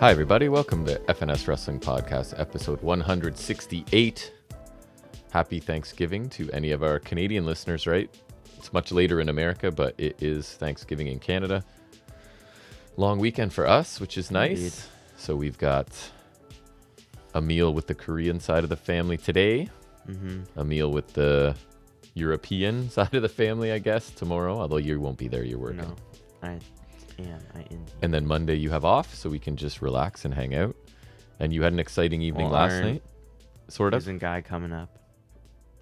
Hi, everybody. Welcome to FNS Wrestling Podcast, episode 168. Happy Thanksgiving to any of our Canadian listeners, right? It's much later in America, but it is Thanksgiving in Canada. Long weekend for us, which is nice. Indeed. So we've got a meal with the Korean side of the family today, a meal with the European side of the family, I guess, tomorrow, although you won't be there, you're working. No, I am. And then Monday you have off, so we can just relax and hang out. And you had an exciting evening last night, sort of. There's a guy coming up.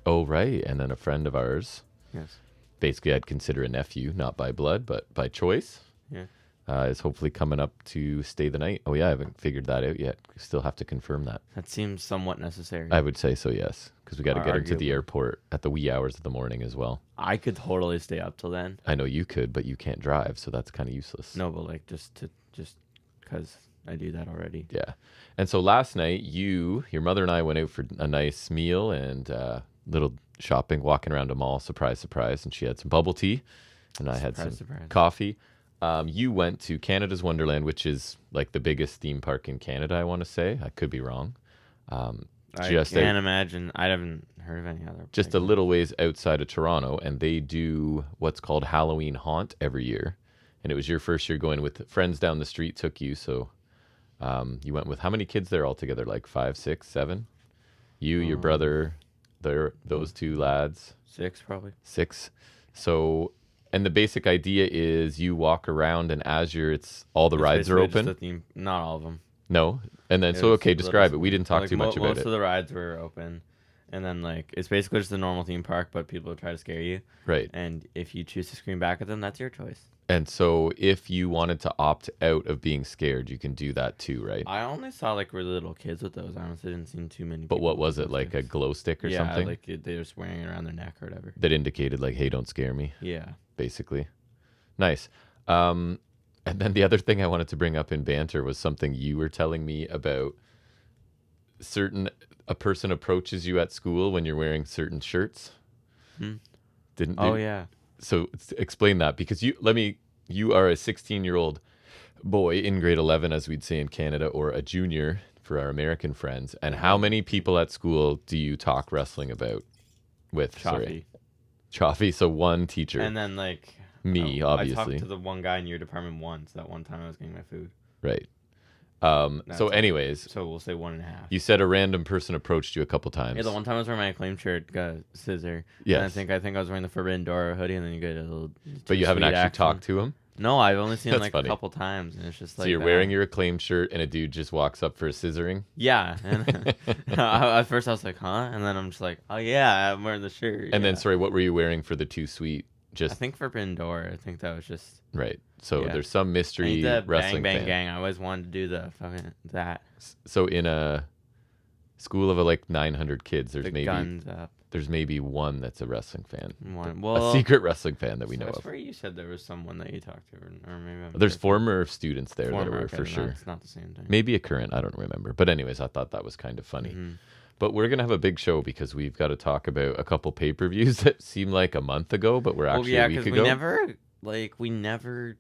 Oh, right. And then a friend of ours. Yes. Basically, I'd consider a nephew, not by blood, but by choice. Yeah. Is hopefully coming up to stay the night. Oh, yeah, I haven't figured that out yet. Still have to confirm that. That seems somewhat necessary. I would say so, yes. Because we got to get him to the Arguably. airport at the wee hours of the morning as well. I could totally stay up till then. I know you could, but you can't drive, so that's kind of useless. No, but like just because I do that already. Yeah. And so last night, your mother and I went out for a nice meal and little shopping, walking around a mall, surprise, surprise. And she had some bubble tea and I had some coffee. You went to Canada's Wonderland, which is like the biggest theme park in Canada, I want to say. I could be wrong. I can't imagine. I haven't heard of any other. Just a little ways outside of Toronto, and they do what's called Halloween Haunt every year. And it was your first year going with friends down the street took you. So you went with how many kids there altogether? Like 5, 6, 7? You, your brother, those two lads. 6 probably. 6. So, and the basic idea is you walk around and as it's all the rides are open. Just a theme, not all of them. No. And then, describe it. We didn't talk too much about it. Most of the rides were open. And then, like, it's basically just a normal theme park, but people try to scare you. Right. And if you choose to scream back at them, that's your choice. And so if you wanted to opt out of being scared, you can do that too, right? I only saw, like, really little kids with those. I honestly didn't see too many. But what was it, like a glow stick or something? Yeah, like they were just wearing it around their neck or whatever. That indicated, like, hey, don't scare me. Yeah. Basically. Nice. And then the other thing I wanted to bring up in banter was something you were telling me about a person approaches you at school when you're wearing certain shirts. Yeah. So explain that, because you are a 16-year-old boy in grade 11, as we'd say in Canada, or a junior for our American friends. And how many people at school do you talk wrestling about with? Chaffee. So one teacher. And then like me, obviously. I talked to the one guy in your department once. That one time I was getting my food. Right. So anyways, so we'll say 1.5. You said a random person approached you a couple times. Yeah, the one time I was wearing my acclaimed shirt, got a scissor. Yes. And I think I was wearing the Forbidden Door hoodie, and then you get a little. But you haven't actually talked to him? No, I've only seen him like funny. a couple times, and it's just like. So you're wearing your acclaimed shirt, and a dude just walks up for a scissoring? Yeah. And at first I was like, huh? And then I'm just like, oh yeah, I'm wearing the shirt. And then, sorry, what were you wearing for the Too Sweet? I think Forbidden Door. I think that was just. Right. So there's some mystery wrestling bang, fan. gang. I always wanted to do the fucking that. So in a school of like 900 kids, there's maybe one that's a wrestling fan. A secret wrestling fan that we know of. I swear you said there was someone that you talked to, or maybe. There's former students there that were for sure. It's not the same thing. Maybe a current. I don't remember. But anyways, I thought that was kind of funny. But we're going to have a big show because we've got to talk about a couple pay-per-views that seem like a month ago, but we're actually a week ago. We never,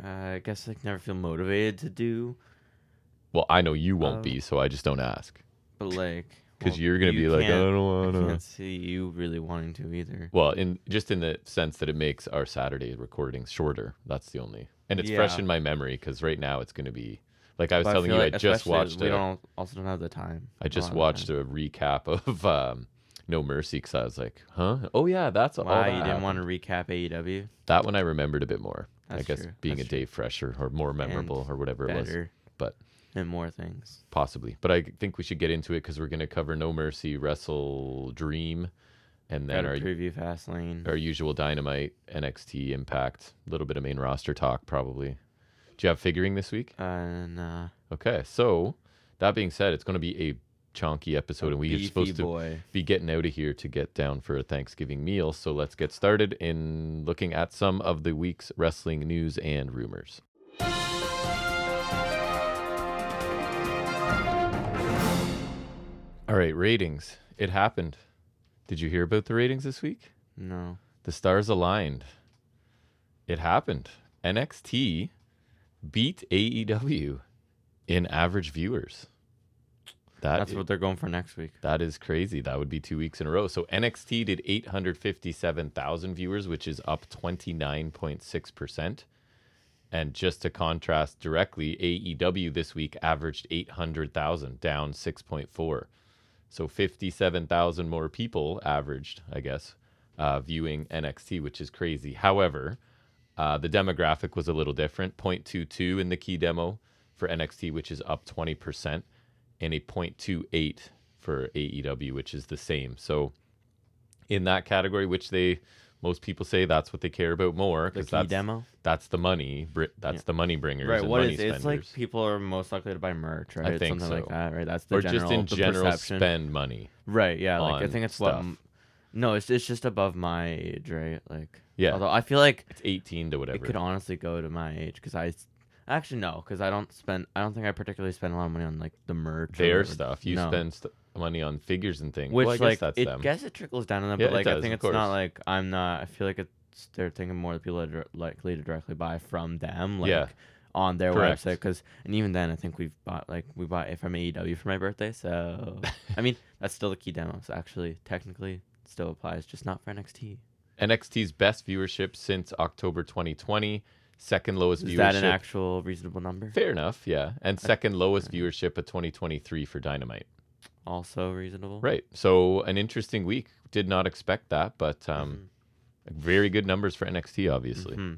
I guess, never feel motivated to do. Well, I know you won't be, so I just don't ask. But because you're going to be like, I don't want to. I can't see you really wanting to either. Well, in the sense that it makes our Saturday recordings shorter. That's the only. And it's fresh in my memory because right now it's going to be. Like I was telling you, I just watched. We don't have the time. I just watched a recap of No Mercy because I was like, huh? Oh yeah, that's all. Why you didn't want to recap AEW? That one I remembered a bit more. That's I guess true. being a day fresher or more memorable or whatever it was. But and more things possibly. But I think we should get into it because we're going to cover No Mercy, Wrestledream, and then our preview Fastlane, our usual Dynamite, NXT, Impact, a little bit of main roster talk probably. Do you have figuring this week? Nah. Okay, so that being said, it's going to be a chonky episode, and we are supposed to be getting out of here to get down for a Thanksgiving meal. So let's get started in looking at some of the week's wrestling news and rumors. All right, ratings. It happened. Did you hear about the ratings this week? No. The stars aligned. It happened. NXT beat AEW in average viewers. That's what they're going for next week. That is crazy. That would be 2 weeks in a row. So NXT did 857,000 viewers, which is up 29.6%. And just to contrast directly, AEW this week averaged 800,000, down 6.4. So 57,000 more people averaged, I guess, viewing NXT, which is crazy. However, the demographic was a little different. 0.22 in the key demo for NXT, which is up 20%, and a 0.28 for AEW, which is the same. So in that category, which most people say that's what they care about more, because that's the money. That's the money bringers. Right. And what money is spenders. It's like people are most likely to buy merch, right? I think something so. like that, right? That's the or general, just in general perception. Spend money. Right. Yeah. Like I think it's stuff. No, it's just above my age, right? Like yeah. Although I feel like it's 18 to whatever. It could honestly go to my age because I don't think I particularly spend a lot of money on like the merch. Their stuff. You spend money on figures and things. Which well, I guess it trickles down on them, yeah, but like does, I think it's course. not like I'm not. I feel like they're thinking more that people are likely to directly buy from them, like on their Correct. website. And even then, I think we bought it from AEW for my birthday. So I mean, that's still the key demo. So actually, technically, it still applies, just not for NXT. NXT's best viewership since October 2020. Second lowest viewership. Is that an actual reasonable number? Fair enough, yeah. And second lowest viewership of 2023 for Dynamite. Also reasonable. Right. So an interesting week. Did not expect that, but very good numbers for NXT, obviously. Mm-hmm.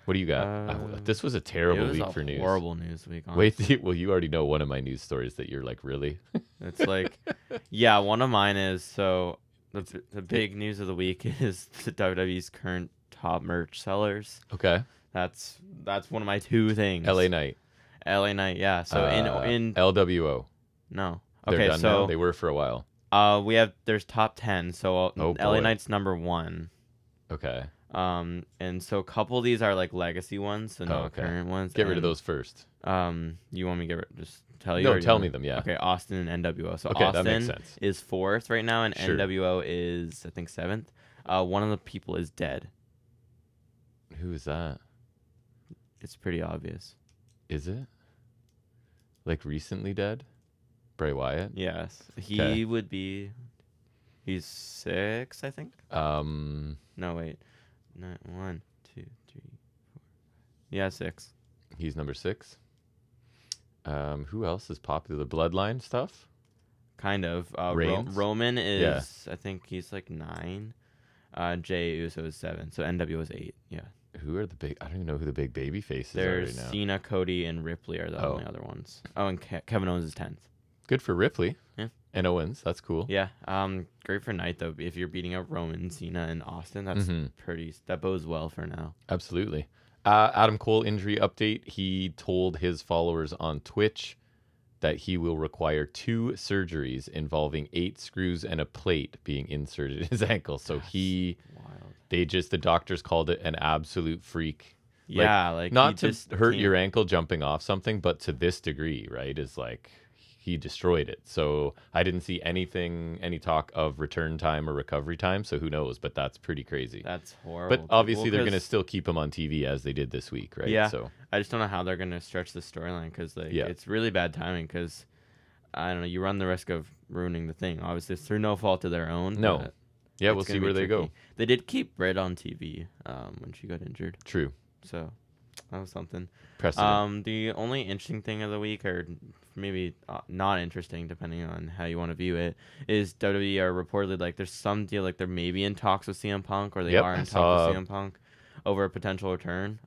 What do you got? This was a terrible week for news. Horrible news week. Honestly. Wait, well, you already know one of my news stories that you're like, really? It's like, yeah, one of mine is, so the big news of the week is the WWE's current top merch sellers. Okay. That's one of my two things. LA Knight, yeah. So in LWO. No. They're Okay, done so now? They were for a while. there's top 10. So LA Knight's number 1. Okay. And so a couple of these are like legacy ones, so not current ones. Get rid of those first. You want me to just tell you? No, tell me them. Yeah. Okay, Austin and NWO. So okay, Austin that makes sense. is 4th right now, and Sure. NWO is I think 7th. One of the people is dead. Who is that? It's pretty obvious. Is it? Like recently dead? Bray Wyatt? Yes. He would be. He's 6, I think. No, wait. 1, 2, 3, 4. Yeah, 6. He's number 6. Who else is popular? Bloodline stuff? Kind of. Roman is, I think he's like 9. Jey Uso is 7. So NWO is 8. Yeah. Who are the big? I don't even know who the big baby faces There's are right now. Cena, Cody, and Ripley are the only other ones. Oh, and Kevin Owens is 10th. Good for Ripley. Yeah. And Owens. That's cool. Yeah. Great for Knight though. If you're beating up Roman, Cena, and Austin, that's that bodes well for now. Absolutely. Adam Cole injury update. He told his followers on Twitch that he will require 2 surgeries involving 8 screws and a plate being inserted in his ankle. So the doctors called it an absolute freak. Yeah, like not to hurt your ankle jumping off something, but to this degree, right? Is like he destroyed it. So I didn't see any talk of return time or recovery time. So who knows? But that's pretty crazy. That's horrible. But obviously they're going to still keep him on TV as they did this week, right? Yeah. So I just don't know how they're going to stretch the storyline because it's really bad timing because, I don't know, you run the risk of ruining the thing. Obviously, it's through no fault of their own. No. Yeah, we'll see where they go. They did keep Britt on TV when she got injured. True. So that was something. Precedent. The only interesting thing of the week, or maybe not interesting, depending on how you want to view it, is WWE are reportedly like there's some deal like they're maybe in talks with CM Punk, or they are in talks with CM Punk over a potential return.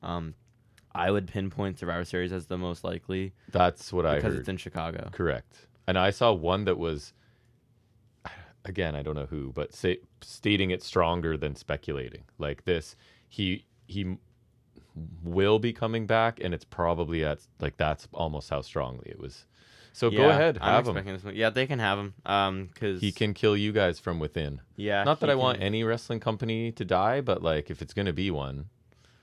I would pinpoint Survivor Series as the most likely. That's what I heard. Because it's in Chicago. Correct. And I saw one that was, again, I don't know who, but stating it stronger than speculating. Like this, he will be coming back, and it's probably that's almost how strongly it was. So go ahead, have him. Yeah, they can have him. Because he can kill you guys from within. Yeah. Not that I want any wrestling company to die, but like if it's gonna be one,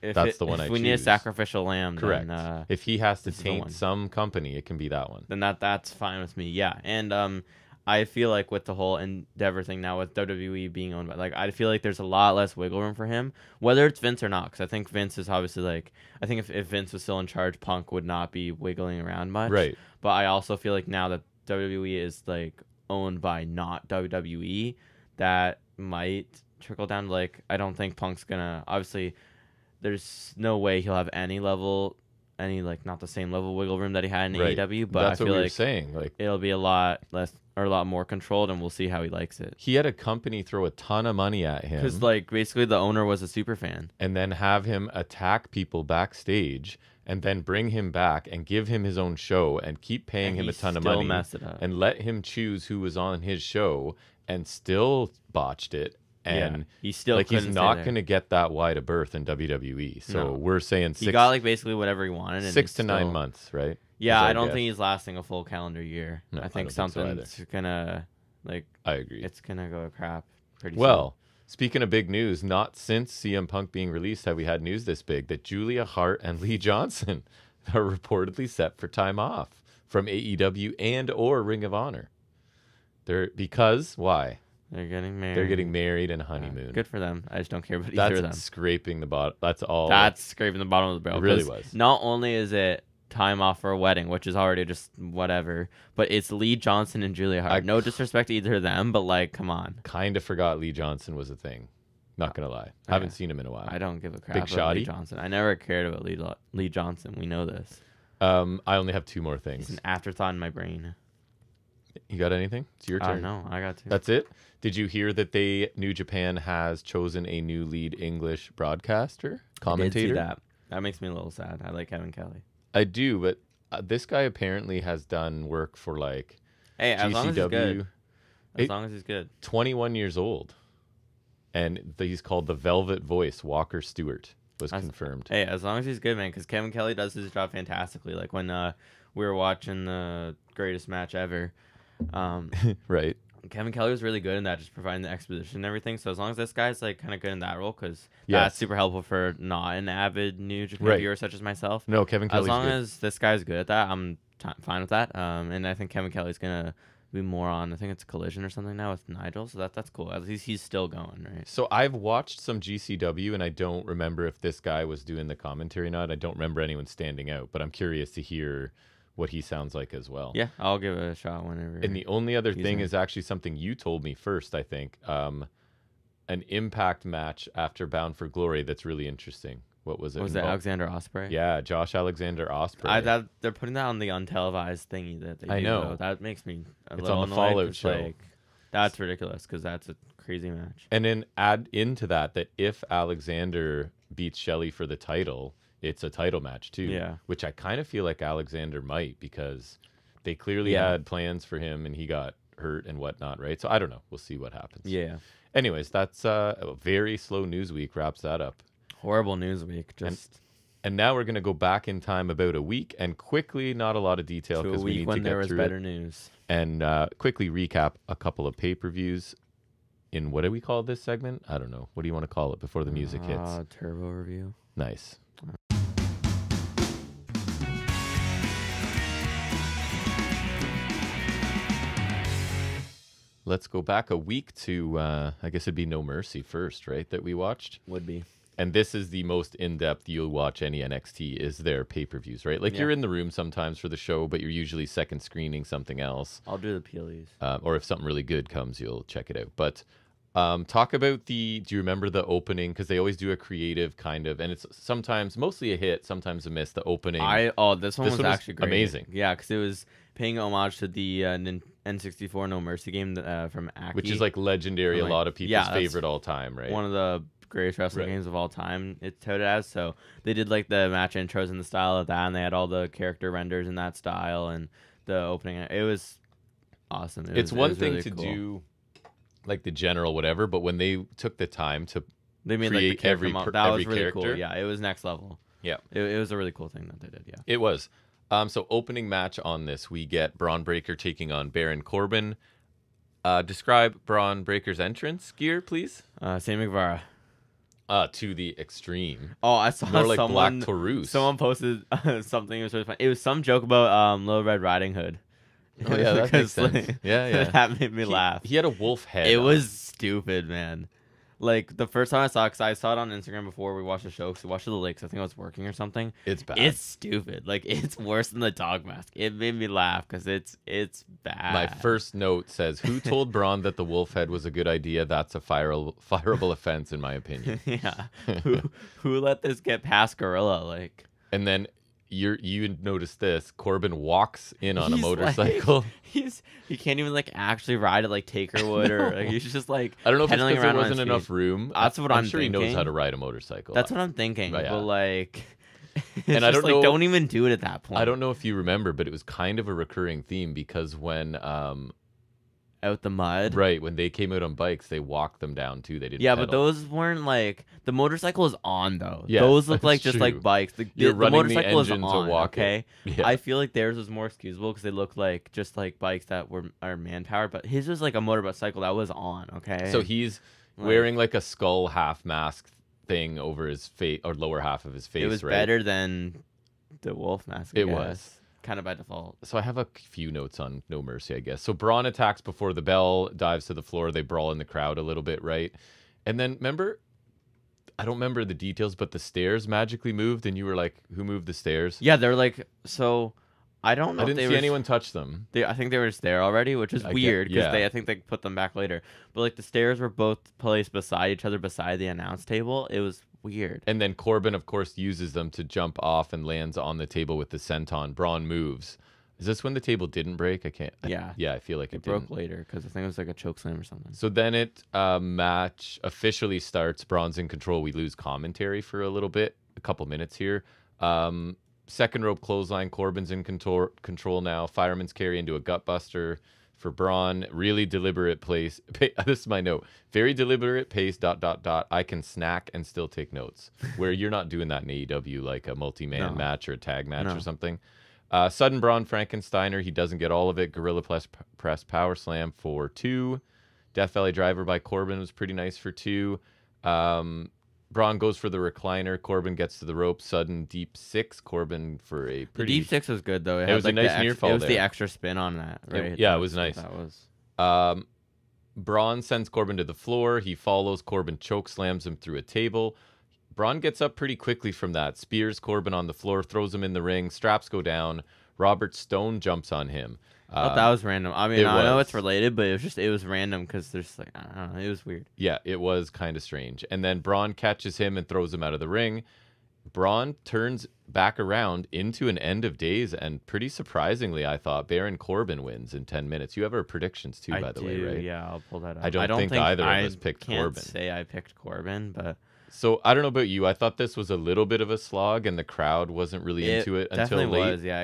that's the one I choose. If we need a sacrificial lamb, correct. If he has to taint some company, it can be that one. Then that's fine with me. Yeah, and I feel like with the whole Endeavor thing now, with WWE being owned by, like, I feel like there's a lot less wiggle room for him, whether it's Vince or not. Because I think Vince is obviously like, I think if Vince was still in charge, Punk would not be wiggling around much. Right. But I also feel like now that WWE is like owned by not WWE, that might trickle down. Like, I don't think Punk's gonna, obviously, there's no way he'll have any like not the same level wiggle room that he had in AEW, but that's I feel what like saying. Like, it'll be a lot less or a lot more controlled, and we'll see how he likes it. He had a company throw a ton of money at him because like basically the owner was a super fan, and then have him attack people backstage, and then bring him back and give him his own show and keep paying him a ton of money mess it up. And let him choose who was on his show, and still botched it. And he still like he's not going to get that wide a berth in WWE. So we're saying he got like basically whatever he wanted. And 6 to 9 months, right? Yeah, I don't think he's lasting a full calendar year. No, I think something's gonna like. I agree. It's gonna go to crap pretty soon. Speaking of big news, not since CM Punk being released have we had news this big that Julia Hart and Lee Johnson are reportedly set for time off from AEW and or Ring of Honor. Why? They're getting married. They're getting married and honeymoon. Good for them. I just don't care about either of them. That's scraping the bottom. That's all. That's scraping the bottom of the barrel. It really was. Not only is it time off for a wedding, which is already just whatever, but it's Lee Johnson and Julia Hart. No disrespect to either of them, but like, come on. Kind of forgot Lee Johnson was a thing. Not gonna lie. I haven't seen him in a while. I don't give a crap about Lee Johnson. I never cared about Lee Johnson. We know this. I only have 2 more things. He's an afterthought in my brain. You got anything? It's your turn. No, I got 2. That's it? Did you hear that New Japan has chosen a new lead English broadcaster, commentator? I did see that. That makes me a little sad. I like Kevin Kelly. I do, but this guy apparently has done work for like GCW. As long as he's good. As long as he's good. 21 years old. And he's called the Velvet Voice. Walker Stewart was confirmed. Hey, as long as he's good, man, because Kevin Kelly does his job fantastically. Like when we were watching the greatest match ever. Right. Kevin Kelly was really good in that, just providing the exposition and everything. So as long as this guy's like kind of good in that role, because that's super helpful for not an avid New Japan viewer such as myself. No, Kevin Kelly's as long good. As this guy's good at that, I'm fine with that. And I think Kevin Kelly's gonna be more on. I think it's Collision or something now with Nigel. So that's cool. At least he's still going, right? So I've watched some GCW, and I don't remember if this guy was doing the commentary or not. I don't remember anyone standing out, but I'm curious to hear what he sounds like as well. Yeah, I'll give it a shot whenever. And the only other thing is actually something you told me first, I think. An Impact match after Bound for Glory that's really interesting. What was it? Was it Alexander Ospreay? Yeah, Josh Alexander Ospreay. They're putting that on the untelevised thingy that they do. I know. Though. That makes me a it's little on the annoyed. Fallout show. Like, that's ridiculous because that's a crazy match. And then add into that if Alexander beats Shelley for the title, it's a title match too. Yeah. Which I kind of feel like Alexander might, because they clearly had plans for him and he got hurt and whatnot, right? So I don't know. We'll see what happens. Yeah. Anyways, that's a very slow news week. Wraps that up. Horrible news week. And now we're going to go back in time about a week and quickly, not a lot of detail because we need to get through it. When there was better news. And quickly recap a couple of pay-per-views in, what do we call this segment? I don't know. What do you want to call it before the music hits? Turbo review. Nice. Let's go back a week to, I guess it'd be No Mercy first, right, that we watched? Would be. And this is the most in-depth you'll watch any NXT is their pay-per-views, right? Like you're in the room sometimes for the show, but you're usually second screening something else. I'll do the PLEs. Or if something really good comes, you'll check it out. But talk about do you remember the opening? Because they always do a creative kind of, and it's sometimes mostly a hit, sometimes a miss, the opening. This one was actually great. Amazing. Yeah, because it was paying homage to the N64 No Mercy game from Aki. Which is like legendary, a lot of people's favorite all time, right? One of the greatest wrestling games of all time, it's touted as. So they did like the match intros in the style of that, and they had all the character renders in that style, and the opening. It was awesome. It's one thing to do like the general whatever, but when they took the time to they made create like the every that was really character, cool. Yeah, it was next level. Yeah, it was a really cool thing that they did. Yeah, it was. So opening match on this, we get Braun Breaker taking on Baron Corbin. Describe Braun Breaker's entrance gear, please. Sammy Guevara. To the extreme. Oh, I saw more like someone. Black Taurus. Someone posted something. It was really fun. It was some joke about Little Red Riding Hood, Oh yeah, that makes sense. Yeah. That made me laugh. He had a wolf head. It was stupid, man. Like, the first time I saw it, because I saw it on Instagram before we watched the show, because we watched it late, because I think I was working or something. It's bad. It's stupid. Like, it's worse than the dog mask. It made me laugh, because it's bad. My first note says, who told Braun that the wolf head was a good idea? That's a fireable offense, in my opinion. Yeah. Who let this get past Gorilla? Like, and then you notice this. Corbin walks in on a motorcycle. Like, he can't even like actually ride it like Taker would, or like, he's just like I don't know if it's because there wasn't enough room. That's what I'm sure thinking. He knows how to ride a motorcycle. That's what I'm thinking. But like, and I don't know. Don't even do it at that point. I don't know if you remember, but it was kind of a recurring theme because when out the mud. Right, when they came out on bikes, they walked them down too. They didn't. Yeah, pedal. but those weren't like the motorcycle is on though. Yeah, those look like just like bikes. The motorcycle is on. Okay, yeah. I feel like theirs was more excusable because they look like just like bikes that are man powered, but his was like a motorcycle that was on. Okay, so he's wearing like a skull half mask thing over his face or lower half of his face. It was better than the wolf mask. It was. Kind of by default. So I have a few notes on No Mercy, I guess. So Braun attacks before the bell, dives to the floor. They brawl in the crowd a little bit, right? And then remember, I don't remember the details, but the stairs magically moved, and you were like, "Who moved the stairs?" Yeah, they're like so. I don't know. I didn't see anyone touch them. I think they were just there already, which is weird because I think they put them back later. But like the stairs were both placed beside each other, beside the announce table. It was weird. And then Corbin, of course, uses them to jump off and lands on the table with the senton. Braun moves. Is this when the table didn't break? I can't. I feel like it broke later because I think it was like a choke slam or something. So then match officially starts. Braun's in control. We lose commentary for a little bit, a couple minutes here. Second rope clothesline. Corbin's in control now. Fireman's carry into a gutbuster for Braun. Really deliberate pace. This is my note. Very deliberate pace. ... I can snack and still take notes. Where you're not doing that in AEW, like a multi-man match or a tag match or something. Sudden Braun Frankensteiner. He doesn't get all of it. Gorilla press power slam for 2. Death Valley driver by Corbin was pretty nice for 2. Braun goes for the recliner. Corbin gets to the rope. Sudden deep 6. Corbin for a pretty... The deep 6 was good, though. It was like a nice near fall. It was the extra spin on that, right? It was nice. That was... Braun sends Corbin to the floor. He follows. Corbin choke slams him through a table. Braun gets up pretty quickly from that. Spears Corbin on the floor. Throws him in the ring. Straps go down. Robert Stone jumps on him. I thought that was random. I mean, I know it's related, but it was random because there's like, I don't know, it was weird. Yeah, it was kind of strange. And then Braun catches him and throws him out of the ring. Braun turns back around into an end of days, and pretty surprisingly, I thought Baron Corbin wins in 10 minutes. You have our predictions too, by the way, right? Yeah, I'll pull that up. I don't think either of us picked Corbin. I can't say I picked Corbin, but... So I don't know about you. I thought this was a little bit of a slog, and the crowd wasn't really into it until late. It definitely was, yeah.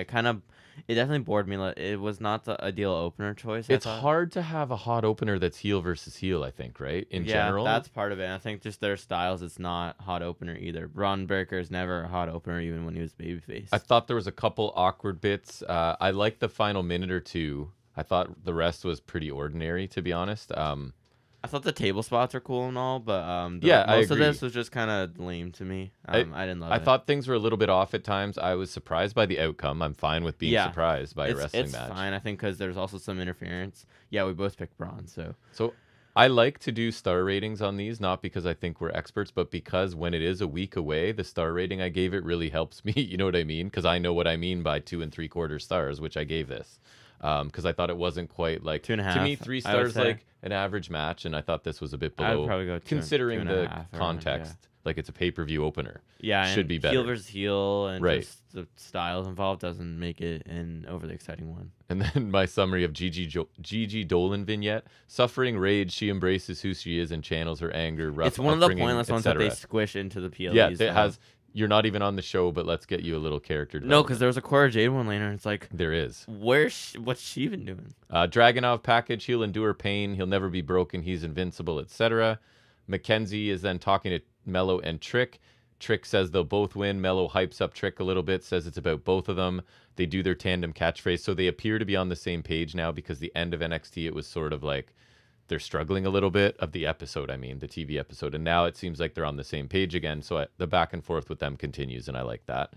It definitely bored me. It was not the ideal opener choice. It's hard to have a hot opener that's heel versus heel, I think, right? In general. Yeah, that's part of it. And I think just their styles, it's not hot opener either. Braun Breaker is never a hot opener, even when he was babyface. I thought there was a couple awkward bits. I liked the final minute or two. I thought the rest was pretty ordinary, to be honest. I thought the table spots are cool and all, but most of this was just kind of lame to me. I didn't love it. I thought things were a little bit off at times. I was surprised by the outcome. I'm fine with being surprised by a wrestling match. It's fine, I think, because there's also some interference. Yeah, we both picked Braun, so I like to do star ratings on these, not because I think we're experts, but because when it is a week away, the star rating I gave it really helps me. You know what I mean? Because I know what I mean by 2 3/4 stars, which I gave this. Because I thought it wasn't quite like 2.5. To me, 3 stars like an average match, and I thought this was a bit below. I'd probably go considering the context. Like it's a pay-per-view opener. Yeah, should be better. Heel versus heel, and just the styles involved doesn't make it an overly exciting one. And then my summary of Gigi Dolan vignette: suffering rage, she embraces who she is and channels her anger. Rough it's one of the pointless ones that they squish into the PLEs. Yeah, it has. You're not even on the show, but let's get you a little character development. No, because there was a Cora Jade one later, and it's like... There is. What's she even doing? Dragunov package, he'll endure pain, he'll never be broken, he's invincible, etc. Mackenzie is then talking to Mello and Trick. Trick says they'll both win. Mello hypes up Trick a little bit, says it's about both of them. They do their tandem catchphrase, so they appear to be on the same page now, because the end of NXT, it was sort of like... They're struggling a little bit of the episode, the TV episode. And now it seems like they're on the same page again. So the back and forth with them continues, and I like that.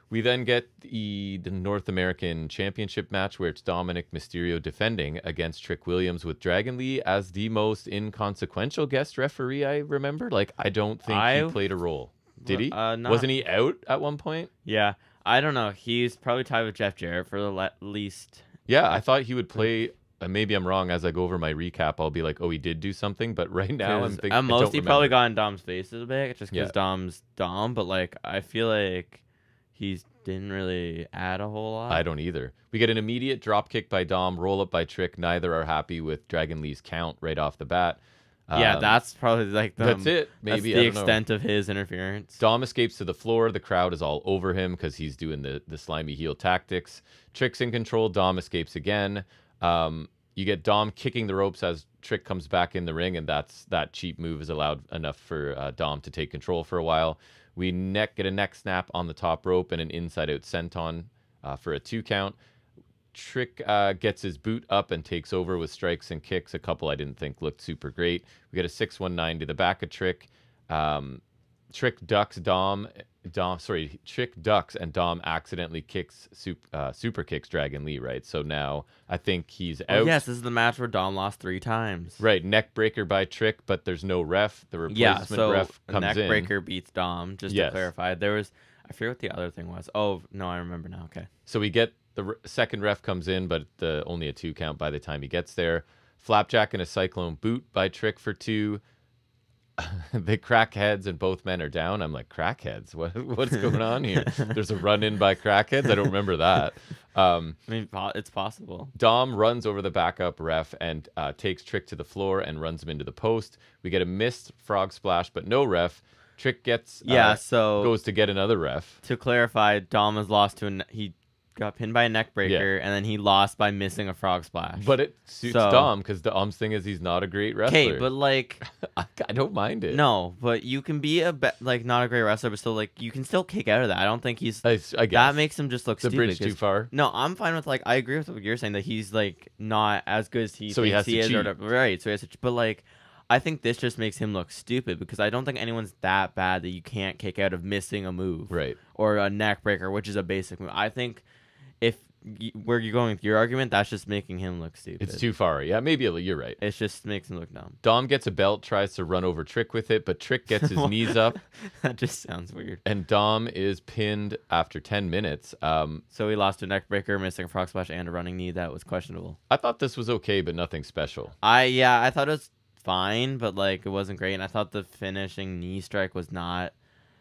We then get the North American Championship match where it's Dominic Mysterio defending against Trick Williams with Dragon Lee as the most inconsequential guest referee I remember. Like, I don't think he played a role. Did he? Wasn't he out at one point? Yeah. I don't know. He's probably tied with Jeff Jarrett for the least. Yeah, I thought he would play. Maybe I'm wrong. As I go over my recap, I'll be like, oh, he did do something. But right now, I'm thinking. At most, he probably got in Dom's face a bit just because Dom's Dom. But, like, I feel like he didn't really add a whole lot. I don't either. We get an immediate drop kick by Dom, roll up by Trick. Neither are happy with Dragon Lee's count right off the bat. Yeah, that's probably like that's it. Maybe that's the extent of his interference. Dom escapes to the floor. The crowd is all over him because he's doing the slimy heel tactics. Trick's in control. Dom escapes again. You get Dom kicking the ropes as Trick comes back in the ring, and that cheap move is allowed enough for Dom to take control for a while. We get a neck snap on the top rope and an inside-out senton for a 2 count. Trick gets his boot up and takes over with strikes and kicks. A couple I didn't think looked super great. We get a 619 to the back of Trick. Trick ducks Trick ducks and Dom accidentally kicks super kicks Dragon Lee, right? So now I think he's out. Yes, this is the match where Dom lost 3 times. Right, neck breaker by Trick, but there's no ref. The replacement ref comes in. Neck breaker beats Dom, just to clarify. There was, I forget what the other thing was. Oh, no, I remember now. Okay. So we get the second ref comes in, but only a 2 count by the time he gets there. Flapjack and a cyclone boot by Trick for 2. They crack heads and both men are down. I'm like, crackheads? What's going on here? There's a run-in by crackheads? I don't remember that. I mean, it's possible. Dom runs over the backup ref and takes Trick to the floor and runs him into the post. We get a missed frog splash, but no ref. Trick gets goes to get another ref. To clarify, Dom has lost to he got pinned by a neck breaker, and then he lost by missing a frog splash. But it suits Dom because Dom's thing is he's not a great wrestler. Okay, but like, I don't mind it. No, but you can be not a great wrestler, but still like you can still kick out of that. I don't think he's. I guess that makes him just look stupid. The bridge too far. No, I'm fine with I agree with what you're saying that he's like not as good as he thinks he is. Right, so he has to. But like, I think this just makes him look stupid because I don't think anyone's that bad that you can't kick out of missing a move, right, or a neck breaker, which is a basic move. I think. If where you're going with your argument, that's just making him look stupid. It's too far. Yeah, maybe you're right. It just makes him look dumb. Dom gets a belt, tries to run over Trick with it, but Trick gets his knees up. That just sounds weird. And Dom is pinned after 10 minutes. So he lost a neck breaker, missing a frog splash, and a running knee. That was questionable. I thought this was okay, but nothing special. I thought it was fine, but like it wasn't great. And I thought the finishing knee strike was not.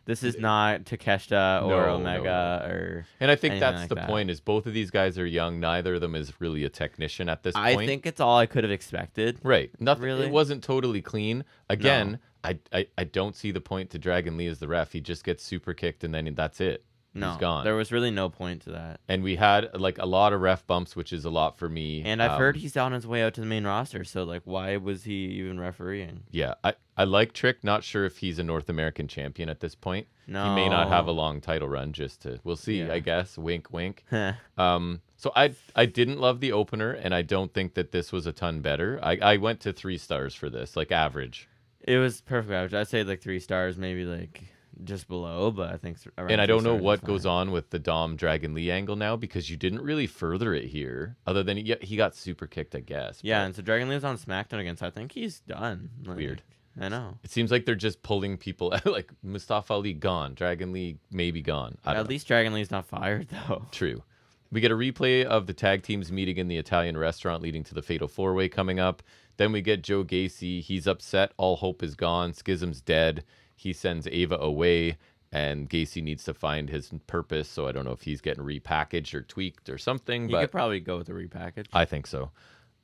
This is not Takeshita or Omega or. And I think that's the point. Is both of these guys are young. Neither of them is really a technician at this point. I think it's all I could have expected. Right. Nothing. Really. It wasn't totally clean. Again, no. I don't see the point to Dragon Lee as the ref. He just gets super kicked and then that's it. No, he's gone. There was really no point to that. And we had like a lot of ref bumps, which is a lot for me. And I've heard he's on his way out to the main roster. So like, why was he even refereeing? Yeah, I like Trick. Not sure if he's a North American champion at this point. No, he may not have a long title run. We'll see. I guess. Wink, wink. So I didn't love the opener, and I don't think that this was a ton better. I went to 3 stars for this, like average. It was perfect average. I'd say like 3 stars, maybe like. Just below, but I think and I don't know what goes on with the Dom Dragon Lee angle now because you didn't really further it here other than he got super kicked, I guess. Yeah, and so Dragon Lee was on SmackDown again, so I think he's done. Weird. I know. It seems like they're just pulling people out. Like Mustafa Ali gone, Dragon Lee maybe gone. At least Dragon Lee's not fired though. True. We get a replay of the tag teams meeting in the Italian restaurant leading to the Fatal 4-Way coming up. Then we get Joe Gacy. He's upset. All hope is gone. Schism's dead. He sends Ava away. And Gacy needs to find his purpose, so I don't know if he's getting repackaged or tweaked or something. You could probably go with a repackage. I think so.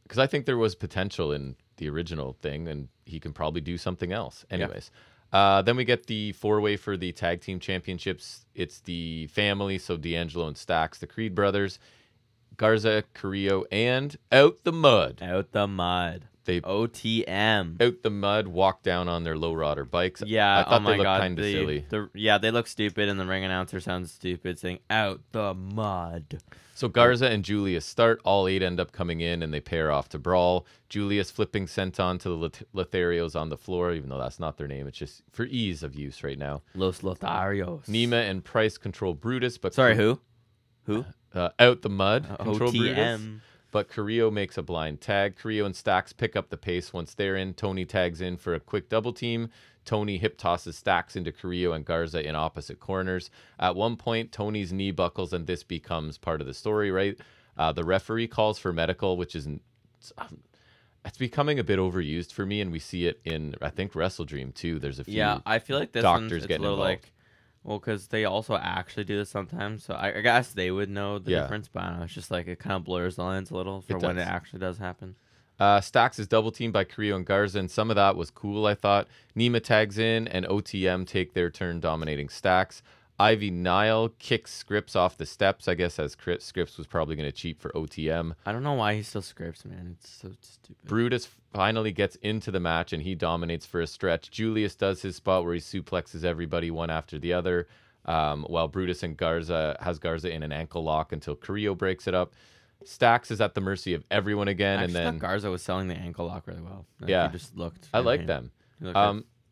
Because I think there was potential in the original thing, and he can probably do something else. Anyways, then we get the 4-Way for the Tag Team Championships. It's the family, so D'Angelo and Stax, the Creed brothers, Garza, Carrillo, and Out the Mud. Out the Mud. They OTM. Out the Mud, walk down on their low rodder bikes. Yeah, I thought they looked kind of silly. They look stupid, and the ring announcer sounds stupid, saying "Out the Mud." So Garza and Julius start. All 8 end up coming in, and they pair off to brawl. Julius flipping senton to the Lotharios on the floor, even though that's not their name. It's just for ease of use right now. Los Lotharios. Nima and Price control Brutus, but sorry, who? Out the mud control OTM. Brutus. But Carrillo makes a blind tag. Carrillo and Stacks pick up the pace once they're in. Tony tags in for a quick double team. Tony hip tosses Stacks into Carrillo and Garza in opposite corners. At one point, Tony's knee buckles, and this becomes part of the story, right? The referee calls for medical, which is it's becoming a bit overused for me, and we see it in, I think, Wrestledream too. There's a few I feel like this doctors one's getting a little involved. like, well, because they also actually do this sometimes, so I guess they would know the difference, but I don't know, it's just like it kind of blurs the lines a little for when it actually does happen. Stacks is double teamed by Carrillo and Garza, and some of that was cool, I thought. Nima tags in, and OTM take their turn dominating Stacks. Ivy Nile kicks Scripps off the steps, I guess, as Scripps was probably going to cheat for OTM. I don't know why he still Scripps, man. It's so stupid. Brutus finally gets into the match, and he dominates for a stretch. Julius does his spot where he suplexes everybody one after the other, while Brutus and Garza in an ankle lock until Carrillo breaks it up. Stacks is at the mercy of everyone again, I and then thought Garza was selling the ankle lock really well. Like, yeah, he just looked. I like them.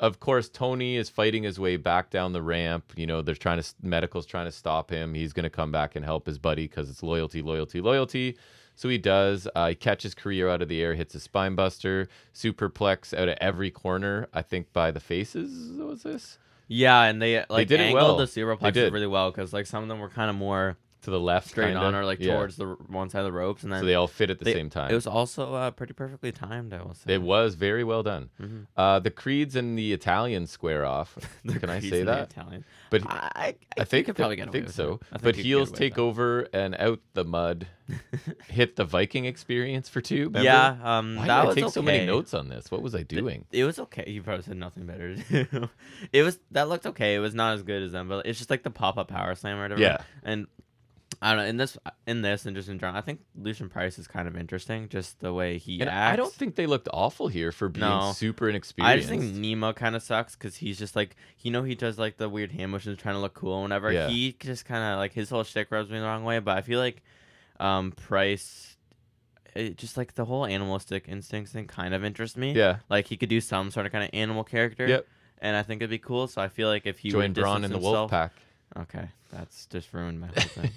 Of course, Tony is fighting his way back down the ramp. You know, they're medical's trying to stop him. He's going to come back and help his buddy because it's loyalty, loyalty, loyalty. So he does. He catches Carrillo out of the air, hits a spine buster, superplex out of every corner. I think by the faces was this. Yeah, and they did angled the superplexes really well because like some of them were kind of more to the left, straight on, or like towards the one side of the ropes, and then so they all fit at the same time. It was also pretty perfectly timed, I will say. It was very well done. The Creeds and the Italians square off. Can I say that? Italian. But I think could probably get away with so. It. But heels take over and out the mud, hit the Viking experience for 2. Remember? Yeah, Why that did was I take so many notes on this? What was I doing? It was okay. You probably said nothing better to do. That looked okay. It was not as good as them, but it's just like the pop-up power slam or whatever. Yeah. And I don't know, in this and just in general, I think Lucian Price is kind of interesting, just the way he acts. I don't think they looked awful here for being super inexperienced. I just think Nemo kind of sucks because he's just like, he does like the weird hand motions trying to look cool and whatever. Yeah. He just kind of like his whole shtick rubs me the wrong way, but I feel like Price, just like the whole animalistic instincts thing kind of interests me. Yeah. Like he could do some sort of kind of animal character. Yep. And I think it'd be cool. So I feel like if he join Braun in the wolf pack. Okay, that's just ruined my whole thing.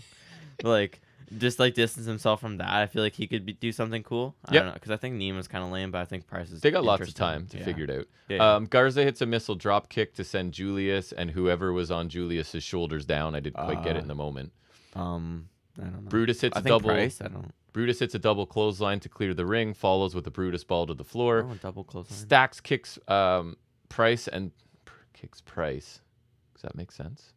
Like, just like distance himself from that, I feel like he could do something cool. I don't know, because I think Neiman's kind of lame, but I think Price is. They got lots of time to figure it out. Yeah. Garza hits a missile drop kick to send Julius and whoever was on Julius's shoulders down. I didn't quite get it in the moment. I don't know. Brutus hits a double. Brutus hits a double clothesline to clear the ring. Follows with a Brutus ball to the floor. Oh, a double clothesline. Stacks kicks Price and kicks Price. Does that make sense?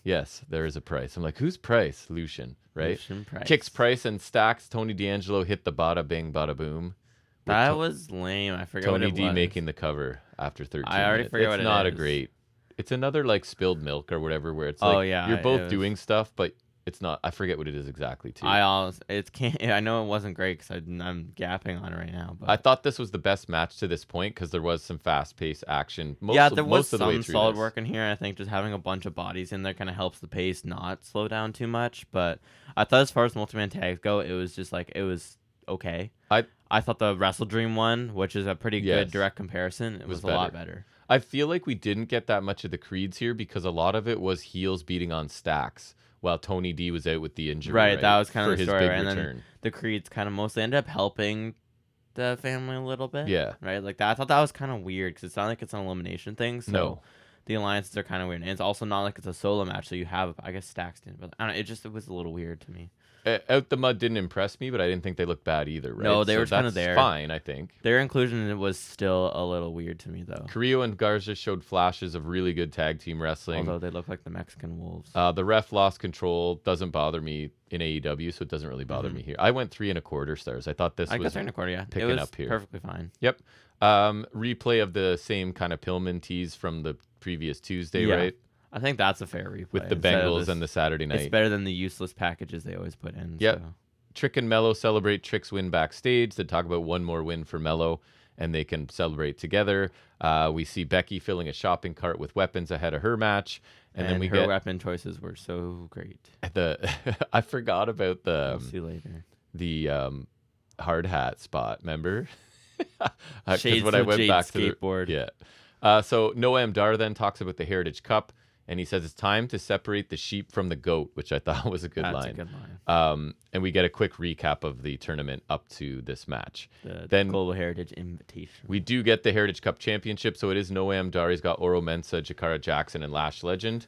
Yes, there is a Price. I'm like, who's Price? Lucian, right? Lucian Price. Kicks Price and Stacks. Tony D'Angelo hit the bada bing, bada boom. That was lame. I forgot Tony what it D was. making the cover after 13 I already minutes. forgot what it's it not is. a great. It's another like spilled milk or whatever where it's like you're both doing stuff, but it's not. I forget what it is exactly too. I know it wasn't great because I'm gapping on it right now. But I thought this was the best match to this point because there was some fast-paced action. There was some solid work in here. I think just having a bunch of bodies in there kind of helps the pace not slow down too much. But I thought as far as multi-man tags go, it was just like it was okay. I thought the Wrestledream one, which is a pretty good direct comparison, it was a lot better. I feel like we didn't get that much of the Creeds here because a lot of it was heels beating on Stacks while Tony D was out with the injury. Right, that was kind of the story. Big and return. then the Creeds kind of mostly ended up helping the family a little bit. Yeah. Right? Like that. I thought that was kind of weird because it's not like it's an elimination thing. So no. The alliances are kind of weird. And it's also not like it's a solo match. So you have, I guess, Stacks in. But I don't know, it was a little weird to me. Out the Mud didn't impress me, but I didn't think they looked bad either, right? No, they were kind of there. Fine, I think. Their inclusion was still a little weird to me, though. Carrillo and Garza showed flashes of really good tag team wrestling. Although they look like the Mexican Wolves. The ref lost control. Doesn't bother me in AEW, so it doesn't really bother me here. I went 3.25 stars. I thought this was 3.25, yeah. picking it was up here. Perfectly fine. Yep. Replay of the same kind of Pillman tease from the previous Tuesday, right? I think that's a fair replay. With the Bengals and the Saturday night. It's better than the useless packages they always put in. Yep. So. Trick and Mello celebrate Trick's win backstage. They talk about one more win for Mello. and they can celebrate together. We see Becky filling a shopping cart with weapons ahead of her match. And then her weapon choices were so great. I forgot about we'll see later. The hard hat spot, remember? Shades when I went back to skateboard. So Noam Dar then talks about the Heritage Cup, and he says it's time to separate the sheep from the goat, which I thought was a good line. That's a good line. And we get a quick recap of the tournament up to this match. Then Global Heritage Invitation. We do get the Heritage Cup Championship, so it is Noam Dar. He's got Oro Mensah, Jakara Jackson, and Lash Legend,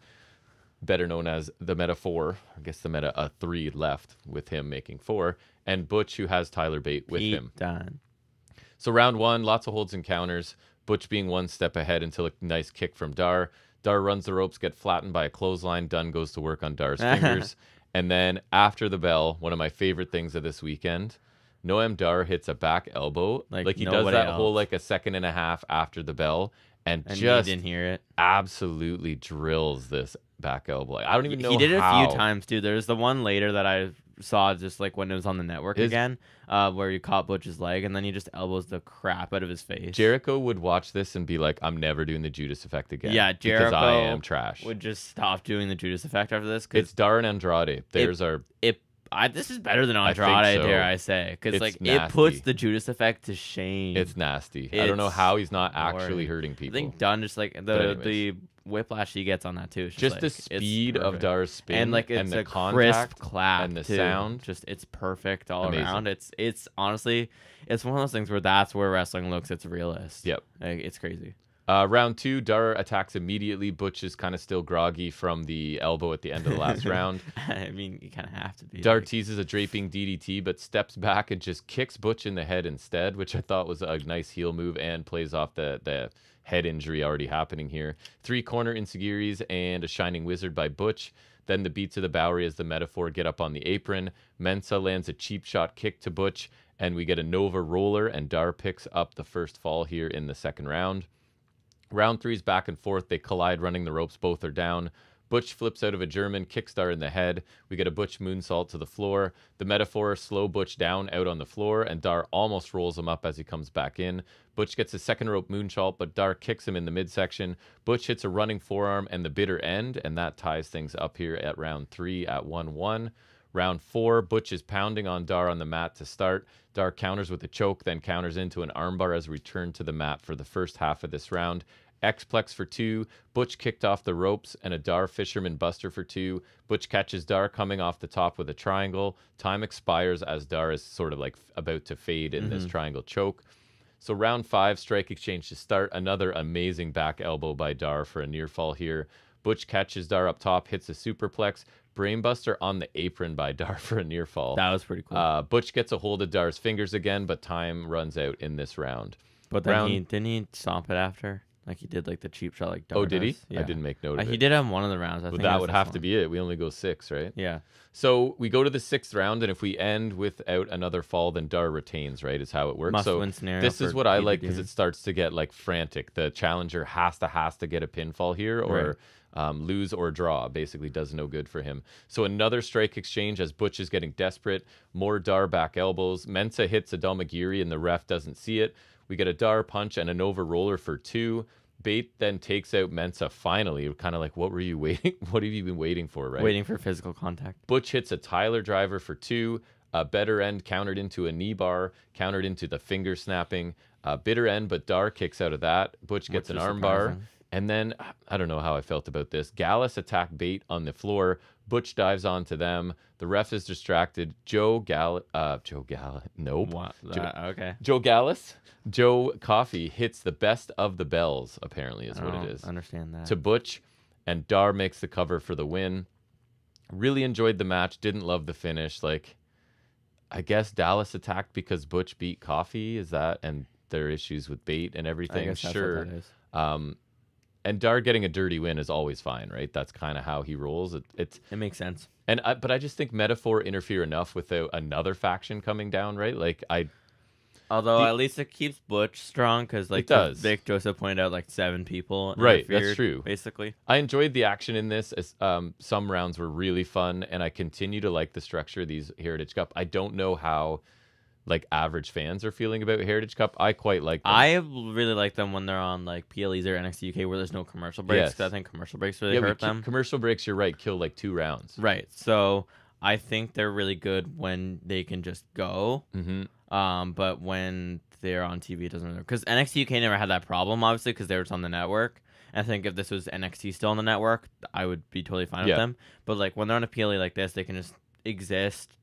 better known as the Meta 4. I guess the Meta 3 left with him making 4. And Butch, who has Tyler Bate with him. Done. So round 1, lots of holds and counters. Butch being one step ahead until a nice kick from Dar. Dar runs the ropes, get flattened by a clothesline. Dunn goes to work on Dar's fingers. And then after the bell, one of my favorite things of this weekend, Noam Dar hits a back elbow. Like he does that whole like a second and a half after the bell. And just didn't hear it. Absolutely drills this back elbow. Like, I don't even know how. He did it a few times, too. There's the one later that I saw just like when it was on the network again, where he caught Butch's leg and then he just elbows the crap out of his face. Jericho would watch this and be like, I'm never doing the Judas effect again. Yeah, Jericho because I am trash. Would just stop doing the Judas effect after this. It's Dar and Andrade. There's this is better than Andrade, dare I say, because like it puts the Judas effect to shame. It's nasty. I don't know how he's not actually hurting people. I think Dunn just like the whiplash he gets on that too. Just the speed of Dar's spin and like it's the a contact crisp clap and the too. sound. Just it's perfect all around. It's honestly it's one of those things where that's where wrestling looks its realist. Yep, like, it's crazy. Round 2, Dar attacks immediately. Butch is kind of still groggy from the elbow at the end of the last round. I mean, you kind of have to be. Dar teases a draping DDT, but steps back and just kicks Butch in the head instead, which I thought was a nice heel move and plays off the head injury already happening here. 3 corner enziguris and a Shining Wizard by Butch. Then the beats of the Bowery as the Metaphor get up on the apron. Mensah lands a cheap shot kick to Butch, and we get a Nova roller, and Dar picks up the first fall here in the second round. Round 3 is back and forth. They collide running the ropes. Both are down. Butch flips out of a German, kicks Dar in the head. We get a Butch moonsault to the floor. The Metaphor slow Butch down out on the floor, and Dar almost rolls him up as he comes back in. Butch gets a second rope moonsault, but Dar kicks him in the midsection. Butch hits a running forearm and the bitter end, and that ties things up here at round 3 at 1-1. Round 4, Butch is pounding on Dar on the mat to start. Dar counters with a choke, then counters into an armbar as we return to the mat for the first half of this round. X-Plex for 2. Butch kicked off the ropes and a Dar Fisherman Buster for 2. Butch catches Dar coming off the top with a triangle. Time expires as Dar is sort of like about to fade in this triangle choke. So round 5, strike exchange to start. Another amazing back elbow by Dar for a near fall here. Butch catches Dar up top, hits a superplex. Brainbuster on the apron by Dar for a near fall. That was pretty cool. Butch gets a hold of Dar's fingers again, but time runs out in this round. But then didn't he stomp it after? Like he did like the cheap shot like Dar did he? Yeah. I didn't make note of it. He did have one of the rounds. I think that would have to be it. We only go 6, right? Yeah. So we go to the 6th round, and if we end without another fall, then Dar retains, right? Is how it works. Must-win scenario. This is what I like because it starts to get like frantic. The challenger has to get a pinfall here, or lose or draw. Basically, does no good for him. So another strike exchange as Butch is getting desperate. More Dar back elbows. Mensah hits a Domagiri, and the ref doesn't see it. We get a Dar punch and a Nova roller for 2. Bate then takes out Mensah finally. Kind of like, what were you waiting? What have you been waiting for, right? Waiting for physical contact. Butch hits a Tyler driver for 2. A better end countered into a knee bar, countered into the finger snapping. Bitter end, but Dar kicks out of that. Butch gets an arm bar. And then, I don't know how I felt about this. Gallus attack Bate on the floor. Butch dives onto them. The ref is distracted. Joe Gallus. Nope. What? Okay. Joe Gallus. Joe Coffey hits the best of the bells, apparently, is what it is. I understand that. To Butch, and Dar makes the cover for the win. Really enjoyed the match. Didn't love the finish. Like, I guess Dallas attacked because Butch beat Coffey. Is that? And there are issues with Bate and everything. I guess sure. that's what that is. And Dar getting a dirty win is always fine, right? That's kind of how he rolls. It makes sense. But I just think Metaphor interfere enough without another faction coming down, right? Like Although at least it keeps Butch strong because, like, Vic Joseph pointed out, like 7 people. Right, that's true. Basically, I enjoyed the action in this. Some rounds were really fun, and I continue to like the structure of these Heritage Cup. I don't know how like average fans are feeling about Heritage Cup. I quite like them. I really like them when they're on like PLEs or NXT UK where there's no commercial breaks. Because I think commercial breaks really hurt them. Commercial breaks, you're right, kill like 2 rounds. Right. So I think they're really good when they can just go. But when they're on TV, it doesn't matter. Because NXT UK never had that problem, obviously, because they were on the network. I think if this was NXT still on the network, I would be totally fine with them. But like when they're on a PLE like this, they can just exist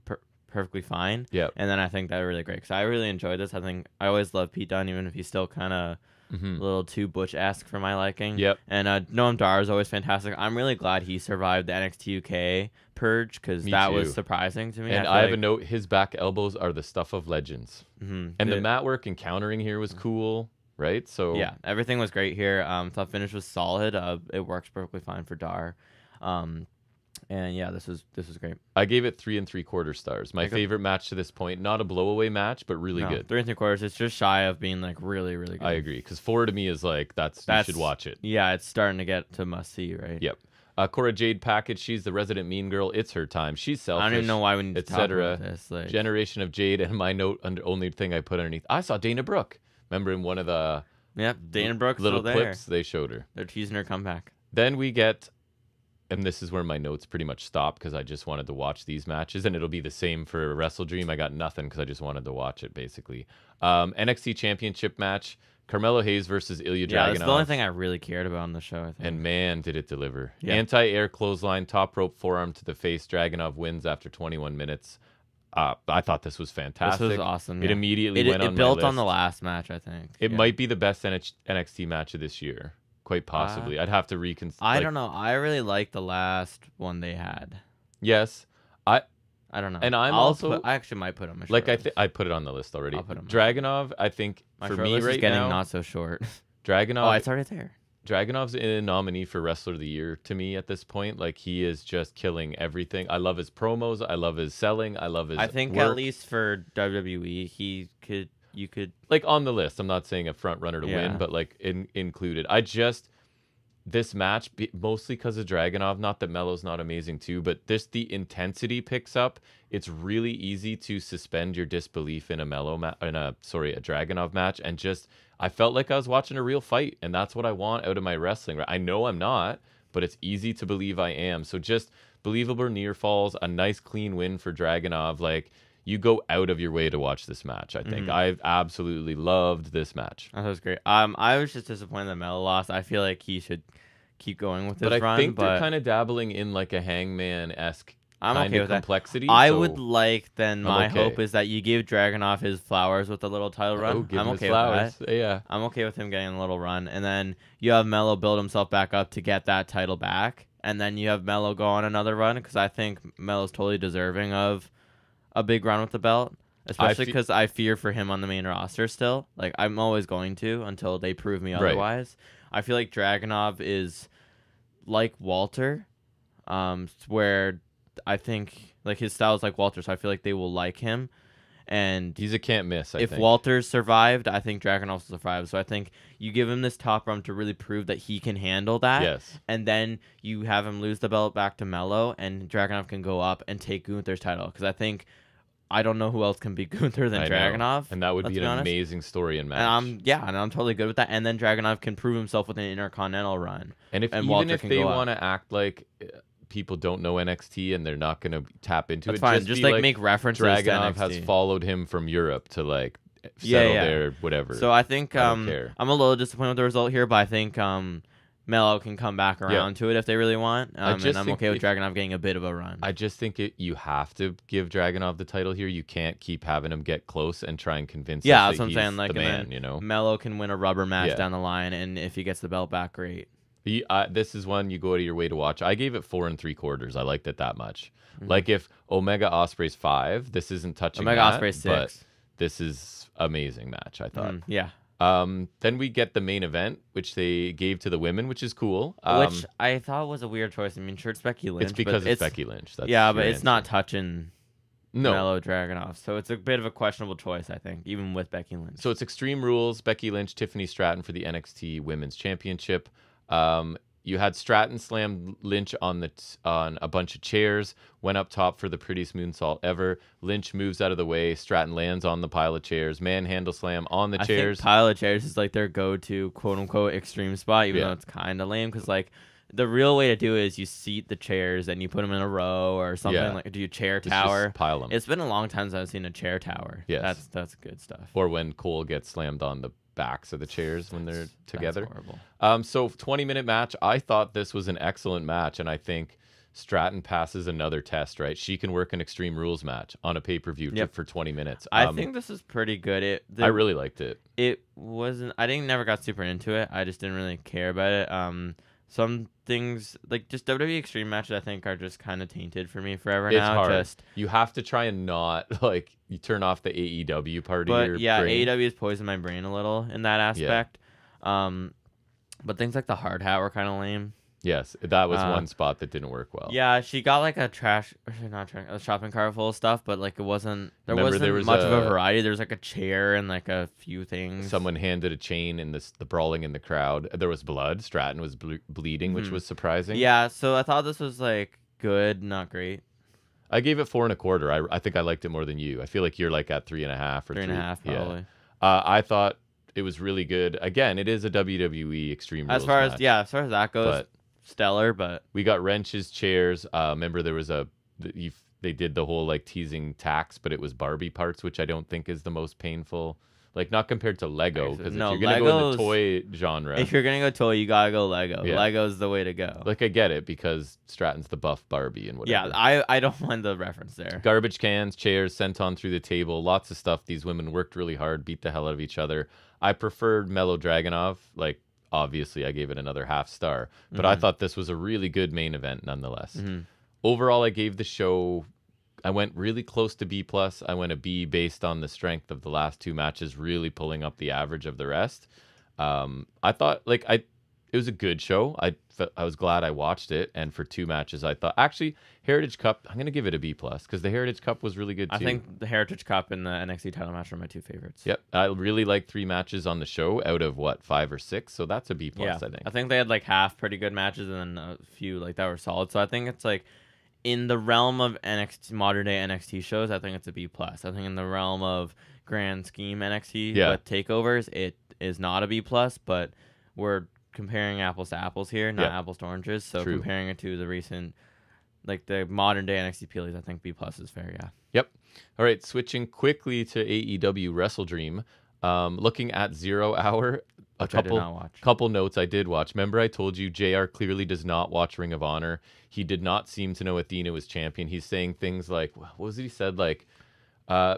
perfectly fine. And then I think that's really great because I really enjoyed this. I think I always love Pete Dunne, even if he's still kind of a little too Butch-esque for my liking. And Noam Dar is always fantastic. I'm really glad he survived the NXT UK purge because that was surprising to me. And I have a note: his back elbows are the stuff of legends. And the mat work and countering here was cool. Right, so yeah, everything was great here. Thought finish was solid. It works perfectly fine for Dar. And yeah, this was great. I gave it 3 3/4 stars. My favorite match to this point. Not a blowaway match, but really good. 3 3/4. It's just shy of being like really, really good. I agree, because 4 to me is like you should watch it. Yeah, it's starting to get to must see, right? Yep. Cora Jade package. She's the resident mean girl. It's her time. She's selfish. I don't even know why we need to talk about this. Like... Generation of Jade. And my note, only thing I put underneath. I saw Dana Brooke. Remember in one of the Dana Brooke's little still clips they showed her. They're teasing her comeback. Then we get, and this is where my notes pretty much stop because I just wanted to watch these matches, and it'll be the same for Wrestledream. I got nothing because I just wanted to watch it basically. NXT Championship match. Carmelo Hayes versus Ilya Dragunov. Yeah, that's the only thing I really cared about on the show, I think. And man, did it deliver. Anti-air clothesline, top rope forearm to the face. Dragunov wins after 21 minutes. I thought this was fantastic. This was awesome. It immediately went on It built my list. on the last match, I think. It might be the best NXT match of this year. Quite possibly. I'd have to reconsider. I don't know. I really liked the last one they had. Yes. I don't know. And I actually might put him on like I put it on the list already. I'll put him Dragunov, I think for me right getting now, not so short. Dragunov. Oh, it's already there. Dragunov's a nominee for Wrestler of the Year to me at this point. Like he is just killing everything. I love his promos. I love his selling. I love his I think work. At least for WWE, you could like on the list. I'm not saying a front runner to win, but like included. This match, mostly because of Dragunov, not that Melo's not amazing too, but the intensity picks up. It's really easy to suspend your disbelief in a Dragunov match, and I felt like I was watching a real fight, and that's what I want out of my wrestling. I know I'm not, but it's easy to believe I am. So just believable near falls, a nice clean win for Dragunov. Like you go out of your way to watch this match. I think I've absolutely loved this match. That was great. I was just disappointed that Melo lost. I feel like he should keep going with this run. But I think they're kind of dabbling in like a Hangman-esque kind of complexity. I would like my hope is that you give Dragunov his flowers with a little title run. I'm okay with that. Yeah. I'm okay with him getting a little run. And then you have Melo build himself back up to get that title back. And then you have Melo go on another run because I think Melo's totally deserving of a big run with the belt. Especially because I fear for him on the main roster still. Like, I'm always going to until they prove me otherwise. Right. I feel like Dragunov is like Walter, where I think like his style is like Walter, so I feel like they will like him. And he's a can't miss. If Walter survived, I think Dragunov will survive. So I think you give him this top run to really prove that he can handle that. Yes. And then you have him lose the belt back to Melo, and Dragunov can go up and take Gunther's title. Because I don't know who else can beat Gunther than Dragunov. And that would be an amazing story and match. And I'm totally good with that. And then Dragunov can prove himself with an Intercontinental run. And even if they want to act like people don't know NXT and they're not going to tap into it, just like make references Dragunov to NXT. has followed him from Europe to like settle their whatever. So I think I'm a little disappointed with the result here, but I think Melo can come back around to it if they really want. And I'm okay with Dragunov getting a bit of a run. I just think you have to give Dragunov the title here. You can't keep having him get close and try and convince us that's that what I'm saying. Like, the man, you know? Melo can win a rubber match down the line, and if he gets the belt back, great. This is one you go out of your way to watch. I gave it 4 3/4. I liked it that much. Like if Omega Ospreay's 5, this isn't touching Omega Ospreay's 6. But this is amazing match, I thought. Yeah. Then we get the main event, which they gave to the women, which is cool. Which I thought was a weird choice. I mean, sure, it's Becky Lynch. It's because it's Becky Lynch. That's but it's not touching Melo Dragunov. So it's a bit of a questionable choice, I think, even with Becky Lynch. So it's Extreme Rules, Becky Lynch, Tiffany Stratton for the NXT Women's Championship. You had Stratton slam Lynch on a bunch of chairs, went up top for the prettiest moonsault ever. Lynch moves out of the way. Stratton lands on the pile of chairs. Manhandle slam on the chairs. I think pile of chairs is like their go-to quote-unquote extreme spot, even though it's kind of lame because like the real way to do it is you seat the chairs and you put them in a row or something. Like do you chair tower? Just pile them. It's been a long time since I've seen a chair tower. Yes. That's good stuff. Or when Cole gets slammed on the backs of the chairs when they're together. That's horrible. So 20-minute match. I thought this was an excellent match, and I think Stratton passes another test, right? She can work an Extreme Rules match on a pay-per-view for 20 minutes. I think this is pretty good. I really liked it. It wasn't... I never got super into it. I just didn't really care about it. Some things, like just WWE Extreme matches, I think are just kind of tainted for me forever now. It's hard. You have to try and not, like, you turn off the AEW part of your brain. AEW has poisoned my brain a little in that aspect. Yeah. But things like the hard hat were kind of lame. Yes, that was one spot that didn't work well. Yeah, she got like a shopping cart full of stuff, but like it wasn't. There wasn't much of a variety. There's like a chair and like a few things. Someone handed a chain in the brawling in the crowd. There was blood. Stratton was bleeding, which was surprising. Yeah, so I thought this was like good, not great. I gave it 4.25. I think I liked it more than you. I feel like you're like at 3.5 or 3.5 probably. Yeah. I thought it was really good. Again, it is a WWE Extreme Rules match. As far as that goes. Stellar, but we got wrenches, chairs. Remember there was they did the whole like teasing tax, but it was Barbie parts, which I don't think is the most painful. Like not compared to Lego, because if you're gonna go in the toy genre, if you're gonna go toy, you gotta go Lego. Yeah. Lego's the way to go. Like I get it because Stratton's the buff Barbie and whatever. Yeah, I don't mind the reference there. Garbage cans, chairs, senton through the table, lots of stuff. These women worked really hard, beat the hell out of each other. I preferred Melo Dragunov, like. Obviously, I gave it another half star, but I thought this was a really good main event nonetheless. Overall, I gave the show, I went really close to B+. I went a B based on the strength of the last two matches, really pulling up the average of the rest. I thought, like, it was a good show. I was glad I watched it, and for two matches, I thought, actually, Heritage Cup, I'm going to give it a B+, because the Heritage Cup was really good, too. I think the Heritage Cup and the NXT title match are my two favorites. Yep. I really liked 3 matches on the show out of, 5 or 6, so that's a B+, I think. I think they had, like, half pretty good matches and then a few, like, that were solid, so I think it's, like, in the realm of modern-day NXT shows, I think it's a B+. I think in the realm of grand scheme NXT with takeovers, it is not a B+, but we're comparing apples to apples here, not apples to oranges. So comparing it to the recent, like the modern day NXT PLEs, I think B+ is fair. Yeah. Yep. All right. Switching quickly to AEW Wrestledream. Looking at 0 Hour, I did not watch. Couple notes I did watch. Remember I told you JR clearly does not watch Ring of Honor. He did not seem to know Athena was champion. He's saying things like, what was it he said? Like,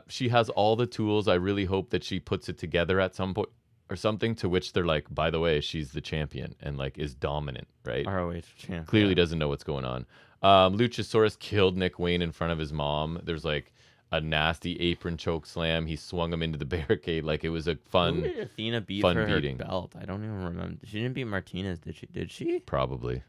she has all the tools. I really hope that she puts it together at some point. Or something, to which they're like, by the way, she's the champion and like is dominant, right? ROH champion. Clearly doesn't know what's going on. Luchasaurus killed Nick Wayne in front of his mom. There's like a nasty apron choke slam. He swung him into the barricade. Like it was a fun. Who did Athena beat for her belt? I don't even remember. She didn't beat Martinez, did she? Did she? Probably.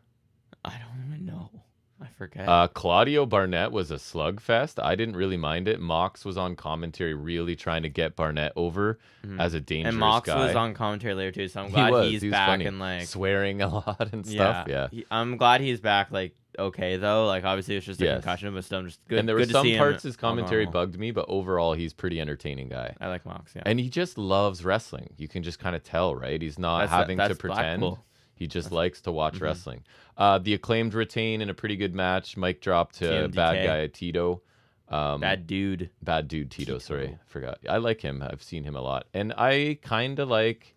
I don't even know. I forget. Claudio Barnett was a slugfest. I didn't really mind it. Mox was on commentary really trying to get Barnett over as a dangerous guy. And Mox was on commentary later too, so I'm glad he's back funny. And like swearing a lot and stuff. Yeah. I'm glad he's back like okay though. Like obviously it's just a concussion, but still just good. And there were some parts his commentary bugged me, but overall he's pretty entertaining guy. I like Mox, yeah. And he just loves wrestling. You can just kind of tell, right? He's not having to pretend. Blackpool. He just likes to watch wrestling. The Acclaimed retain in a pretty good match. Mike dropped to bad guy Tito. Bad dude Tito. Sorry, forgot. I like him. I've seen him a lot, and I kind of like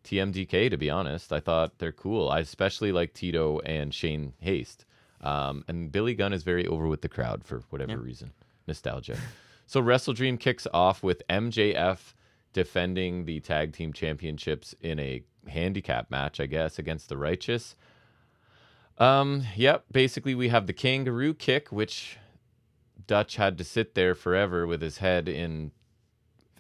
TMDK, to be honest. I thought they're cool. I especially like Tito and Shane Haste. And Billy Gunn is very over with the crowd for whatever reason. Nostalgia. So Wrestledream kicks off with MJF defending the tag team championships in a handicap match, I guess, against the Righteous. Basically we have the kangaroo kick, which Dutch had to sit there forever with his head in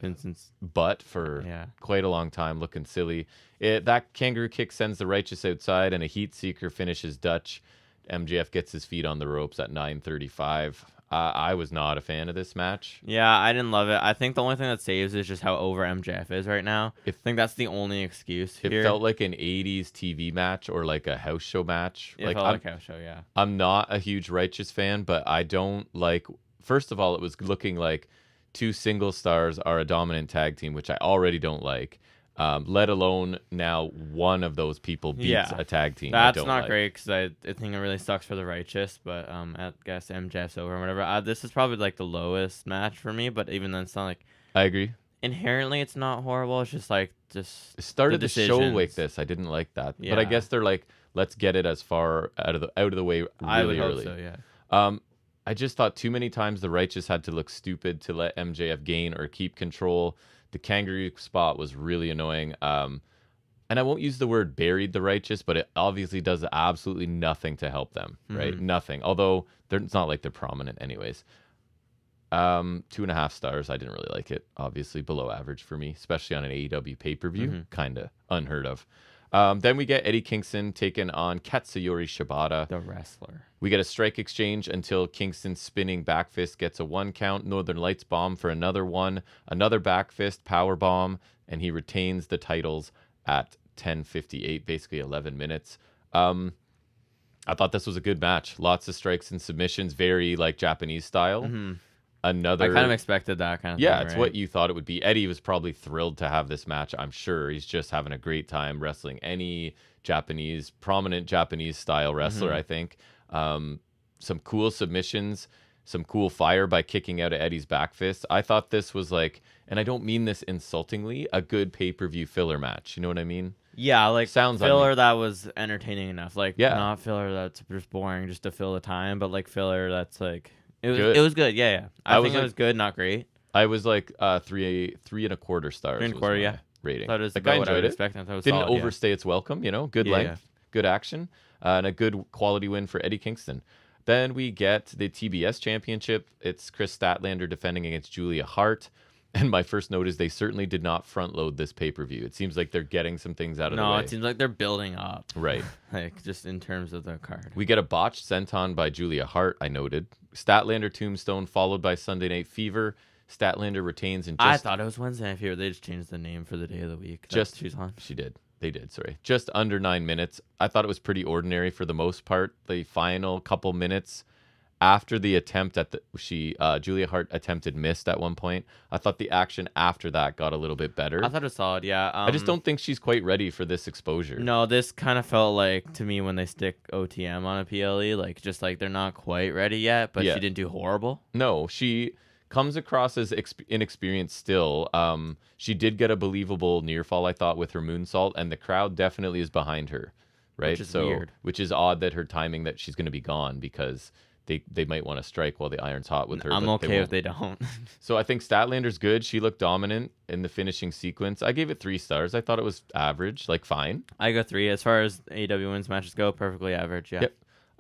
Vincent's butt for quite a long time, looking silly. That kangaroo kick sends the Righteous outside, and a heat seeker finishes Dutch. MJF gets his feet on the ropes at 9:35. I was not a fan of this match. Yeah, I didn't love it. I think the only thing that saves is just how over MJF is right now. I think that's the only excuse here. It felt like an 80s TV match or like a house show match. It felt like a house show, yeah. I'm not a huge Righteous fan, but I don't like... First of all, it was looking like 2 single stars are a dominant tag team, which I already don't like. Let alone now one of those people beats a tag team. That's not great because I think it really sucks for the Righteous, but I guess MJF's over and whatever. This is probably like the lowest match for me, but even then it's not like... I agree. Inherently, it's not horrible. It's just like it started the show like this. I didn't like that, but I guess they're like, let's get it as far out of the way really I would early. Hope so, yeah. I just thought too many times the Righteous had to look stupid to let MJF gain or keep control. The kangaroo spot was really annoying. And I won't use the word buried the Righteous, but it obviously does absolutely nothing to help them, right? Nothing. Although it's not like they're prominent anyways. 2.5 stars. I didn't really like it. Obviously below average for me, especially on an AEW pay-per-view. Kind of unheard of. Then we get Eddie Kingston taking on Katsuyori Shibata, the wrestler. We get a strike exchange until Kingston's spinning back fist gets a 1 count. Northern Lights bomb for another 1. Another back fist power bomb, and he retains the titles at 10:58, basically 11 minutes. I thought this was a good match. Lots of strikes and submissions, very like Japanese style. I kind of expected that kind of thing. Yeah, it's what you thought it would be. Eddie was probably thrilled to have this match, I'm sure. He's just having a great time wrestling any prominent Japanese style wrestler, I think. Some cool submissions, some cool fire by kicking out of Eddie's back fist. I thought this was like, and I don't mean this insultingly, a good pay-per-view filler match. You know what I mean? Yeah, like filler that was entertaining enough. Like, not filler that's just boring just to fill the time, but like filler that's like... It was good. Yeah. I think it was good, not great. I was like 3.25 stars. 3.25, yeah. Rating. That is about what I would expect. I thought Didn't overstay its welcome, you know. Good length, good action, and a good quality win for Eddie Kingston. Then we get the TBS Championship. It's Chris Statlander defending against Julia Hart. And my first note is they certainly did not front load this pay-per-view. It seems like they're getting some things out of the way. No, it seems like they're building up. Right. Like, just in terms of the card. We get a botched senton by Julia Hart, I noted. Statlander Tombstone followed by Sunday Night Fever. Statlander retains and I thought it was Wednesday Night Fever. They just changed the name for the day of the week. She's on. She did. They did, sorry. Just under 9 minutes. I thought it was pretty ordinary for the most part. The final couple minutes... After the attempt at Julia Hart missed at one point. I thought the action after that got a little bit better. I thought it was solid, yeah. I just don't think she's quite ready for this exposure. No, this kind of felt like, to me, when they stick OTM on a PLE, like, just like they're not quite ready yet, but she didn't do horrible. No, she comes across as inexperienced still. She did get a believable near fall, I thought, with her moonsault, and the crowd definitely is behind her, right? Which is weird. Which is odd that her timing that she's going to be gone because... They might want to strike while the iron's hot with her. I'm okay if they don't. So I think Statlander's good. She looked dominant in the finishing sequence. I gave it 3 stars. I thought it was average, like fine. I go 3. As far as AEW women's matches go, perfectly average, yeah.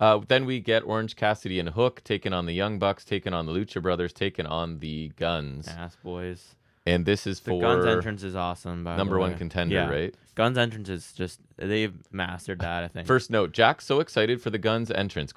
Yep. Then we get Orange Cassidy and Hook taking on the Young Bucks, taking on the Lucha Brothers, taking on the Guns. Ass Boys. And this is for... The Guns entrance is awesome, by number the way. 1 contender, right? Guns entrance is just... They've mastered that, I think. First note, Jack's so excited for the Guns entrance, ?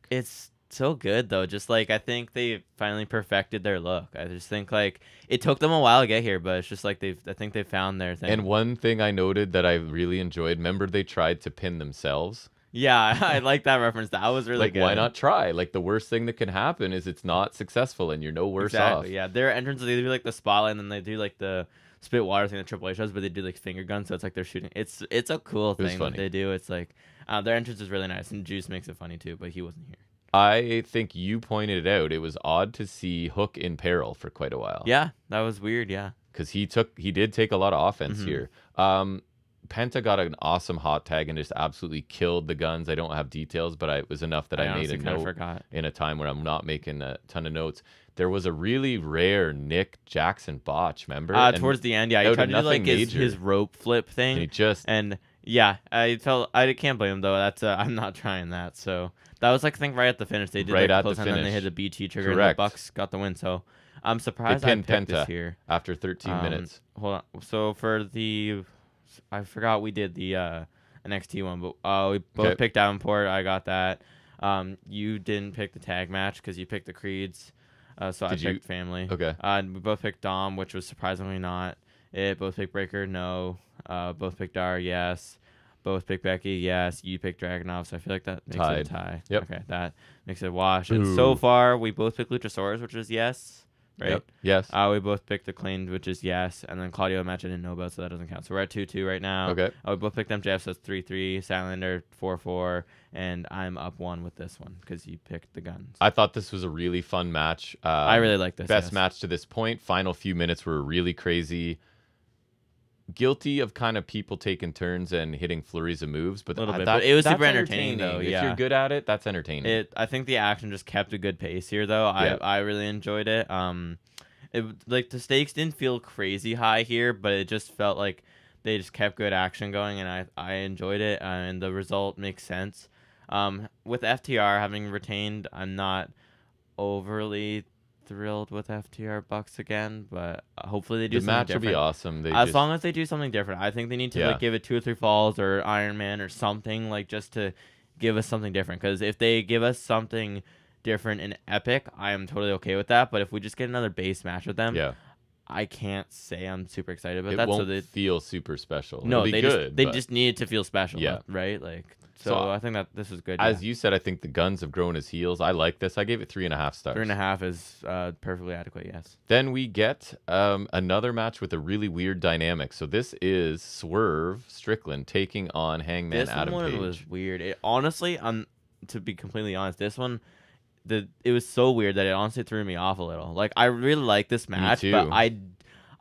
It's... so good though, just like I think they finally perfected their look. I just think like it took them a while to get here, but it's just like I think they found their thing. And one thing I noted that I really enjoyed, remember they tried to pin themselves? Yeah, I like that reference. That was really good. Why not try? Like the worst thing that can happen is it's not successful and you're no worse off. Yeah, their entrance, they do like the spotlight and then they do like the spit water thing that Triple H does, but they do like finger guns, so it's like they're shooting. It's a cool thing that they do. It's like their entrance is really nice, and Juice makes it funny too, but he wasn't here. I think you pointed it out. It was odd to see Hook in peril for quite a while. Yeah, that was weird, yeah. Because he did take a lot of offense here. Penta got an awesome hot tag and just absolutely killed the Guns. I don't have details, but it was enough that I made a note in a time where I'm not making a ton of notes. There was a really rare Nick Jackson botch, remember? Towards the end, yeah. He tried to do like his rope flip thing. Yeah, I can't blame him though. That's I'm not trying that. So that was like I think right at the finish they did right like at the finish. And then they hit the BT trigger and the Bucks got the win. So I'm surprised I picked this here after 13 minutes. Hold on. So for I forgot we did the NXT one, but we both picked Davenport. I got that. You didn't pick the tag match because you picked the Creeds. So I picked Family. Okay. We both picked Dom, which was surprisingly not it. Both picked Breaker, no. Both picked Dar, yes. Both picked Becky, yes. You picked Dragunov, so I feel like that makes it a tie. Yep. Okay, that makes it a wash. And so far, we both picked Luchasaurus, which is yes. Right? Yep. Yes. We both picked Acclaimed, which is yes. And then Claudio match I didn't know about, so that doesn't count. So we're at 2-2 right now. Okay. We both picked MJF, so it's 3-3. Silentlander, 4-4. And I'm up 1 with this one because you picked the Guns. I thought this was a really fun match. I really like this. Best match to this point. Final few minutes were really crazy. Guilty of kind of people taking turns and hitting flurries of moves, but it was super entertaining though. If you're good at it, that's entertaining. I think the action just kept a good pace here though. I really enjoyed it. Like the stakes didn't feel crazy high here, but it just felt like they just kept good action going, and I enjoyed it, and the result makes sense. With FTR having retained, I'm not overly thrilled with FTR Bucks again, but hopefully they do something different. The match will be awesome. As long as they do something different. I think they need to like give it 2 or 3 falls or Iron Man or something, like just to give us something different. Because if they give us something different and epic, I am totally okay with that. But if we just get another base match with them, I can't say I'm super excited about that. It won't feel super special. No, they just need it to feel special, right? Like. So I think that this is good. As you said, I think the Guns have grown as heels. I like this. I gave it 3.5 stars. 3.5 is perfectly adequate, yes. Then we get another match with a really weird dynamic. So this is Swerve Strickland taking on Hangman Adam Page. This one was weird. Honestly, to be completely honest, this one, it was so weird that it honestly threw me off a little. Like, I really like this match, but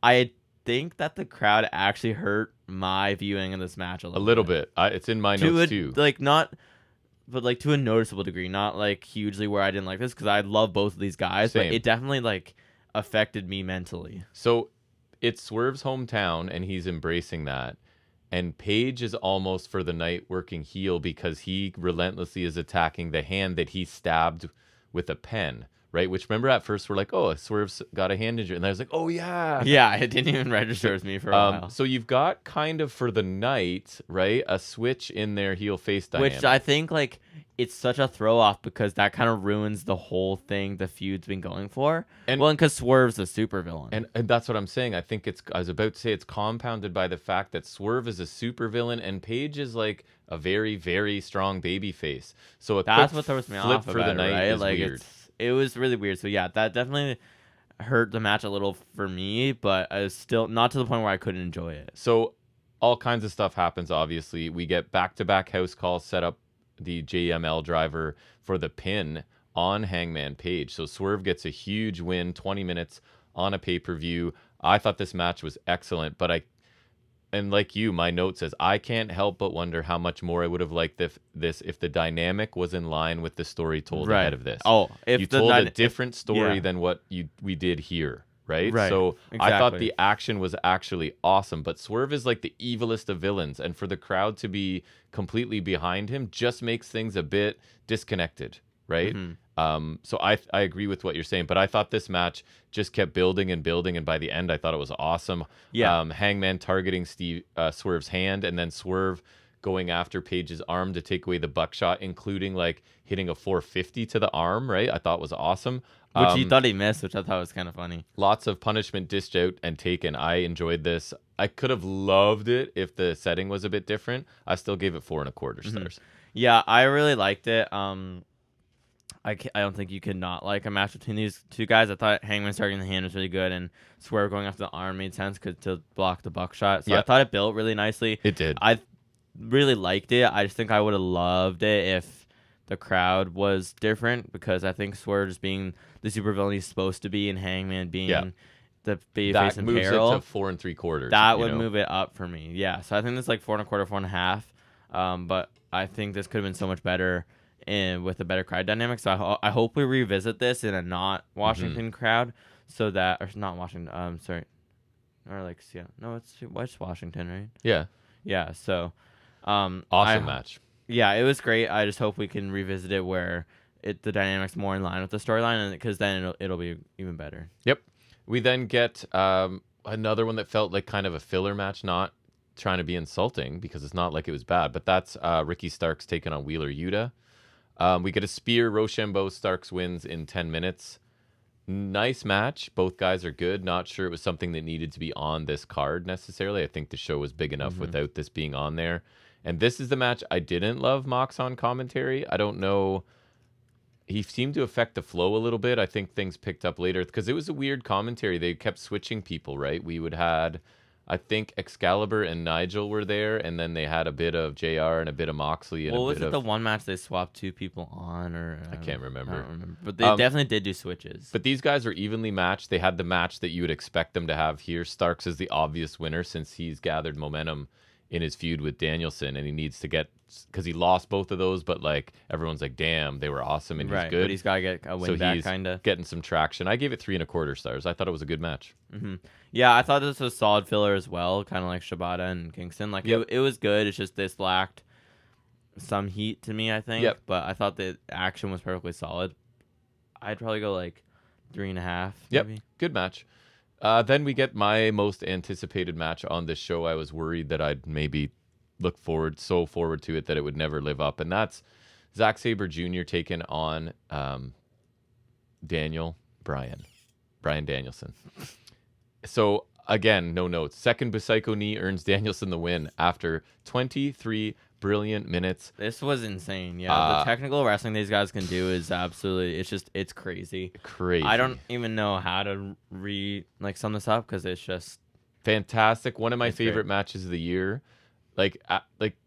I think that the crowd actually hurt my viewing of this match a little bit. It's in my notes too. Like but to a noticeable degree, not like hugely where I didn't like this because I love both of these guys. Same. But it definitely like affected me mentally. So it's Swerve's hometown, and he's embracing that. And Page is almost for the night working heel because he relentlessly is attacking the hand that he stabbed with a pen. Right, which remember at first we're like, oh, Swerve's got a hand injury, and I was like, oh yeah, it didn't even register with me for a while. So you've got kind of for the night, right, a switch in their heel face dynamic, which I think like it's such a throw off because that kind of ruins the whole thing the feud's been going for. And because Swerve's a super villain, and that's what I'm saying. I think I was about to say it's compounded by the fact that Swerve is a super villain and Page is like a very, very strong baby face. So that's what throws me off for the night, right? Is like weird. It was really weird. So yeah, that definitely hurt the match a little for me, but I was still not to the point where I couldn't enjoy it. So all kinds of stuff happens, obviously. We get back-to-back house calls, set up the JML driver for the pin on Hangman Page. So Swerve gets a huge win, 20 minutes on a pay-per-view. I thought this match was excellent, but and like you, my note says, I can't help but wonder how much more I would have liked this if the dynamic was in line with the story told ahead of this. Oh, if you told a different story than what we did here, right? So exactly. I thought the action was actually awesome, but Swerve is like the evilest of villains, and for the crowd to be completely behind him just makes things a bit disconnected, right? Mm-hmm. So I agree with what you're saying, but I thought this match just kept building and building, and by the end I thought it was awesome. Hangman targeting Swerve's hand, and then Swerve going after Page's arm to take away the buckshot, including like hitting a 450 to the arm, right? I thought was awesome. Which he thought he missed, which I thought was kind of funny. Lots of punishment dished out and taken. I enjoyed this. I could have loved it if the setting was a bit different. I still gave it 4.25 stars. Yeah, I really liked it. I don't think you could not like a match between these two guys. I thought Hangman starting the hand was really good, and Swerve going after the arm made sense to block the buckshot. So I thought it built really nicely. It did. I really liked it. I just think I would have loved it if the crowd was different, because I think Swerve just being the super villain he's supposed to be and Hangman being the babyface and peril. That moves it to 4.75. That would move it up for me. Yeah, so I think this is like 4.25, 4.5. But I think this could have been so much better and with a better crowd dynamic. So I hope we revisit this in a not Washington crowd, so that, or not Washington, sorry, or like, yeah, no, it's Washington, right? Yeah. So awesome match. Yeah, it was great. I just hope we can revisit it where the dynamics more in line with the storyline, and because then it'll be even better. Yep. We then get another one that felt like kind of a filler match, not trying to be insulting because it's not like it was bad, but that's Ricky Starks taking on Wheeler Yuta. We get a spear. Rochambeau Starks wins in 10 minutes. Nice match. Both guys are good. Not sure it was something that needed to be on this card necessarily. I think the show was big enough without this being on there. And this is the match I didn't love Mox on commentary. I don't know. He seemed to affect the flow a little bit. I think things picked up later because it was a weird commentary. They kept switching people, right? We would had, I think Excalibur and Nigel were there, and then they had a bit of JR and a bit of Moxley. And was it the one match they swapped two people on? Or I can't remember. I don't remember. But they definitely did do switches. But these guys were evenly matched. They had the match that you would expect them to have here. Starks is the obvious winner since he's gathered momentum in his feud with Danielson, and he needs to get, because he lost both of those, but like everyone's like, damn, they were awesome, and he's good. But he's got to get a win back, kind of. Getting some traction. I gave it 3.25 stars. I thought it was a good match. Yeah, I thought this was solid filler as well, kind of like Shibata and Kingston. Like it was good. It's just this lacked some heat to me, I think. But I thought the action was perfectly solid. I'd probably go like 3.5. Maybe. Good match. Then we get my most anticipated match on this show. I was worried that I'd maybe look forward to it that it would never live up, and that's Zack Sabre Jr. taking on Brian Danielson. So again, no notes. Second Psycho knee earns Danielson the win after 23 brilliant minutes. This was insane. Yeah, the technical wrestling these guys can do is absolutely, it's crazy. Crazy. I don't even know how to sum this up because it's just fantastic. One of my favorite matches of the year. Like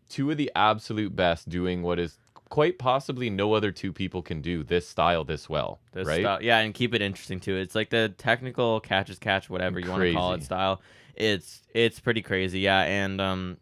two of the absolute best doing what is quite possibly no other two people can do this style this well. Right? Style, yeah, and keep it interesting too. It's like the technical catch as catch, whatever you want to call it style. It's pretty crazy. Yeah, and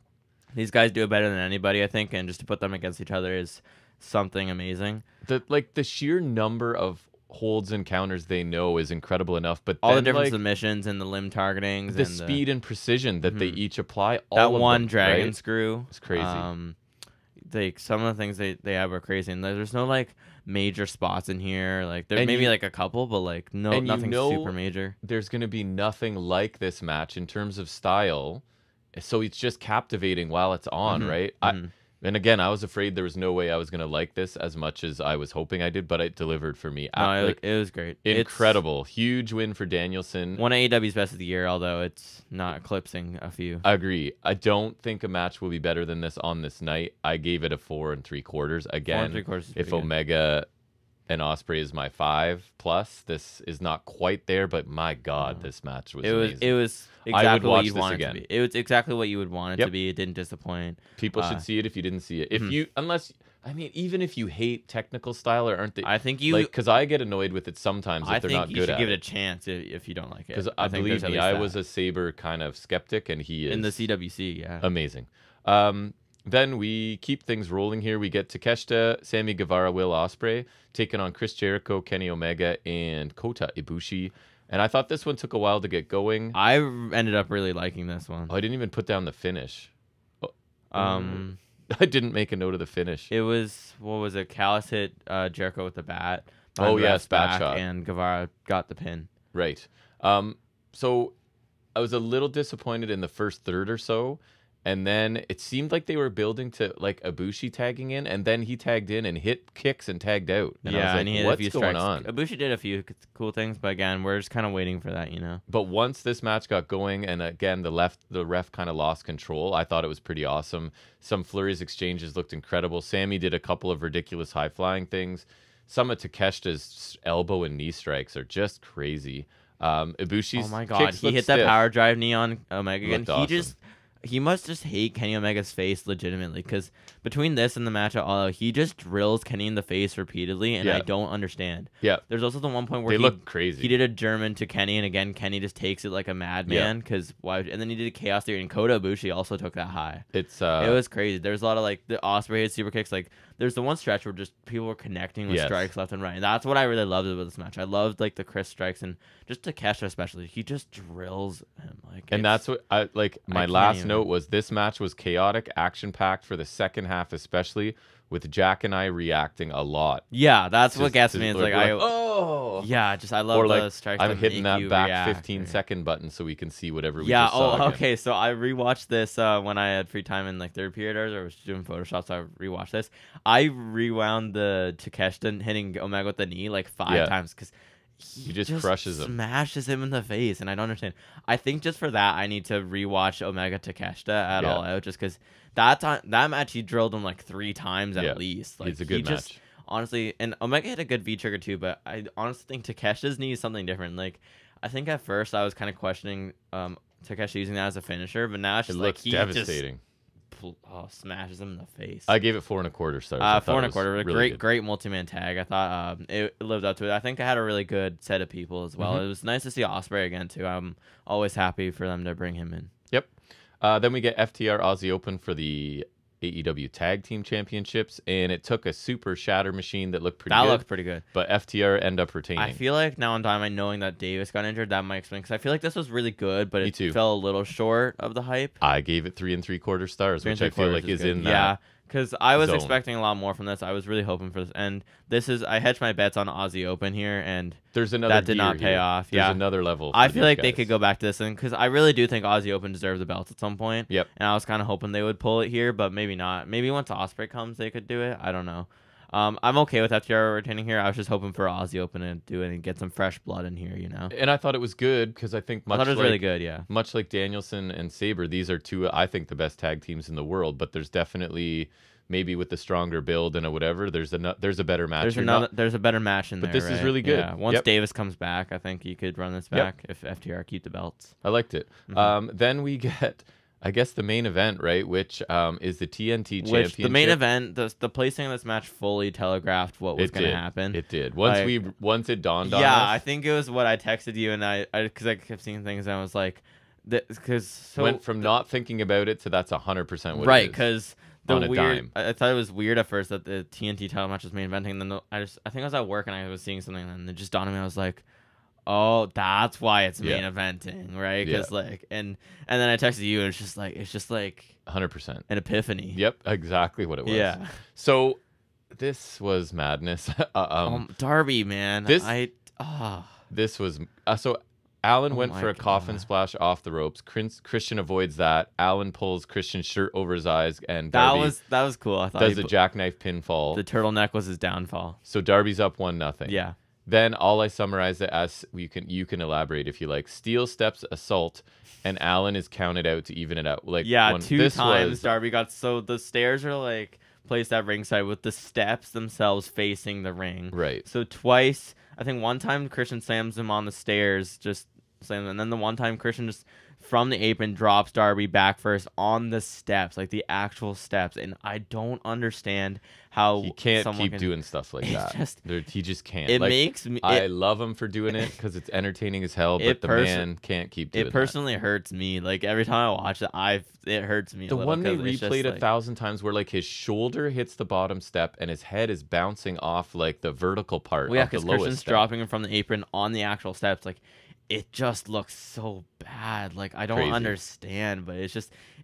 these guys do it better than anybody, I think, and just to put them against each other is something amazing. The sheer number of holds and counters they know is incredible enough, but all the different submissions and the limb targetings, the speed and precision that they each apply. That one dragon screw, it's crazy. Some of the things they have are crazy, and there's no like major spots in here. Like there maybe like a couple, but like nothing super major. There's gonna be nothing like this match in terms of style. So it's just captivating while it's on, right? And again, I was afraid there was no way I was going to like this as much as I was hoping I did, but it delivered for me. No, it was great. Incredible. Huge win for Danielson. One of AEW's best of the year, although it's not eclipsing a few. I agree. I don't think a match will be better than this on this night. I gave it a 4.75. Again, 4.75 if Omega and Ospreay is my 5+, this is not quite there, but my God, this match was amazing. It was exactly what you wanted it to be. It was exactly what you would want it to be. It didn't disappoint. People should see it if you didn't see it. Even if you hate technical style, or aren't they? I think because I get annoyed with it sometimes if they're not good at it. I think you should give it a chance if you don't like it. Because believe me, I was a Sabre kind of skeptic, and he is in the CWC. Yeah, amazing. Then we keep things rolling here. We get Takeshita, Sammy Guevara, Will Ospreay taking on Chris Jericho, Kenny Omega, and Kota Ibushi. And I thought this one took a while to get going. I ended up really liking this one. Oh, I didn't even put down the finish. I didn't make a note of the finish. It was, what was it? Callis hit Jericho with the bat. Oh, yeah, spat shot. And Guevara got the pin. Right. So I was a little disappointed in the first third or so. And then it seemed like they were building to like Ibushi tagging in, and then he tagged in and hit kicks and tagged out. And I was like, and he hit what's a few going strikes. on? Ibushi did a few cool things, but again, we're just kind of waiting for that, But once this match got going, and again the ref kind of lost control, I thought it was pretty awesome. Some flurries exchanges looked incredible. Sammy did a couple of ridiculous high flying things. Some of Takeshita's elbow and knee strikes are just crazy. Ibushi's oh my God, he hit that power drive knee on Omega again. He must just hate Kenny Omega's face legitimately, because between this and the match at All Out, he just drills Kenny in the face repeatedly, and I don't understand. Yeah. There's also the one point where they look crazy. He did a German to Kenny, and again, Kenny just takes it like a madman, because why? And then he did a Chaos Theory, and Kota Ibushi also took that high. It was crazy. There's a lot of like the Ospreay hit super kicks. Like there's the one stretch where just people were connecting with strikes left and right, and that's what I really loved about this match. I loved like the Chris strikes, and just Takeshita especially. He just drills him and that's what I like. My last note was this match was chaotic, action packed for the second half, especially with Jack and I reacting a lot. Yeah, that's what gets me. It's like, oh, yeah, I love the strikes. I'm hitting that back react, 15-second button so we can see whatever we yeah. just saw again. Okay. So I rewatched this when I had free time in like third period or I was doing Photoshop. So I rewatched this. I rewound the Takeshita hitting Omega with the knee like 5 times because he just crushes him, smashes him in the face, and I don't understand. I think just for that, I need to rewatch Omega Takeshita at All Out just because that match he drilled him like 3 times at least. Like, it's a good match. Honestly, and Omega hit a good V-trigger too, but I honestly think Takeshita's knee is something different. Like, I think at first I was kind of questioning Takeshita using that as a finisher, but now it's just like he devastating. Smashes him in the face. I gave it 4 1/4 stars. 4 1/4. Really great multi-man tag. I thought it lived up to it. I think I had a really good set of people as well. It was nice to see Ospreay again too. I'm always happy for them to bring him in. Yep. Then we get FTR Aussie Open for the AEW Tag Team Championships, and it took a super shatter machine that looked pretty good. That looked pretty good. But FTR end up retaining. I feel like now on Dynamite, knowing that Davis got injured, that might explain, because I feel like this was really good, but it fell a little short of the hype. I gave it 3 3/4 stars, which I feel like is in that. Yeah, because I was expecting a lot more from this. I was really hoping for this. And I hedged my bets on Aussie Open here, and that did not pay off. There's another level. I feel like they could go back to this thing, because I really do think Aussie Open deserves the belt at some point. Yep. And I was kind of hoping they would pull it here, but maybe not. Maybe once Ospreay comes, they could do it. I don't know. I'm okay with FTR retaining here. I was just hoping for Aussie Open to do it and get some fresh blood in here, you know. And I thought it was good because I think it was really good, yeah. Much like Danielson and Sabre, these are 2 I think the best tag teams in the world. But there's definitely maybe with the stronger build and whatever, there's a better match. There's a better match in there. But this is really good. Yeah. Once Davis comes back, I think you could run this back if FTR keep the belts. I liked it. Then we get, I guess, the main event, right? Which is the TNT Championship. The main event, the placing of this match fully telegraped what was going to happen. It did. Once it dawned on us. Yeah, I think it was what I texted you, and because I kept seeing things, and I was like, went from not thinking about it to that's 100% what it is. Right, because on a dime. I thought it was weird at first that the TNT title match was main eventing, and then I think I was at work and I was seeing something, and it just dawned on me. I was like, oh, that's why it's main eventing, right? Because and then I texted you, and it's just like 100% an epiphany. Yep, exactly what it was. Yeah. So this was madness. Darby, man. This was so. Alan went for a coffin splash off the ropes. Christian avoids that. Alan pulls Christian's shirt over his eyes, and Darby that was cool. I thought does a jackknife pinfall. The turtleneck was his downfall. So Darby's up 1-0. Yeah. Then all I summarized it as you can elaborate if you like. Steel steps assault, and Alan is counted out to even it out. Like 2 times Darby got the stairs are like placed at ringside with the steps themselves facing the ring. Right. So twice. I think one time Christian slams him on the stairs, and then the one time Christian just from the apron drops Darby back first on the steps, like the actual steps. And I don't understand how he can't keep doing stuff like that. He just can't. It makes me. I love him for doing it because it's entertaining as hell. But the man can't keep doing it. It personally hurts me. Like every time I watch it, it hurts me. The one they replayed 1,000 times, where like his shoulder hits the bottom step and his head is bouncing off like the vertical part. Well, yeah, because Christian's dropping him from the apron on the actual steps. Like it just looks so bad. Like I don't understand, but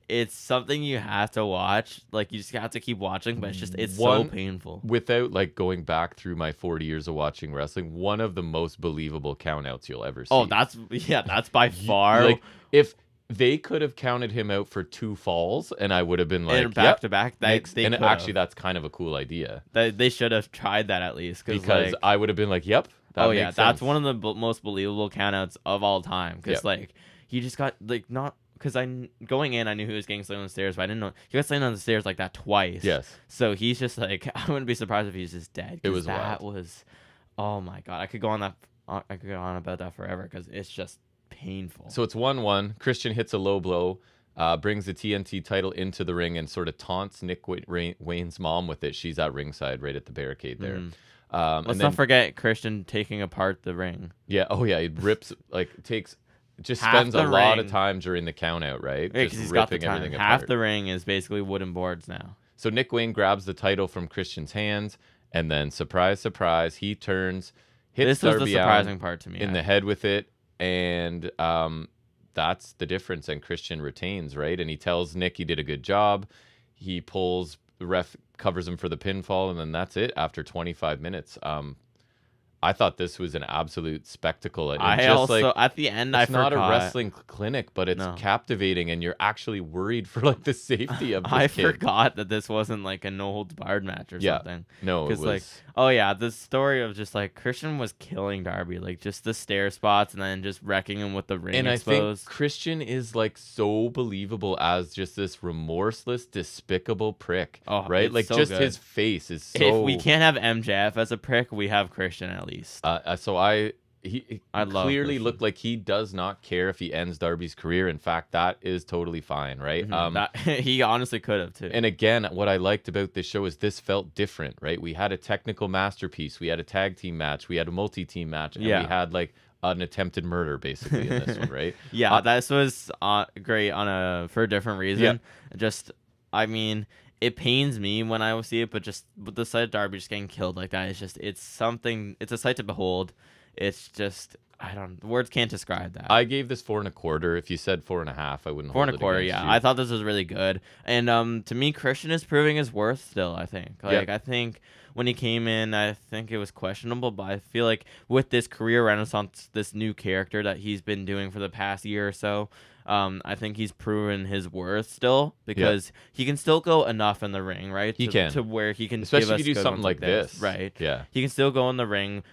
it's something you have to watch. Like you just have to keep watching, but it's so painful. Without like going back through my 40 years of watching wrestling, one of the most believable countouts you'll ever see. Oh, that's by far. Like if they could have counted him out for 2 falls, and I would have been like, back to back. Actually, that's kind of a cool idea. They should have tried that at least, because I would have been like, yep. That's one of the most believable countouts of all time. Because like he just got like not because going in, I knew he was getting slammed on the stairs, but I didn't know he got slammed on the stairs like that twice. Yes. So he's just like I wouldn't be surprised if he's just dead. It was oh my god, I could go on about that forever because it's just painful. So it's 1-1. Christian hits a low blow, brings the TNT title into the ring, and sort of taunts Nick Wayne's mom with it. She's at ringside, right at the barricade there. Let's not forget Christian taking apart the ring. Yeah. Oh yeah. He rips spends a lot of time during the count out, right? Yeah, just ripping everything apart. Half the ring is basically wooden boards now. So Nick Wayne grabs the title from Christian's hands, and then surprise, surprise, he turns, hits Darby was the surprising part to me in the head with it, and that's the difference. And Christian retains, right? And he tells Nick he did a good job. He pulls The ref covers him for the pinfall, and then that's it after 25 minutes. I thought this was an absolute spectacle. And I just also, like, at the end, it's not a wrestling clinic, but it's captivating, and you're actually worried for like the safety of this I kid. forgot that this wasn't like a no-holds-barred match or something. No, it was... like, oh yeah, the story of just like Christian was killing Darby, like just the stair spots and then just wrecking him with the ring and exposed. I think Christian is like so believable as just this remorseless, despicable prick, right? Like so just good. his face is so... If we can't have MJF as a prick, we have Christian at least. He clearly looked like he does not care if he ends Darby's career. In fact, that is totally fine, right? He honestly could have too. And again, what I liked about this show is this felt different, right? We had a technical masterpiece, we had a tag team match, we had a multi-team match, and we had like an attempted murder basically in this one, right? This was great for a different reason. Just, I mean, it pains me when I see it, but just with the sight of Darby just getting killed like that, it's a sight to behold. It's just, words can't describe that. I gave this 4.25. If you said 4.5, I wouldn't hold it against you. 4.25, yeah. I thought this was really good. And to me, Christian is proving his worth still, I think. I think when he came in, I think it was questionable, but I feel like with this career renaissance, this new character that he's been doing for the past year or so, I think he's proven his worth still, because he can still go enough in the ring, right? He can. To where he can especially give us if you do something like this. Right. Yeah. He can still go in the ring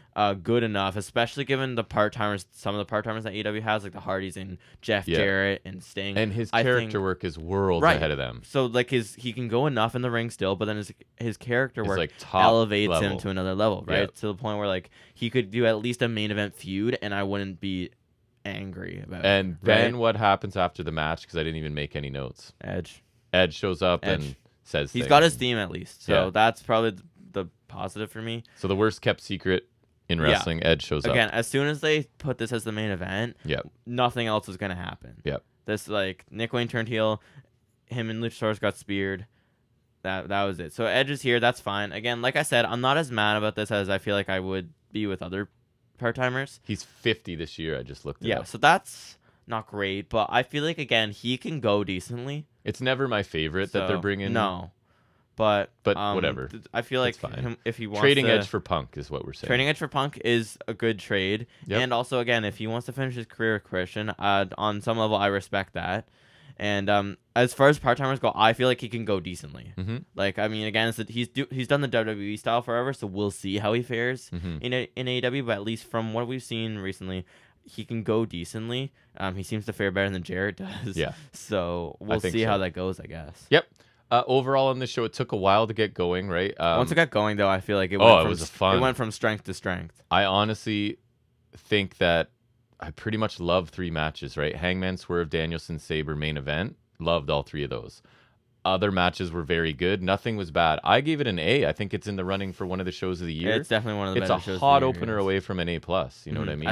good enough, especially given the part-timers, some of the part-timers that AEW has, like the Hardys and Jeff Jarrett and Sting. And his character work is worlds ahead of them. So like he can go enough in the ring still, but then his character work like top elevates level. him to another level, right? To the point where like he could do at least a main event feud, and I wouldn't be angry about and it. Then what happens after the match, because I didn't even make any notes. Edge shows up and says he's got his theme at least, so that's probably the positive for me. So the worst kept secret in wrestling, Edge shows up again. As soon as they put this as the main event, nothing else is gonna happen. This, like, Nick Wayne turned heel, him and Luchasaurus got speared. That was it. So Edge is here, that's fine. Again, like I said, I'm not as mad about this as I feel like I would be with other part-timers. He's 50 this year. I just looked it up. So that's not great, but I feel like, again, he can go decently. It's never my favorite that they're bringing. No, but whatever. I feel like if he wants trading Edge for Punk is what we're saying. Trading Edge for Punk is a good trade, and also, again, if he wants to finish his career with Christian, on some level, I respect that. And as far as part-timers go, I feel like he can go decently. Like, I mean, again, he's done the WWE style forever, so we'll see how he fares in AEW. But at least from what we've seen recently, he can go decently. He seems to fare better than Jarrett does. So we'll see how that goes, I guess. Overall on this show, it took a while to get going, right? Once it got going, though, I feel like it went from strength to strength. I honestly think that I pretty much love 3 matches, right? Hangman, Swerve, Danielson, Sabre, main event. Loved all 3 of those. Other matches were very good. Nothing was bad. I gave it an A. I think it's in the running for one of the shows of the year. It's definitely one of the better shows. It's a hot opener away from an A+. You know what I mean?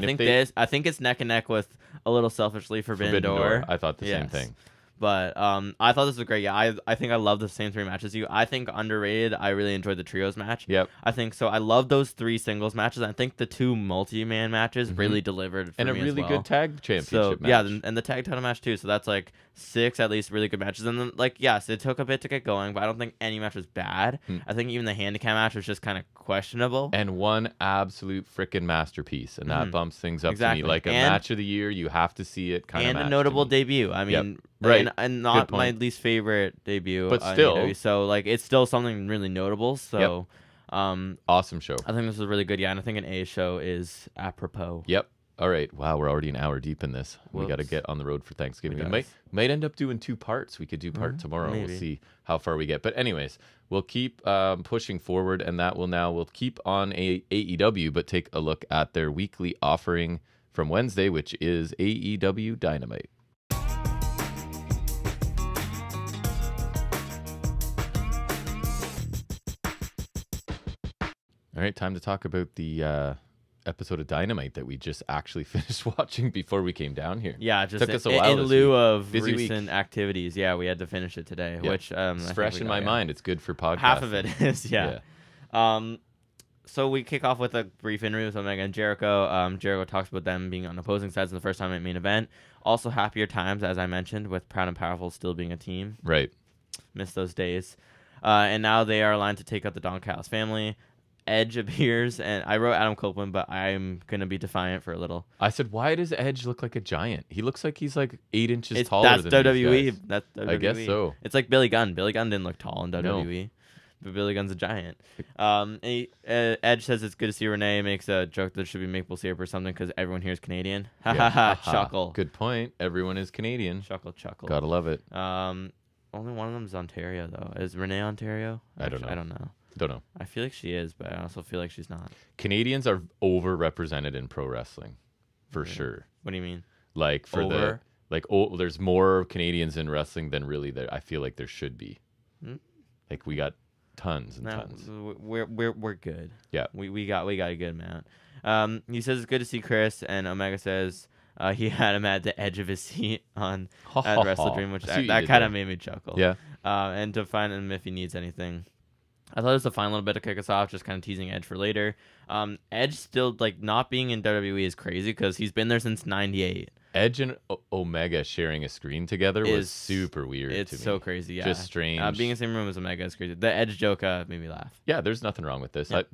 I think it's neck and neck with, a little selfishly, Forbidden Door. I thought the same thing. But I thought this was great. Yeah, I think I love the same 3 matches as you. I think underrated. I really enjoyed the trios match. I think so. I love those 3 singles matches. I think the 2 multi-man matches really delivered for me as well. And a really good tag championship match. Yeah, and the tag title match too. So that's like 6 at least really good matches. And then, like, yes, it took a bit to get going, but I don't think any match was bad. I think even the handicap match was just kind of questionable. And one absolute freaking masterpiece, and that bumps things up to me. Like a match of the year, you have to see it. And a notable debut. I mean. And not my least favorite debut, but still, AEW, so like it's still something really notable. So, awesome show. I think this is really good. Yeah, and I think an A show is apropos. All right. Wow, we're already an hour deep in this. We got to get on the road for Thanksgiving. We might end up doing 2 parts. We could do part tomorrow. Maybe. We'll see how far we get. But anyways, we'll keep pushing forward, and we'll keep on AEW, but take a look at their weekly offering from Wednesday, which is AEW Dynamite. All right, time to talk about the episode of Dynamite that we just actually finished watching before we came down here. Yeah, just took us a while in lieu of recent activities. Yeah, we had to finish it today, which it's fresh in my mind. It's good for podcasting. Half of it is, So we kick off with a brief interview with Omega and Jericho. Jericho talks about them being on opposing sides in the first time at main event. Also, happier times, as I mentioned, with Proud and Powerful still being a team. Right. Miss those days. And now they are aligned to take out the Don Callis family. Edge appears, and I wrote Adam Copeland, but I'm going to be defiant for a little. I said, why does Edge look like a giant? He looks like he's like 8 inches taller than WWE. these guys. That's WWE. I guess so. It's like Billy Gunn. Billy Gunn didn't look tall in WWE. No. But Billy Gunn's a giant. Edge says it's good to see Renee. Makes a joke that there should be maple syrup or something because everyone here is Canadian. Ha ha ha. Chuckle. Good point. Everyone is Canadian. Chuckle. Gotta love it. Only one of them is Ontario, though. Is Renee Ontario? I don't know. Don't know. I feel like she is, but I also feel like she's not. Canadians are overrepresented in pro wrestling, for sure. What do you mean? Like there's more Canadians in wrestling than really there. I feel like there should be. Like we got tons and tons. We're good. Yeah, we got a good amount. He says it's good to see Chris, and Omega says he had him at the edge of his seat at Wrestledream, which that kind of made me chuckle. Yeah. And to find him if he needs anything. I thought it was a fine little bit to kick us off, just kind of teasing Edge for later. Edge still like not being in WWE is crazy because he's been there since '98. Edge and Omega sharing a screen together was super weird. It's so crazy, yeah. Just strange. Being in the same room as Omega is crazy. The Edge joke made me laugh. Yeah, there's nothing wrong with this. Yep.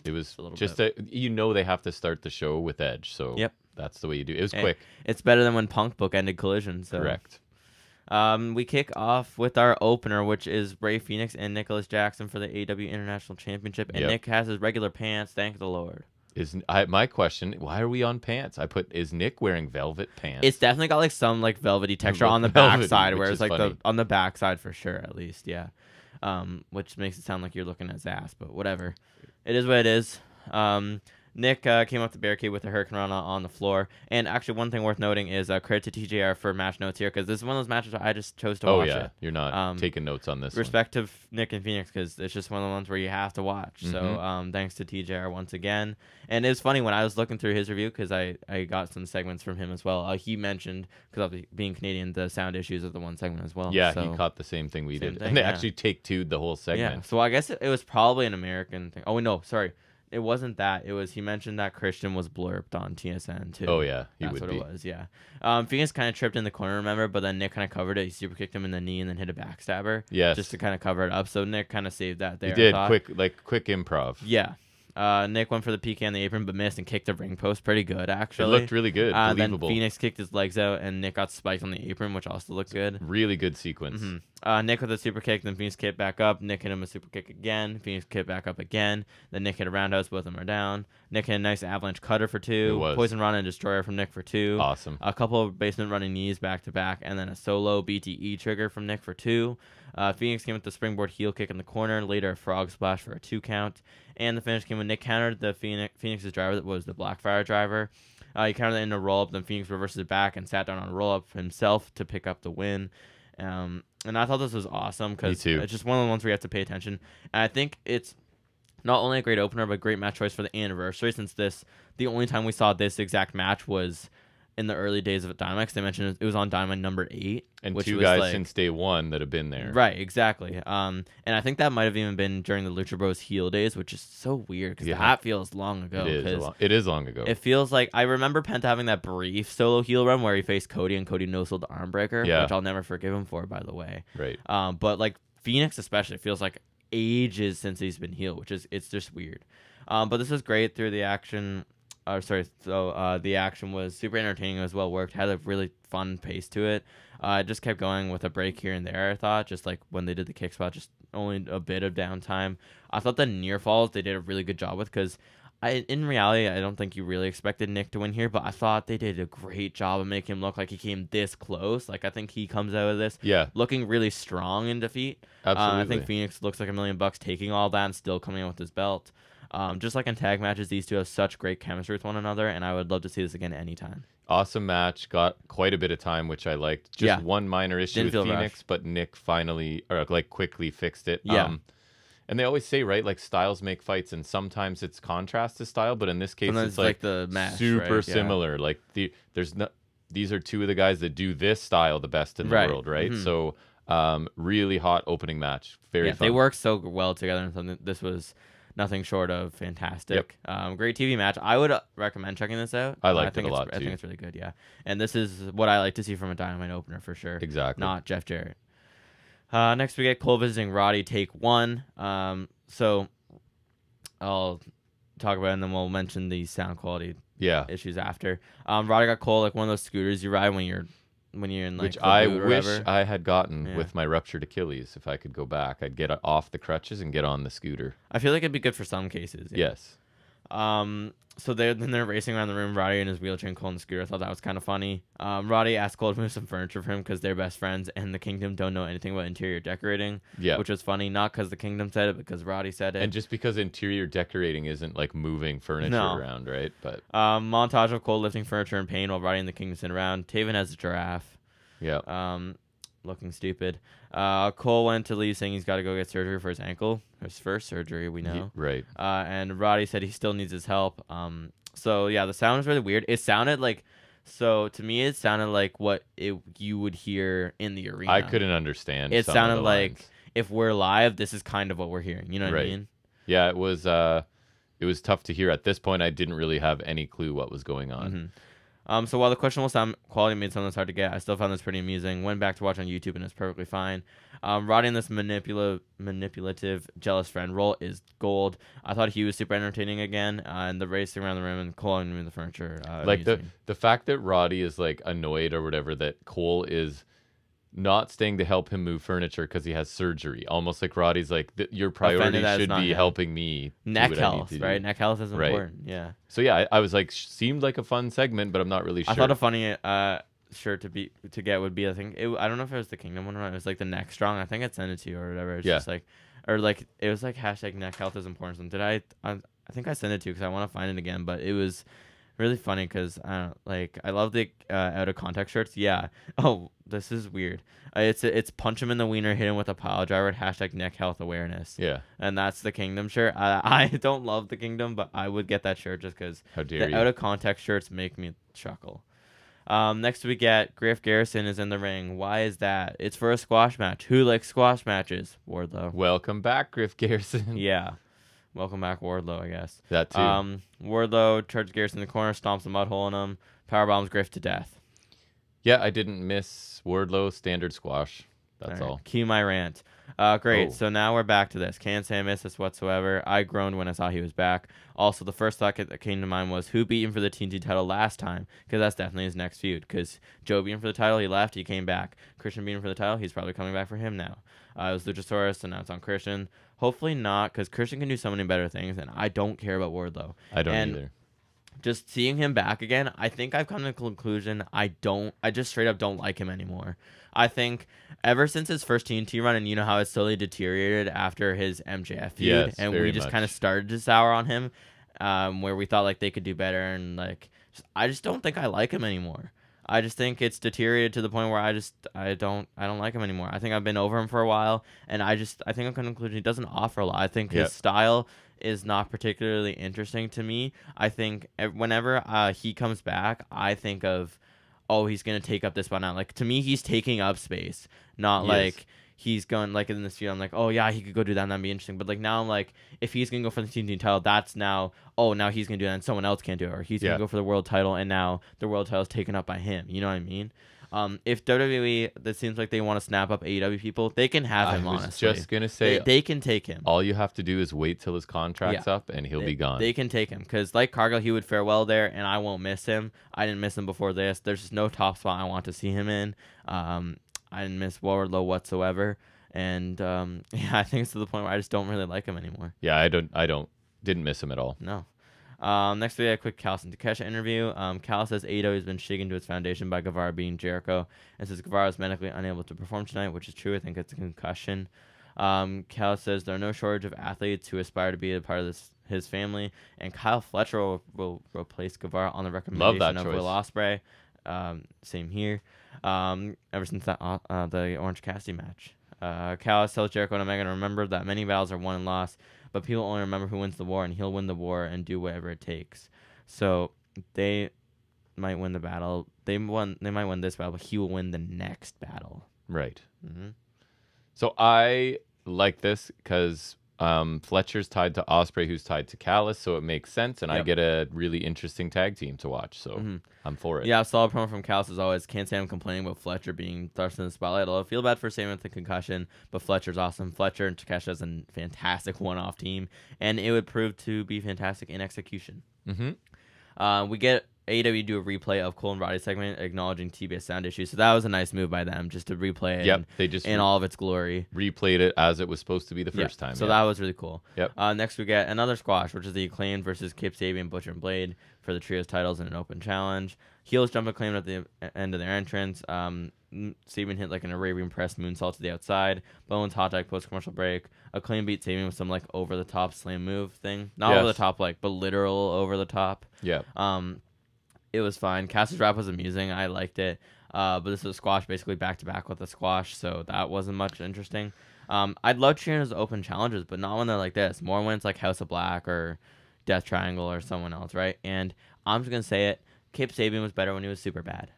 It was just they have to start the show with Edge, so that's the way you do it. It was quick. It's better than when Punk bookended Collision. So. Correct. We kick off with our opener, which is Rey Fenix and Nicholas Jackson for the AEW International Championship, and Nick has his regular pants. Thank the Lord. My question? Why are we on pants? Is Nick wearing velvet pants? It's definitely got like some like velvety texture on the backside, where it's like on the backside for sure, at least, yeah. Which makes it sound like you're looking at his ass, but whatever. It is what it is. Nick came up the barricade with a Hurricane Rana on the floor. And actually, one thing worth noting is credit to TJR for match notes here, because this is one of those matches I just chose to watch it. You're not taking notes on this Respect to Nick and Phoenix, because it's just one of the ones where you have to watch. So thanks to TJR once again. And it was funny when I was looking through his review, because I got some segments from him as well. He mentioned, because of being Canadian, the sound issues of the one segment as well. Yeah, so, he caught the same thing we did. And they actually take-two'd the whole segment. Yeah, so I guess it was probably an American thing. Oh, no, sorry. It wasn't that. It was he mentioned that Christian was blurped on TSN too. Oh yeah, that's what it was. Yeah. Phoenix kind of tripped in the corner, remember, but then Nick kind of covered it. He super kicked him in the knee and then hit a backstabber. Yes. Just to kind of cover it up. So Nick kind of saved that there. He did quick improv. Yeah. Nick went for the PK on the apron but missed and kicked the ring post pretty good actually. It looked really good. Believable. Then Phoenix kicked his legs out and Nick got spiked on the apron, which also looked good. Really good sequence. Nick with a super kick, then Phoenix kicked back up. Nick hit him a super kick again. Phoenix kicked back up again. Then Nick hit a roundhouse. Both of them are down. Nick hit a nice avalanche cutter for 2. Poison Rana and Destroyer from Nick for 2. Awesome. A couple of basement running knees back to back, and then a solo BTE trigger from Nick for 2. Phoenix came with the springboard heel kick in the corner. Later, a frog splash for a 2 count. And the finish came when Nick countered the Phoenix's driver that was the Blackfire driver. He countered it in a roll-up. Then Phoenix reverses it back and sat down on a roll-up himself to pick up the win. And I thought this was awesome because it's just one of the ones where you have to pay attention. And I think it's not only a great opener, but a great match choice for the anniversary, since the only time we saw this exact match was in the early days of Dynamite, because they mentioned it was on Dynamite number 8. And which 2 guys since day 1 that have been there. Right, exactly. And I think that might have even been during the Lucha Bros heel days, which is so weird because that feels long ago. It is long ago. It feels like, I remember Penta having that brief solo heel run where he faced Cody and Cody no-sold the arm breaker, which I'll never forgive him for, by the way. Right. But like Phoenix especially feels like ages since he's been heel, it's just weird. But this was great through the action. The action was super entertaining. It was well worked. Had a really fun pace to it. It just kept going with a break here and there, I thought. Just like when they did the kick spot, just only a bit of downtime. I thought the near falls they did a really good job with, because in reality, I don't think you really expected Nick to win here, but I thought they did a great job of making him look like he came this close. Like, I think he comes out of this looking really strong in defeat. Absolutely. I think Phoenix looks like $1 million taking all that and still coming out with his belt. Just like in tag matches, these two have such great chemistry with one another, and I would love to see this again anytime. Awesome match. Got quite a bit of time, which I liked. Just one minor issue with Phoenix, rushed. But Nick quickly fixed it. Yeah. And they always say, right, like styles make fights, and sometimes it's contrast to style, but in this case, sometimes it's like the mesh, super right? similar. Like these are 2 of the guys that do this style the best in the world, right? So really hot opening match. Very fun. They work so well together, and something this was nothing short of fantastic. Great TV match. I would recommend checking this out. I liked it a lot, too. I think it's really good, yeah. And this is what I like to see from a Dynamite opener for sure. Exactly. Not Jeff Jarrett. Next we get Cole visiting Roddy, take 1. So I'll talk about it and then we'll mention the sound quality issues after. Roddy got Cole like one of those scooters you ride when you're in like which I wish whatever. I had gotten with my ruptured Achilles. If I could go back, I'd get off the crutches and get on the scooter. I feel like it'd be good for some cases. Yeah. Yes. So they're racing around the room, Roddy in his wheelchair and Cole on the scooter. I thought that was kind of funny. Roddy asked Cole to move some furniture for him because they're best friends and the Kingdom don't know anything about interior decorating. Yeah. Which was funny, not because the Kingdom said it, but because Roddy said it. And just because interior decorating isn't like moving furniture around, right? But montage of Cole lifting furniture in pain while Roddy and the Kingdom sit around. Taven has a giraffe. Yeah. Looking stupid. Cole went to leave saying he's got to go get surgery for his ankle. His first surgery, we know. Right. And Roddy said he still needs his help. So yeah, the sound was really weird. It sounded like, so to me, it sounded like what you would hear in the arena. I couldn't understand. It sounded like if we're live, this is kind of what we're hearing. You know what I mean? Yeah, it was tough to hear. At this point, I didn't really have any clue what was going on. Mm-hmm. So while the questionable sound quality made some of this hard to get, I still found this pretty amusing. Went back to watch on YouTube and it's perfectly fine. Roddy in this manipulative, jealous friend role is gold. I thought he was super entertaining again, and the racing around the room and Cole and the furniture. Like the fact that Roddy is like annoyed or whatever that Cole is not staying to help him move furniture because he has surgery. Almost like Roddy's like, your priority should be helping me. Neck health, right? Neck health is important. Yeah. So yeah, I was like, seemed like a fun segment, but I'm not really sure. I thought a funny shirt to get would be, I don't know if it was the Kingdom one or not. It was like the Neck Strong. I think I'd send it to you or whatever. It's just like, or like it was like hashtag neck health is important. I think I sent it to you because I want to find it again, but it was really funny because I love the out of context shirts. Yeah. Oh, this is weird. It's punch him in the wiener, hit him with a pile driver. Hashtag neck health awareness. Yeah. And that's the Kingdom shirt. I don't love the Kingdom, but I would get that shirt just because the out of context shirts make me chuckle. Next we get Griff Garrison is in the ring. Why is that? It's for a squash match. Who likes squash matches? Wardlow. Welcome back, Griff Garrison. Yeah. Welcome back, Wardlow, I guess. That too. Wardlow charges Garrison in the corner, stomps a mud hole in him, powerbombs Griff to death. Yeah, I didn't miss Wardlow standard squash. That's all. Cue my rant. Great. So now we're back to this. Can't say I missed this whatsoever. I groaned when I saw he was back. Also, the first thought that came to mind was who beat him for the TNT title last time? Because that's definitely his next feud. Because Joe beat him for the title, he left, he came back. Christian beat him for the title, he's probably coming back for him now. It was Luchasaurus, and now it's on Christian. Hopefully not, because Christian can do so many better things, and I don't care about Wardlow. I don't either. Just seeing him back again, I think I've come to the conclusion I just straight up don't like him anymore. I think ever since his first TNT run, and you know how it slowly deteriorated after his MJF feud, and we just kind of started to sour on him, where we thought like they could do better, and like I just don't think I like him anymore. I just think it's deteriorated to the point where I don't like him anymore. I think I've been over him for a while, and I think I'm coming to the conclusion he doesn't offer a lot. I think his style is not particularly interesting to me. I think whenever he comes back, I think of, oh, he's going to take up this spot now. Like, to me, he's taking up space, not like he's going, like, in this field. I'm like, oh, yeah, he could go do that and that'd be interesting. But, like, now I'm like, if he's going to go for the TNT title, that's now, oh, now he's going to do that and someone else can't do it. Or he's going to go for the world title and now the world title is taken up by him. You know what I mean? If WWE, that seems like they want to snap up AEW people, they can have him, honestly. I was just going to say. They can take him. All you have to do is wait till his contract's up and he'll be gone. They can take him. Because like Cargill, he would fare well there, and I won't miss him. I didn't miss him before this. There's just no top spot I want to see him in. I didn't miss Wardlow whatsoever. And I think it's to the point where I just don't really like him anymore. Yeah, I didn't miss him at all. No. Next we had a quick Callis and Takeshita interview. Callis says AEW has been shaken to its foundation by Guevara beating Jericho, and says Guevara is medically unable to perform tonight, which is true. I think it's a concussion. Callis says there are no shortage of athletes who aspire to be a part of his family, and Kyle Fletcher will replace Guevara on the recommendation of Will Ospreay. Same here. Ever since the Orange Cassidy match. Callis tells Jericho and Omega to remember that many battles are won and lost, but people only remember who wins the war, and he'll win the war and do whatever it takes. So they might win the battle. They might win this battle, but he will win the next battle. Right. Mm-hmm. So I like this because Fletcher's tied to Ospreay, who's tied to Callis, so it makes sense, and I get a really interesting tag team to watch, so I'm for it. Yeah, solid promo from Callis as always. Can't say I'm complaining about Fletcher being thrust in the spotlight. Although I feel bad for Sam with the concussion, but Fletcher's awesome. Fletcher and Takeshita is a fantastic one-off team, and it would prove to be fantastic in execution. We get AEW do a replay of Cole and Roddy's segment acknowledging TBS sound issues. So that was a nice move by them just to replay it they just in all of its glory. Replayed it as it was supposed to be the first time. So that was really cool. Yep. Next we get another squash, which is the Acclaimed versus Kip Sabian, Butcher, and Blade for the trios titles in an open challenge. Heels jump Acclaimed at the end of their entrance. Sabian hit like an Arabian press moonsault to the outside. Bowen's hot tag post-commercial break. Acclaimed beat Sabian with some like over-the-top slam move thing. Not over-the-top, like, but literal over-the-top. Yeah. It was fine. Cass's rap was amusing. I liked it. But this was a squash basically back-to-back with a squash, so that wasn't much interesting. I'd love cheering as open challenges, but not when they're like this. More when it's like House of Black or Death Triangle or someone else, right? And I'm just going to say it. Kip Sabian was better when he was super bad.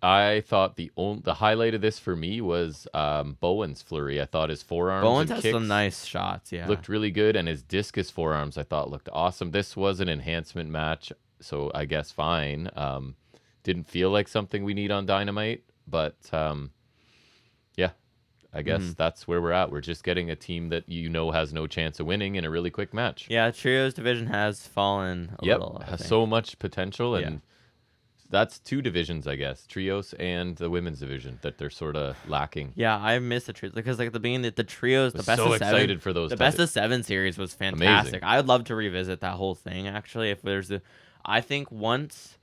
I thought the highlight of this for me was Bowen's flurry. I thought his forearms Bowen and has kicks some nice shots, looked really good, and his discus forearms I thought looked awesome. This was an enhancement match, so I guess fine. Didn't feel like something we need on Dynamite, but yeah, I guess that's where we're at. We're just getting a team that has no chance of winning in a really quick match. Yeah, Trios division has fallen a little. Has so much potential, and that's two divisions, I guess, Trios and the women's division, that they're sort of lacking. Yeah, I miss the Trios because like at the beginning, the Trios, the best so of seven, excited for those. The best of seven series was fantastic. I would love to revisit that whole thing. Actually, if there's I think once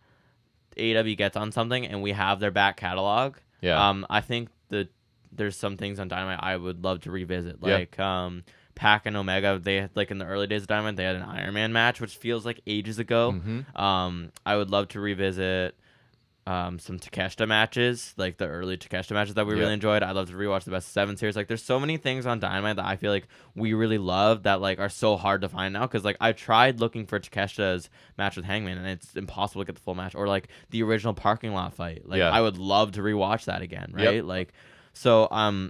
AEW gets on something and we have their back catalog, I think that there's some things on Dynamite I would love to revisit, like Pac and Omega. They had, like in the early days of Dynamite, they had an Iron Man match, which feels like ages ago. I would love to revisit some Takeshita matches, like the early Takeshita matches that we really enjoyed. I'd love to rewatch the Best of Seven series. Like, there's so many things on Dynamite that I feel like we really love that like are so hard to find now. Because like I tried looking for Takeshita's match with Hangman, and it's impossible to get the full match. Or like the original parking lot fight. Like I would love to rewatch that again, right? Like, so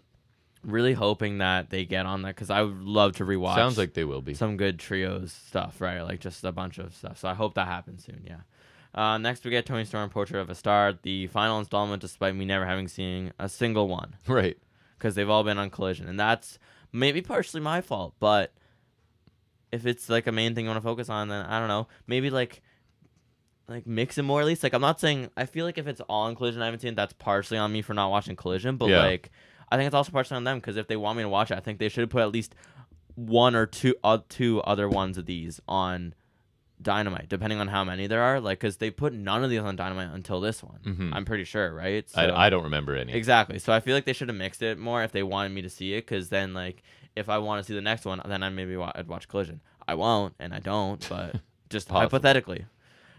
really hoping that they get on that because I would love to rewatch. Sounds like they will be some good Trios stuff, right? Like just a bunch of stuff. So I hope that happens soon. Yeah. Next we get Tony Storm, Portrait of a Star, the final installment, despite me never having seen a single one. Right. Because they've all been on Collision, and that's maybe partially my fault. But if it's like a main thing you want to focus on, then I don't know. Maybe like mix it more at least. Like I'm not saying I feel like if it's all on Collision I haven't seen, that's partially on me for not watching Collision. But like I think it's also partially on them because if they want me to watch it, I think they should have put at least one or two other ones of these on Dynamite, depending on how many there are. Like, because they put none of these on Dynamite until this one. I'm pretty sure, right? So, I don't remember any. Exactly. So I feel like they should have mixed it more if they wanted me to see it. Because then, like, if I want to see the next one, then I'd watch Collision. I won't, and I don't, but just hypothetically.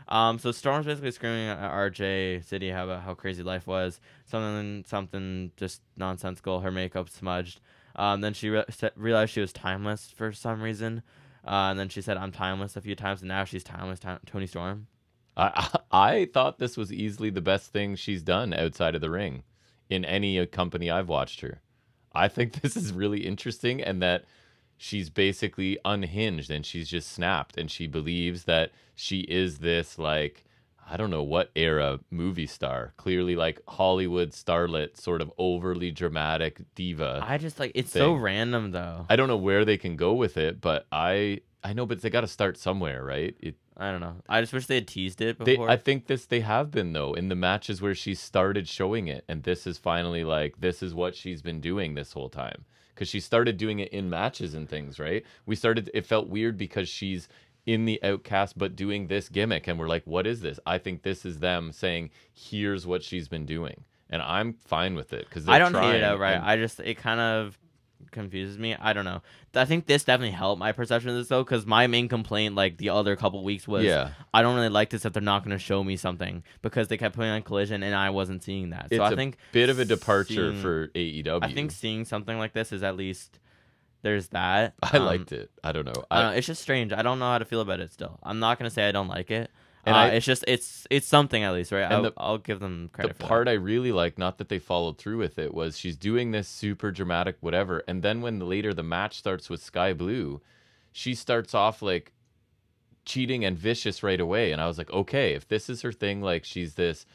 So Storm's basically screaming at RJ City how crazy life was. Something just nonsensical. Her makeup smudged. Then she realized she was timeless for some reason. And then she said, "I'm timeless" a few times, and now she's timeless. Tony Storm. I thought this was easily the best thing she's done outside of the ring in any company I've watched her. I think this is really interesting, and that she's basically unhinged and she's just snapped, and she believes that she is this, like, I don't know what era movie star, clearly like Hollywood starlet, sort of overly dramatic diva. I just like it's so random though. I don't know where they can go with it, but I know, but they got to start somewhere, right? I don't know. I just wish they had teased it before. I think they have been though in the matches where she started showing it, and this is finally like this is what she's been doing this whole time, because she started doing it in matches and things, right? It felt weird because she's in the Outcast but doing this gimmick, and we're like, what is this? I think this is them saying, here's what she's been doing, and I'm fine with it because I don't hate it outright. It kind of confuses me. I don't know. I think this definitely helped my perception of this though, because my main complaint like the other couple weeks was I don't really like this if they're not going to show me something, because they kept putting on Collision and I wasn't seeing that. So I think bit of a departure for AEW. I think seeing something like this is at least there's that. I liked it. I don't know. It's just strange. I don't know how to feel about it still. I'm not going to say I don't like it. And it's just it's something at least, right? I'll give them credit for that. The part I really like, not that they followed through with it, was she's doing this super dramatic whatever, and then when later the match starts with Sky Blue, she starts off like cheating and vicious right away, and I was like, okay, if this is her thing, like she's this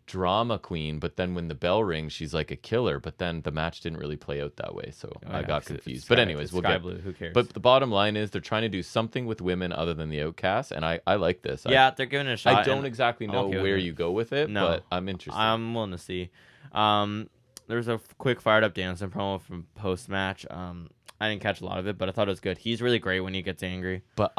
drama queen, but then when the bell rings, she's like a killer. But then the match didn't really play out that way, so I got confused. But anyways, we'll get Blue. Who cares? But the bottom line is they're trying to do something with women other than the Outcasts, and I like this. Yeah, they're giving it a shot. I don't exactly know where you go with it, but I'm interested. I'm willing to see. There's a quick fired up Danielson promo from post match. I didn't catch a lot of it, but I thought it was good. He's really great when he gets angry. But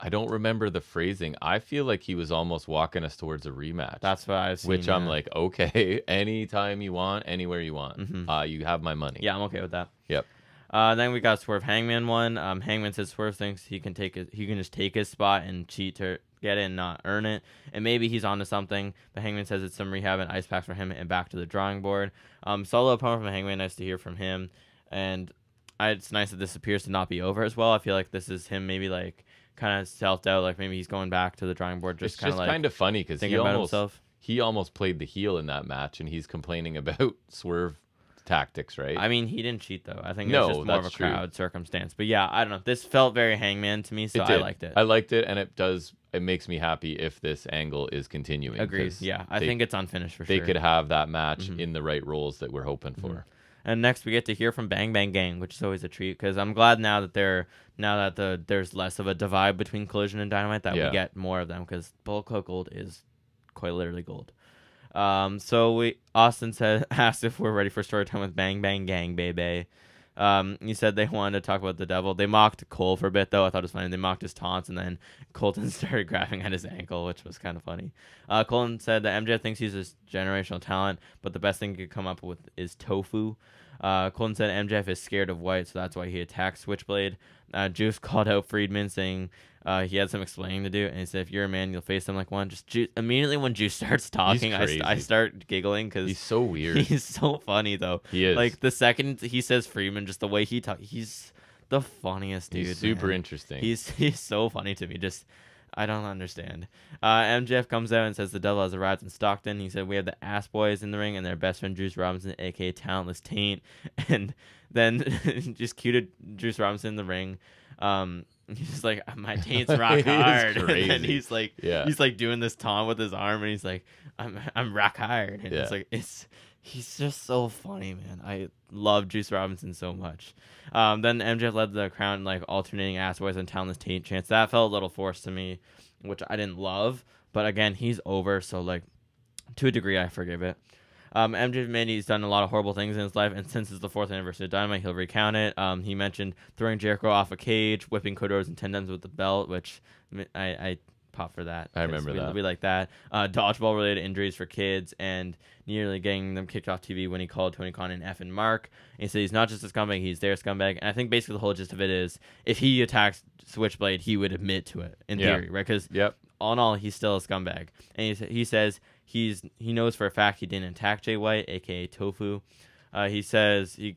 I don't remember the phrasing. I feel like he was almost walking us towards a rematch. That's what I've seen. Which I'm like, okay, anytime you want, anywhere you want. You have my money. Yeah, I'm okay with that. Yep. Then we got Swerve Hangman one. Hangman says Swerve thinks he can just take his spot and cheat to get it and not earn it. And maybe he's onto something. But Hangman says it's some rehab and ice packs for him and back to the drawing board. Solo promo from Hangman. Nice to hear from him. And it's nice that this appears to not be over as well. I feel like this is him maybe like kind of self-doubt, like maybe he's going back to the drawing board. It's just kind of funny because he almost played the heel in that match, and he's complaining about Swerve tactics, right? I mean, he didn't cheat though. I think it's just more of a crowd circumstance. But yeah, I don't know. This felt very Hangman to me, so I liked it. I liked it, and it makes me happy if this angle is continuing. Agreed. Yeah, I think it's unfinished for sure. They could have that match in the right roles that we're hoping for. And next we get to hear from Bang Bang Gang, which is always a treat because I'm glad now that there's less of a divide between Collision and Dynamite that we get more of them because Bullet Club Gold is quite literally gold. So Austin asked if we're ready for story time with Bang Bang Gang, baby. He said they wanted to talk about the devil. They mocked Cole for a bit, though. I thought it was funny. They mocked his taunts, and then Colton started grabbing at his ankle, which was kind of funny. Colton said that MJF thinks he's a generational talent, but the best thing he could come up with is tofu. Colton said MJF is scared of White, so that's why he attacked Switchblade. Juice called out Friedman, saying he had some explaining to do, and he said, if you're a man, you'll face them like one. Immediately when Juice starts talking, I start giggling because he's so weird. He's so funny, though. He is. Like, the second he says Friedman, just the way he talks, he's the funniest dude. He's super interesting. He's so funny to me. Just, I don't understand. MJF comes out and says the devil has arrived in Stockton. He said we have the Ass Boys in the ring and their best friend Juice Robinson, a.k.a. Talentless Taint. And then just cued Juice Robinson in the ring. He's just like, my taint's rock hard. And then he's like doing this taunt with his arm, and he's like, I'm rock hard. And it's like, he's just so funny, man. I love Juice Robinson so much. Then MJF led the crowd in like alternating Ass Boys and Talentless Taint chants. That felt a little forced to me, which I didn't love. But again, he's over, so like to a degree, I forgive it. MJF admitted he's done a lot of horrible things in his life, and since it's the 4th anniversary of Dynamite, he'll recount it. He mentioned throwing Jericho off a cage, whipping Cody and 10 times with the belt, which I pop for that. I remember that. We like that. Dodgeball-related injuries for kids, and nearly getting them kicked off TV when he called Tony Khan an F and Mark. And he said he's not just a scumbag, he's their scumbag. And I think basically the whole gist of it is if he attacks Switchblade, he would admit to it, in theory, right? Because all in all, he's still a scumbag. And he says he knows for a fact he didn't attack Jay White, aka Tofu. He says he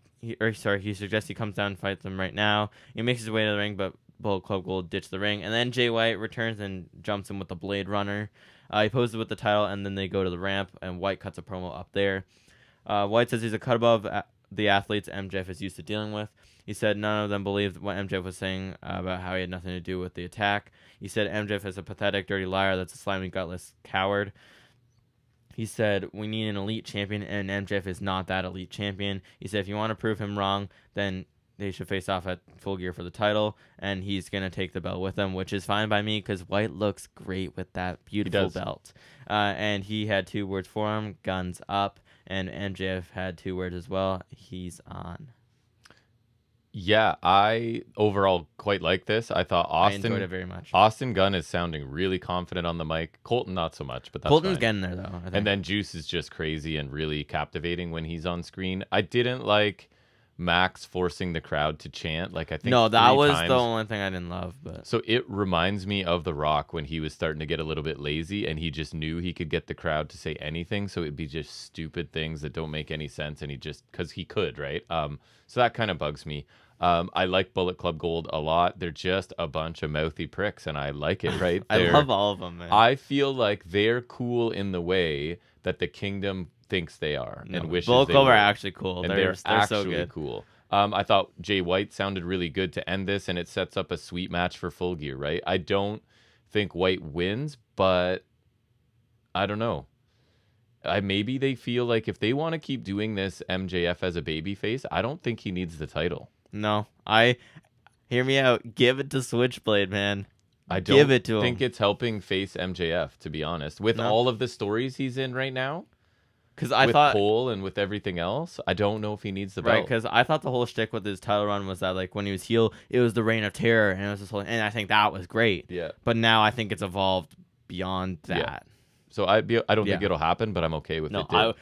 suggests he comes down and fights them right now. He makes his way to the ring, but Bullet Club Gold ditch the ring, and then Jay White returns and jumps him with the Blade Runner. He poses with the title, and then they go to the ramp, and White cuts a promo up there. White says he's a cut above the athletes MJF is used to dealing with. He said none of them believed what MJF was saying about how he had nothing to do with the attack. He said MJF is a pathetic, dirty liar that's a slimy, gutless coward. He said, we need an elite champion, and MJF is not that elite champion. He said, if you want to prove him wrong, then they should face off at Full Gear for the title, and he's going to take the belt with him, which is fine by me because White looks great with that beautiful belt. And he had 2 words for him, guns up, and MJF had 2 words as well, he's on. Yeah, I overall quite like this. I thought I enjoyed it very much. Austin Gunn is sounding really confident on the mic. Colton not so much, but that's Colton's fine. Getting there though. I think. And then Juice is just crazy and really captivating when he's on screen. I didn't like Max forcing the crowd to chant. Like I think that was the only thing I didn't love. But so it reminds me of The Rock when he was starting to get a little bit lazy and he just knew he could get the crowd to say anything. So it'd be just stupid things that don't make any sense, and he just because he could, right? So that kind of bugs me. I like Bullet Club Gold a lot. They're just a bunch of mouthy pricks, and I like it, right? I love all of them, man. I feel like they're cool in the way that the Kingdom thinks they are and wishes Bullet they Club were. are actually cool. And they're actually so good. cool. I thought Jay White sounded really good to end this, and it sets up a sweet match for Full Gear, right? I don't think White wins, but I don't know. Maybe they feel like if they want to keep doing this MJF as a babyface, I don't think he needs the title. No, hear me out. Give it to Switchblade, man. I don't think it's helping face MJF, to be honest. With all of the stories he's in right now, because I with thought Cole and with everything else, I don't know if he needs the belt. Right, because I thought the whole shtick with his title run was that like when he was heel, it was the reign of terror, and it was this whole, and I think that was great. Yeah. But now I think it's evolved beyond that. Yeah. So I don't think it'll happen, but I'm okay with it. No,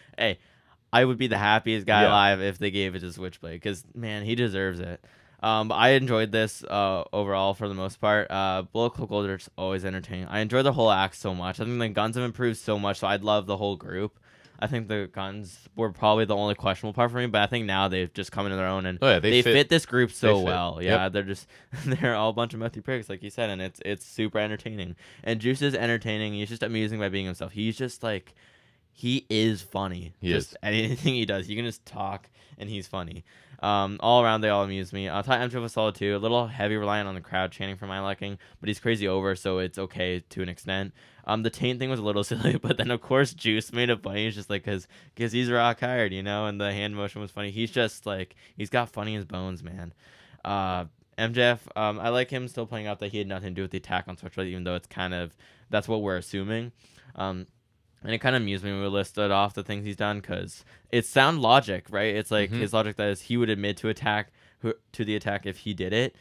I would be the happiest guy alive if they gave it to Switchblade, because man, he deserves it. But I enjoyed this overall for the most part. Bullet Club Gold is always entertaining. I enjoy the whole act so much. I think the Guns have improved so much, so I'd love the whole group. I think the Guns were probably the only questionable part for me, but I think now they've just come into their own, and they fit this group so well. Yeah, they're all a bunch of mouthy pricks, like you said, and it's super entertaining. And Juice is entertaining. He's just amusing by being himself. He's just like, he is funny. He is. Anything he does, he can just talk, and he's funny. All around, they all amuse me. I thought MJF was solid too. A little heavy reliant on the crowd chanting for my liking, but he's crazy over, so it's okay to an extent. The taint thing was a little silly, but then of course Juice made it funny. He's just like, cause he's rock hard, you know. And the hand motion was funny. He's just like, he's got funny in his bones, man. MJF, I like him still playing out that he had nothing to do with the attack on Switchblade, even though it's kind of, that's what we're assuming. And it kind of amused me when we listed off the things he's done, because it's sound logic, right? It's like his logic that is he would admit to the attack if he did it,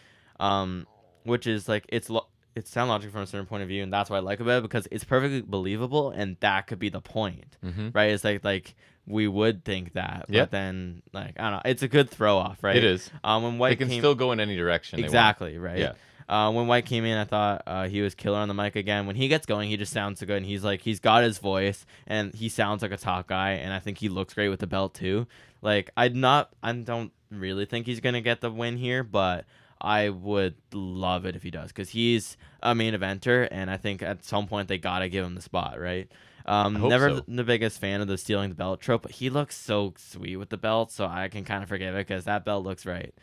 which is like, it's sound logic from a certain point of view, and that's what I like about it, because it's perfectly believable, and that could be the point, right? It's like we would think that, but then like, I don't know, it's a good throw off, right? It is. When White they can still go in any direction. Exactly, right? Yeah. When White came in, I thought he was killer on the mic again. When he gets going, he just sounds so good, and he's got his voice, and he sounds like a top guy, and I think he looks great with the belt too. Like, I don't really think he's gonna get the win here, but I would love it if he does, because he's a main eventer, and I think at some point they gotta give him the spot, right? Never the biggest fan of the stealing the belt trope, but he looks so sweet with the belt, so I can kind of forgive it, because that belt looks right.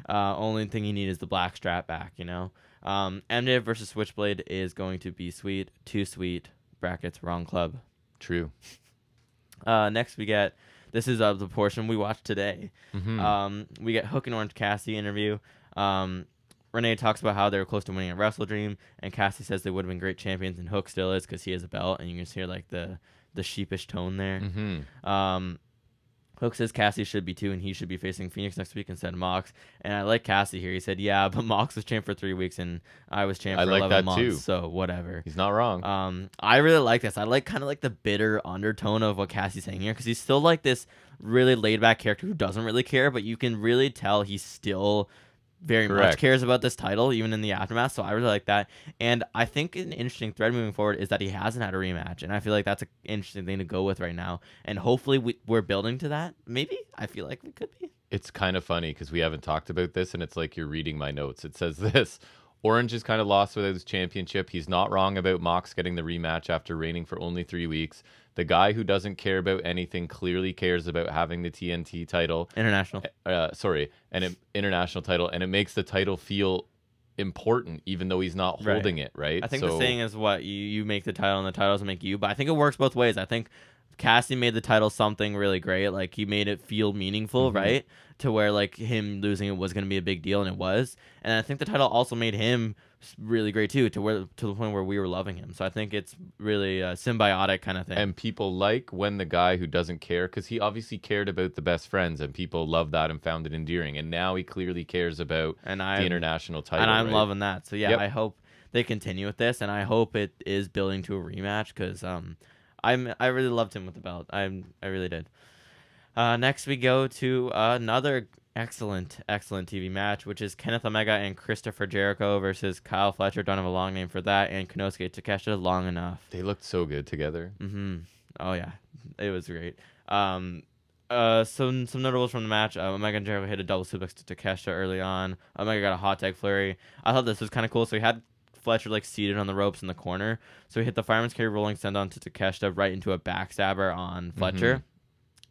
Only thing you need is the black strap back, you know. MJF versus Switchblade is going to be sweet, too sweet. Brackets, wrong club. True. Next we get, this is the portion we watched today. We get Hook and Orange Cassidy interview. Renee talks about how they were close to winning at Wrestledream, and Cassie says they would have been great champions, and Hook still is, because he has a belt, and you can just hear like the sheepish tone there. Hook says Cassie should be too, and he should be facing Phoenix next week instead of Mox. And I like Cassie here. He said, yeah, but Mox was champ for 3 weeks, and I was champ for 11 months. Too. So whatever. He's not wrong. I really like this. I like kind of like the bitter undertone of what Cassie's saying here, because he's still like this really laid back character who doesn't really care, but you can really tell he's still very much cares about this title, even in the aftermath. So I really like that. And I think an interesting thread moving forward is that he hasn't had a rematch, and I feel like that's an interesting thing to go with right now, and hopefully we're building to that. Maybe I feel like we could be. It's kind of funny because we haven't talked about this, and it's like you're reading my notes. It says this: Orange is kind of lost without his championship. He's not wrong about Mox getting the rematch after reigning for only 3 weeks. The guy who doesn't care about anything clearly cares about having the TNT title. International title, and it makes the title feel important, even though he's not holding it, right? I think the saying is what you make the title, and the title doesn't make you. But I think it works both ways. I think Cassie made the title something really great. Like, he made it feel meaningful, right? To where like him losing it was going to be a big deal, and it was. And I think the title also made him really great too, to the point where we were loving him. So I think it's really a symbiotic kind of thing. And people like when the guy who doesn't care, because he obviously cared about the best friends, and people love that and found it endearing. And now he clearly cares about the international title. And I'm loving that. So yeah, I hope they continue with this, and I hope it is building to a rematch, because I really loved him with the belt. I really did. Next we go to another excellent TV match, which is Kenneth Omega and Christopher Jericho versus Kyle Fletcher. Don't have a long name for that, and Konosuke Takeshita. Long enough. They looked so good together. Oh yeah, it was great. some notables from the match. Omega and Jericho hit a double suplex to Takeshita early on. Omega got a hot tag flurry. I thought this was kind of cool. So he had Fletcher like seated on the ropes in the corner. So he hit the fireman's carry rolling send-on to Takeshita right into a backstabber on Fletcher.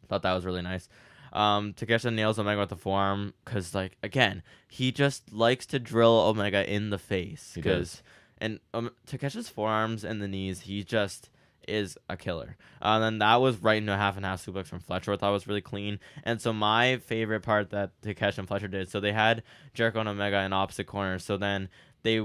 Thought that was really nice. Takeshita nails Omega with the forearm because, like, again, he just likes to drill Omega in the face. He does. And Takeshita's forearms and the knees, he just is a killer. And then that was right into a half and half suplex from Fletcher, I thought was really clean. And so my favorite part that Takeshita and Fletcher did, so they had Jericho and Omega in opposite corners. So then they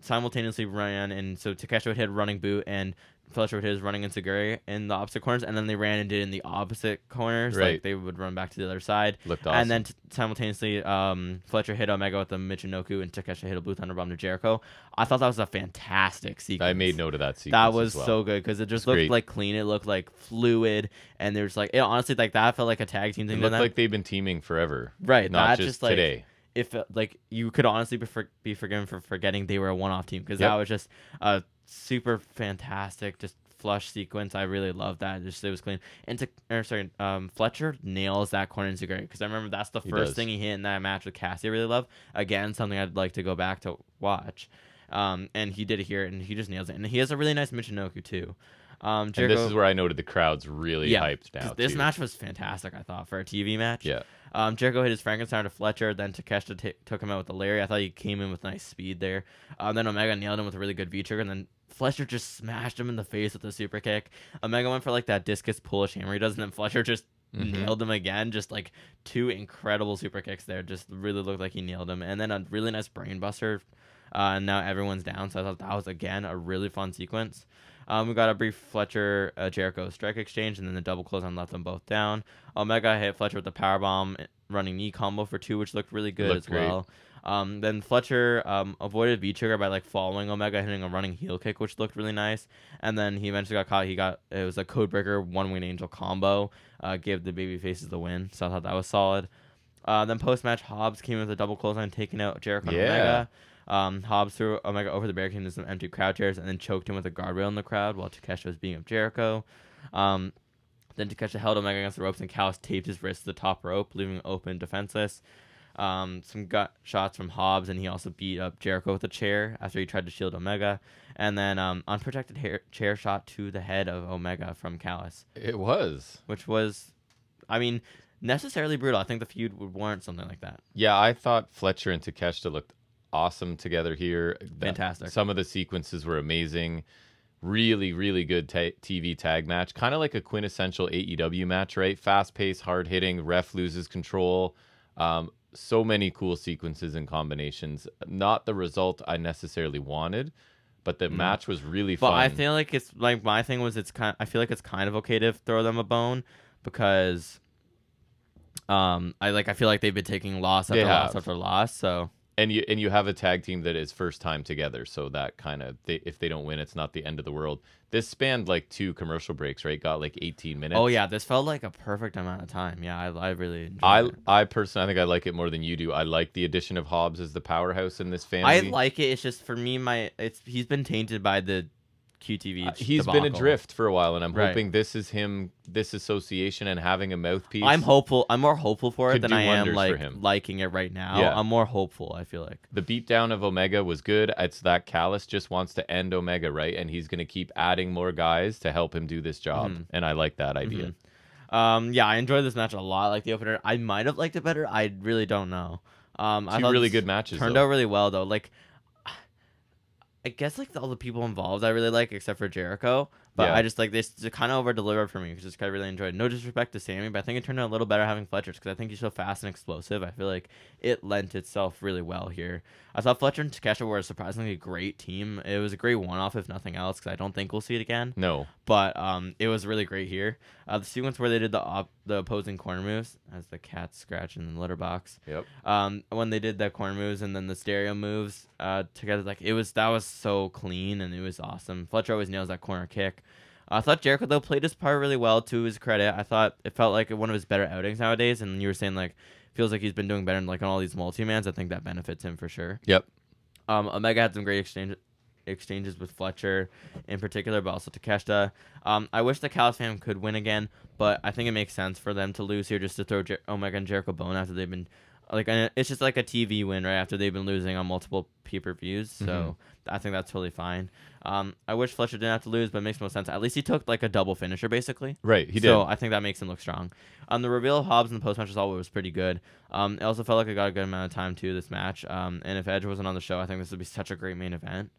simultaneously ran, and so Takeshita would hit running boot and Fletcher would hit his running insecurity in the opposite corners, and then they ran and did it in the opposite corners. Right. Like they would run back to the other side. Looked awesome. And then simultaneously, Fletcher hit Omega with the Michinoku, and Takeshita hit a Blue Thunder Bomb to Jericho. I thought that was a fantastic sequence. I made note of that sequence. That was well. so good because it just looked like clean. It looked like fluid, and there's like, it honestly, like that felt like a tag team thing. It looked like they've been teaming forever. Right. Not just like, today. If like you could honestly be forgiven for forgetting they were a one-off team, because that was just a super fantastic, just flush sequence. I really loved that. Just it was clean. And Fletcher nails that corner insecurity, because I remember that's the first thing he hit in that match with Cassie. I really love. Again, something I'd like to go back to watch. And he did it here, and he just nails it. And he has a really nice Michinoku too. And this is where I noted the crowd's really hyped now. This match was fantastic, I thought, for a TV match. Yeah. Jericho hit his Frankenstein to Fletcher, then Takeshita took him out with the Larry. I thought he came in with nice speed there. Then Omega nailed him with a really good V-trigger, and then Fletcher just smashed him in the face with a super kick. Omega went for like that discus pull-ish hammer he does, and then Fletcher just nailed him again. Just like two incredible super kicks there. Just really looked like he nailed him. And then a really nice brain buster. And now everyone's down, so I thought that was, again, a really fun sequence. We got a brief Fletcher Jericho strike exchange, and then the double clothesline left them both down. Omega hit Fletcher with the powerbomb running knee combo for 2, which looked really good as well. Then Fletcher avoided V-trigger by like following Omega, hitting a running heel kick, which looked really nice. And then he eventually got caught. It was a Codebreaker one-wing angel combo, gave the baby faces the win. So I thought that was solid. Then post-match, Hobbs came with a double clothesline, taking out Jericho and Omega. Hobbs threw Omega over the barricade into some empty crowd chairs, and then choked him with a guardrail in the crowd while Takeshita was beating up Jericho. Then Takeshita held Omega against the ropes, and Callis taped his wrist to the top rope, leaving him open, defenseless. Some gut shots from Hobbs, and he also beat up Jericho with a chair after he tried to shield Omega. And then unprotected chair shot to the head of Omega from Callis. It was. Which was, I mean, necessarily brutal. I think the feud would warrant something like that. Yeah, I thought Fletcher and Takeshita looked awesome together here. Fantastic. Some of the sequences were amazing. Really, really good TV tag match. Kind of like a quintessential AEW match, right? Fast-paced, hard-hitting, ref loses control. So many cool sequences and combinations. Not the result I necessarily wanted, but the match was really fun. But I feel like it's like, my thing was, I feel like it's kind of okay to throw them a bone, because I feel like they've been taking loss after loss after loss. So and you have a tag team that is first time together, so that kind of, if they don't win, it's not the end of the world. This spanned like 2 commercial breaks, right? Got like 18 minutes. Oh yeah, this felt like a perfect amount of time. Yeah, I really enjoyed it. I personally, I think I like it more than you do. I like the addition of Hobbs as the powerhouse in this family. I like it. It's just, for me, he's been tainted by the QTV. He's been adrift for a while, and I'm hoping this is him, this association and having a mouthpiece. I'm hopeful. I'm more hopeful for it than I am liking it right now. Yeah. I'm more hopeful, I feel like. The beatdown of Omega was good. It's that Callis just wants to end Omega, right? And he's going to keep adding more guys to help him do this job. And I like that idea. Yeah, I enjoyed this match a lot. Like the opener, I might have liked it better. I really don't know. I thought really good matches. Turned out really well, though. Like, I guess like all the people involved I really like, except for Jericho. But I just like this kind of over delivered for me, because just I really enjoyed it. No disrespect to Sammy, but I think it turned out a little better having Fletcher's, because I think he's so fast and explosive. I feel like it lent itself really well here. I thought Fletcher and Takeshita were a surprisingly great team. It was a great one-off, if nothing else, because I don't think we'll see it again. No. But it was really great here. The sequence where they did the opposing corner moves, as the cat scratching in the litter box. Yep. When they did the corner moves and then the stereo moves together, like that was so clean, and it was awesome. Fletcher always nails that corner kick. I thought Jericho, though, played his part really well, to his credit. I thought it felt like one of his better outings nowadays, and you were saying like feels like he's been doing better in like on all these multi-mans. I think that benefits him for sure. Yep. Omega had some great exchanges with Fletcher in particular, but also Takeshita. I wish the Callis fam could win again, but I think it makes sense for them to lose here just to throw Omega and Jericho bone after they've been like, it's just like a TV win right after they've been losing on multiple pay-per-views. So I think that's totally fine. I wish Fletcher didn't have to lose, but it makes no sense. At least he took like a double finisher basically. Right, he did. So I think that makes him look strong. The reveal of Hobbs in the post-match result was pretty good. It also felt like it got a good amount of time too, this match. And if Edge wasn't on the show, I think this would be such a great main event.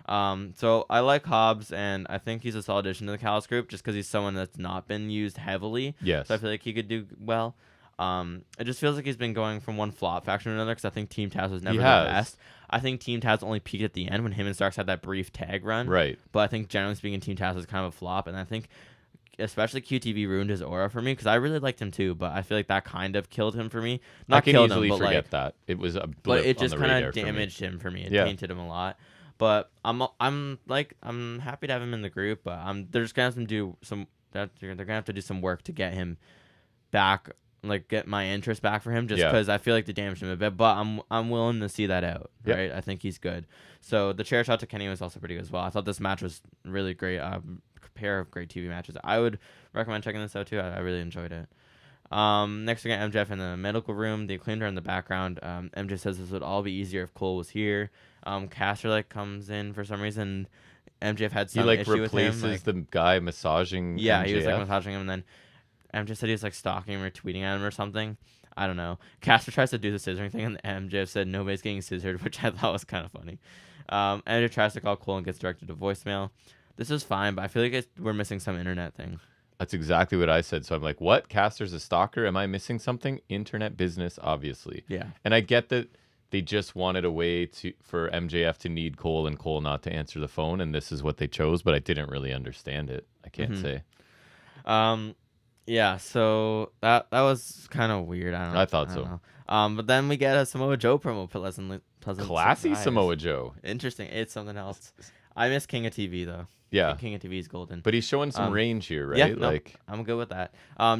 So I like Hobbs, and I think he's a solid addition to the Callis group just because he's someone that's not been used heavily. Yes. So I feel like he could do well. It just feels like he's been going from one flop faction to another because I think Team Taz was never the best. I think Team Taz only peaked at the end when him and Starks had that brief tag run. Right. But I think generally speaking, Team Taz was kind of a flop, and I think especially QTV ruined his aura for me because I really liked him too, but I feel like that kind of killed him for me. Not killed him, but forget that. It was a blip but it just kind of damaged him for me. It tainted him a lot. But I'm happy to have him in the group, but they're just gonna have to do some work to get him back, like get my interest back for him, just because I feel like they damaged him a bit. But I'm willing to see that out. Right, I think he's good. So the chair shot to Kenny was also pretty good as well. I thought this match was really great. A pair of great TV matches. I would recommend checking this out too. I really enjoyed it. Next we got MJF in the medical room. The Acclaimed are in the background. MJ says this would all be easier if Cole was here. Caster comes in for some reason. MJF had some issue with him. He replaces the guy massaging. Yeah, MJF. He was massaging him, and then MJF said he was stalking him or tweeting at him or something. I don't know. Caster tries to do the scissoring thing, and MJF said nobody's getting scissored, which I thought was kind of funny. MJF tries to call Cole and gets directed to voicemail. This is fine, but I feel like we're missing some internet thing. That's exactly what I said. So I'm like, what? Caster's a stalker? Am I missing something? Internet business, obviously. Yeah. And I get that they just wanted a way for MJF to need Cole and Cole not to answer the phone, and this is what they chose, but I didn't really understand it. I can't say. Yeah, so that was kind of weird. I thought so. Know. But then we get a Samoa Joe promo. Pleasant classy surprise. Samoa Joe. Interesting. It's something else. I miss King of TV though. Yeah, King of TV is golden. But he's showing some range here, right? Yeah, no, I'm good with that.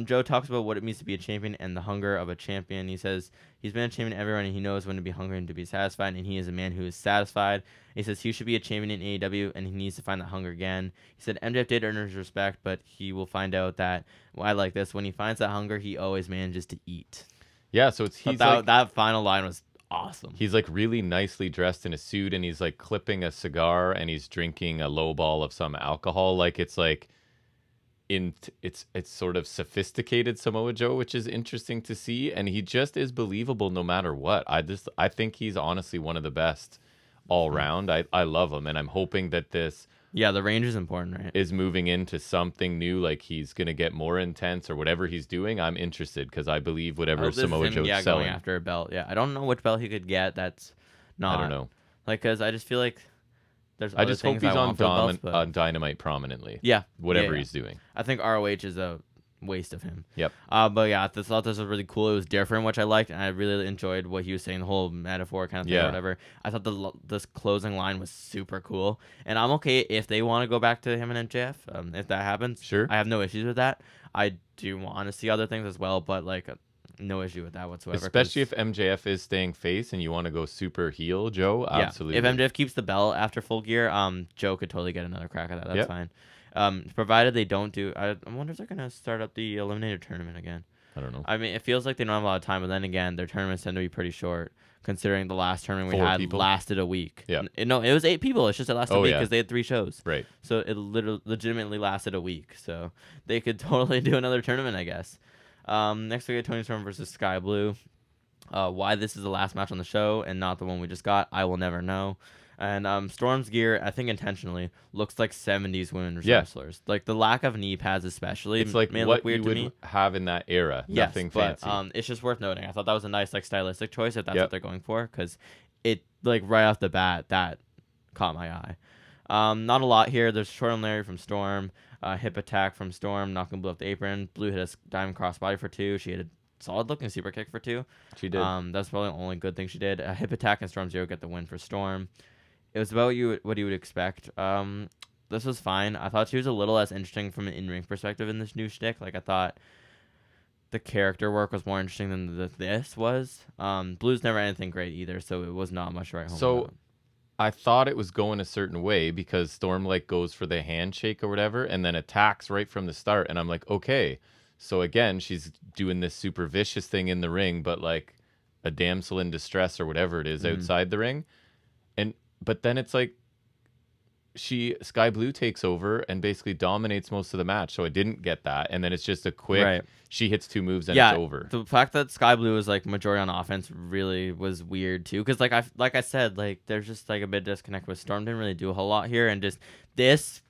Joe talks about what it means to be a champion and the hunger of a champion. He says he's been a champion everywhere, and he knows when to be hungry and to be satisfied, and he is a man who is satisfied. He says he should be a champion in AEW, and he needs to find that hunger again. He said MJF did earn his respect, but he will find out that, I like this, when he finds that hunger, he always manages to eat. Yeah, so that final line was awesome. He's really nicely dressed in a suit, and he's clipping a cigar, and he's drinking a low ball of some alcohol. It's sort of sophisticated Samoa Joe, which is interesting to see, and he just is believable no matter what. I think he's honestly one of the best all round. I love him, and I'm hoping that this the range is important, right? Is moving into something new, he's gonna get more intense or whatever he's doing. I'm interested because I believe whatever Samoa Joe's selling. Going after a belt. Yeah, I don't know which belt he could get. That's not. I don't know. Because I just feel like there's. I just hope he's on Dynamite prominently. Yeah, whatever he's doing. I think ROH is a waste of him. Yep. But yeah, I thought this was really cool. It was different, which I liked, and I really enjoyed what he was saying, the whole metaphor kind of thing or whatever. I thought this closing line was super cool, and I'm okay if they want to go back to him and MJF. If that happens, sure. I have no issues with that. I do want to see other things as well, but no issue with that whatsoever. Especially if MJF is staying face and you want to go super heel, Joe. Absolutely. If MJF keeps the belt after Full Gear, Joe could totally get another crack at that. That's fine. Provided they don't do. I wonder if they're gonna start up the Eliminator tournament again. I don't know. I mean, it feels like they don't have a lot of time, but then again, their tournaments tend to be pretty short, considering the last tournament we had lasted a week. Yeah. No, it was 8 people. It's just it lasted a week because they had 3 shows. Right. So it legitimately lasted a week. So they could totally do another tournament, I guess. Next we get Tony Storm versus Sky Blue. Why this is the last match on the show and not the one we just got, I will never know. And Storm's gear, I think intentionally, looks like 70s women's wrestlers. The lack of knee pads especially. It's like what you would have in that era. Yes, nothing fancy. But it's just worth noting. I thought that was a nice stylistic choice if that's what they're going for, because it right off the bat that caught my eye. Not a lot here. There's short on Larry from Storm, hip attack from Storm, knocking Blue off the apron. Blue hit a diamond crossbody for 2. She hit a solid looking super kick for 2. She did. That's probably the only good thing she did. A hip attack and Storm Zero get the win for Storm. It was about what you would expect. This was fine. I thought she was a little less interesting from an in-ring perspective in this new shtick. I thought the character work was more interesting than this was. Blue's never anything great either, so it was not much to write home about. I thought it was going a certain way because Storm like goes for the handshake or whatever and then attacks right from the start. And I'm like, okay. So again, she's doing this super vicious thing in the ring, but like a damsel in distress or whatever it is outside the ring. But then it's like Sky Blue takes over and basically dominates most of the match. So I didn't get that. And then it's just a quick, she hits 2 moves and it's over. The fact that Sky Blue was like majority on offense really was weird too. Cause like I said, like there's just like a bit of disconnect with Storm. Didn't really do a whole lot here. And just this,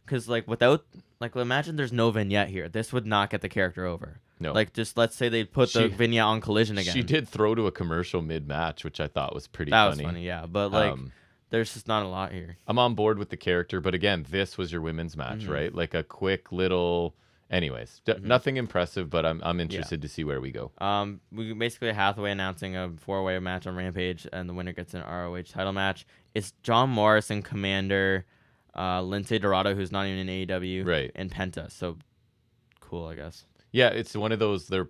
cause like without, like imagine there's no vignette here. This would not get the character over. No. Like just let's say they put the vignette on Collision again. She did throw to a commercial mid-match, which I thought was pretty funny. That was funny, yeah. But like... there's just not a lot here. I'm on board with the character, but again, this was your women's match, right? Like a quick little... Anyways, nothing impressive, but I'm interested to see where we go. We basically Hathaway announcing a 4-way match on Rampage, and the winner gets an ROH title match. It's John Morris and Commander, Lindsay Dorado, who's not even in AEW, and Penta. So cool, I guess. Yeah, it's one of those they're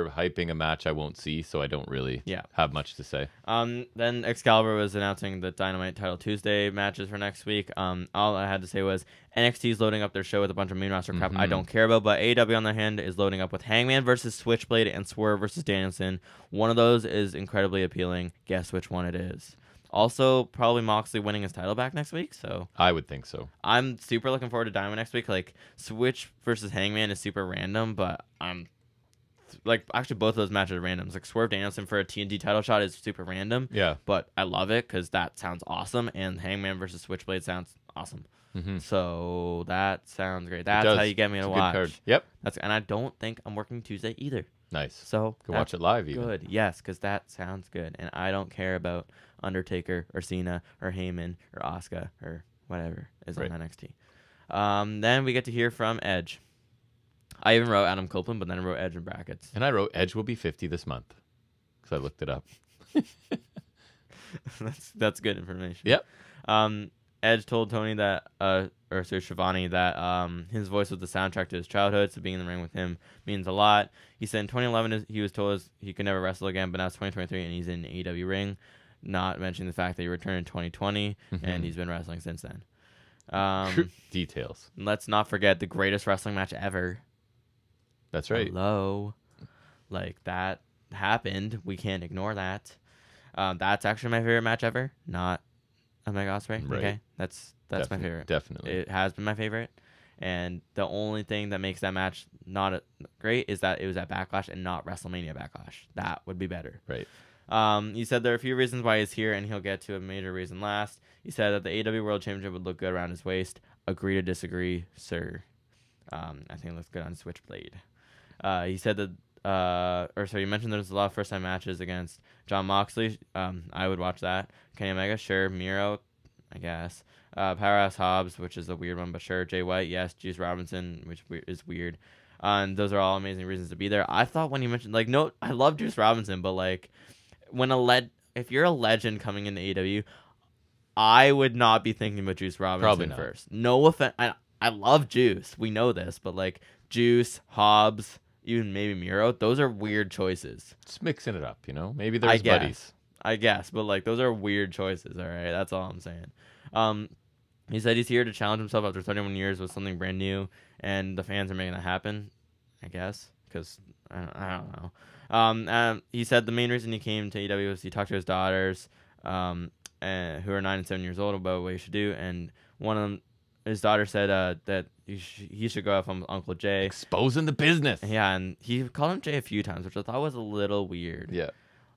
hyping a match I won't see, so I don't really have much to say. Then Excalibur was announcing the Dynamite Title Tuesday matches for next week. All I had to say was NXT is loading up their show with a bunch of main roster crap I don't care about, but AEW on their hand is loading up with Hangman versus Switchblade and Swerve versus Danielson. One of those is incredibly appealing. Guess which one it is. Also, probably Moxley winning his title back next week. So I would think so. I'm super looking forward to Dynamite next week. Like Switch versus Hangman is super random, but I'm like actually both of those matches are random. Like Swerve Danielson for a TNT title shot is super random. Yeah, but I love it because that sounds awesome, and Hangman versus Switchblade sounds awesome. So that sounds great. That's how you get me to watch. Card. Yep. And I don't think I'm working Tuesday either. Nice. So can watch it live. Even. Good. Yes, because that sounds good, and I don't care about Undertaker or Cena or Heyman or Asuka or whatever is on NXT. Then we get to hear from Edge. I even wrote Adam Copeland, but then I wrote Edge in brackets. And I wrote Edge will be 50 this month because I looked it up. that's good information. Yep. Edge told Tony that, Schiavone, that his voice was the soundtrack to his childhood, so being in the ring with him means a lot. He said in 2011 he was told he could never wrestle again, but now it's 2023 and he's in an AEW ring. Not mentioning the fact that he returned in 2020 and he's been wrestling since then. Details. Let's not forget the greatest wrestling match ever. That's right. Hello. Like, that happened. We can't ignore that. That's actually my favorite match ever. Not Omega Ospreay. Right. Okay. That's my favorite. Definitely. It has been my favorite. And the only thing that makes that match not great is that it was at Backlash and not WrestleMania Backlash. That would be better. Right. He said there are a few reasons why he's here, and he'll get to a major reason last. He said that the AEW World Championship would look good around his waist. Agree to disagree, sir. I think it looks good on Switchblade. He said that, you mentioned there's a lot of first-time matches against John Moxley. I would watch that. Kenny Omega, sure. Miro, I guess. Powerhouse Hobbs, which is a weird one, but sure. Jay White, yes. Juice Robinson, which is weird. And those are all amazing reasons to be there. I thought when you mentioned, I love Juice Robinson, but, if you're a legend coming into AEW, I would not be thinking about Juice Robinson first. No offense. I love Juice. We know this, but, Juice, Hobbs, even maybe Miro, those are weird choices. Just mixing it up, Maybe there's buddies. I guess, but those are weird choices, all right? That's all I'm saying. He said he's here to challenge himself after 31 years with something brand new, and the fans are making that happen, I guess, because I don't know. He said the main reason he came to AEW was he talked to his daughters, who are 9 and 7 years old, about what he should do, and one of them, his daughter said that he should go out from Uncle Jay. Exposing the business. Yeah, and he called him Jay a few times, which I thought was a little weird. Yeah.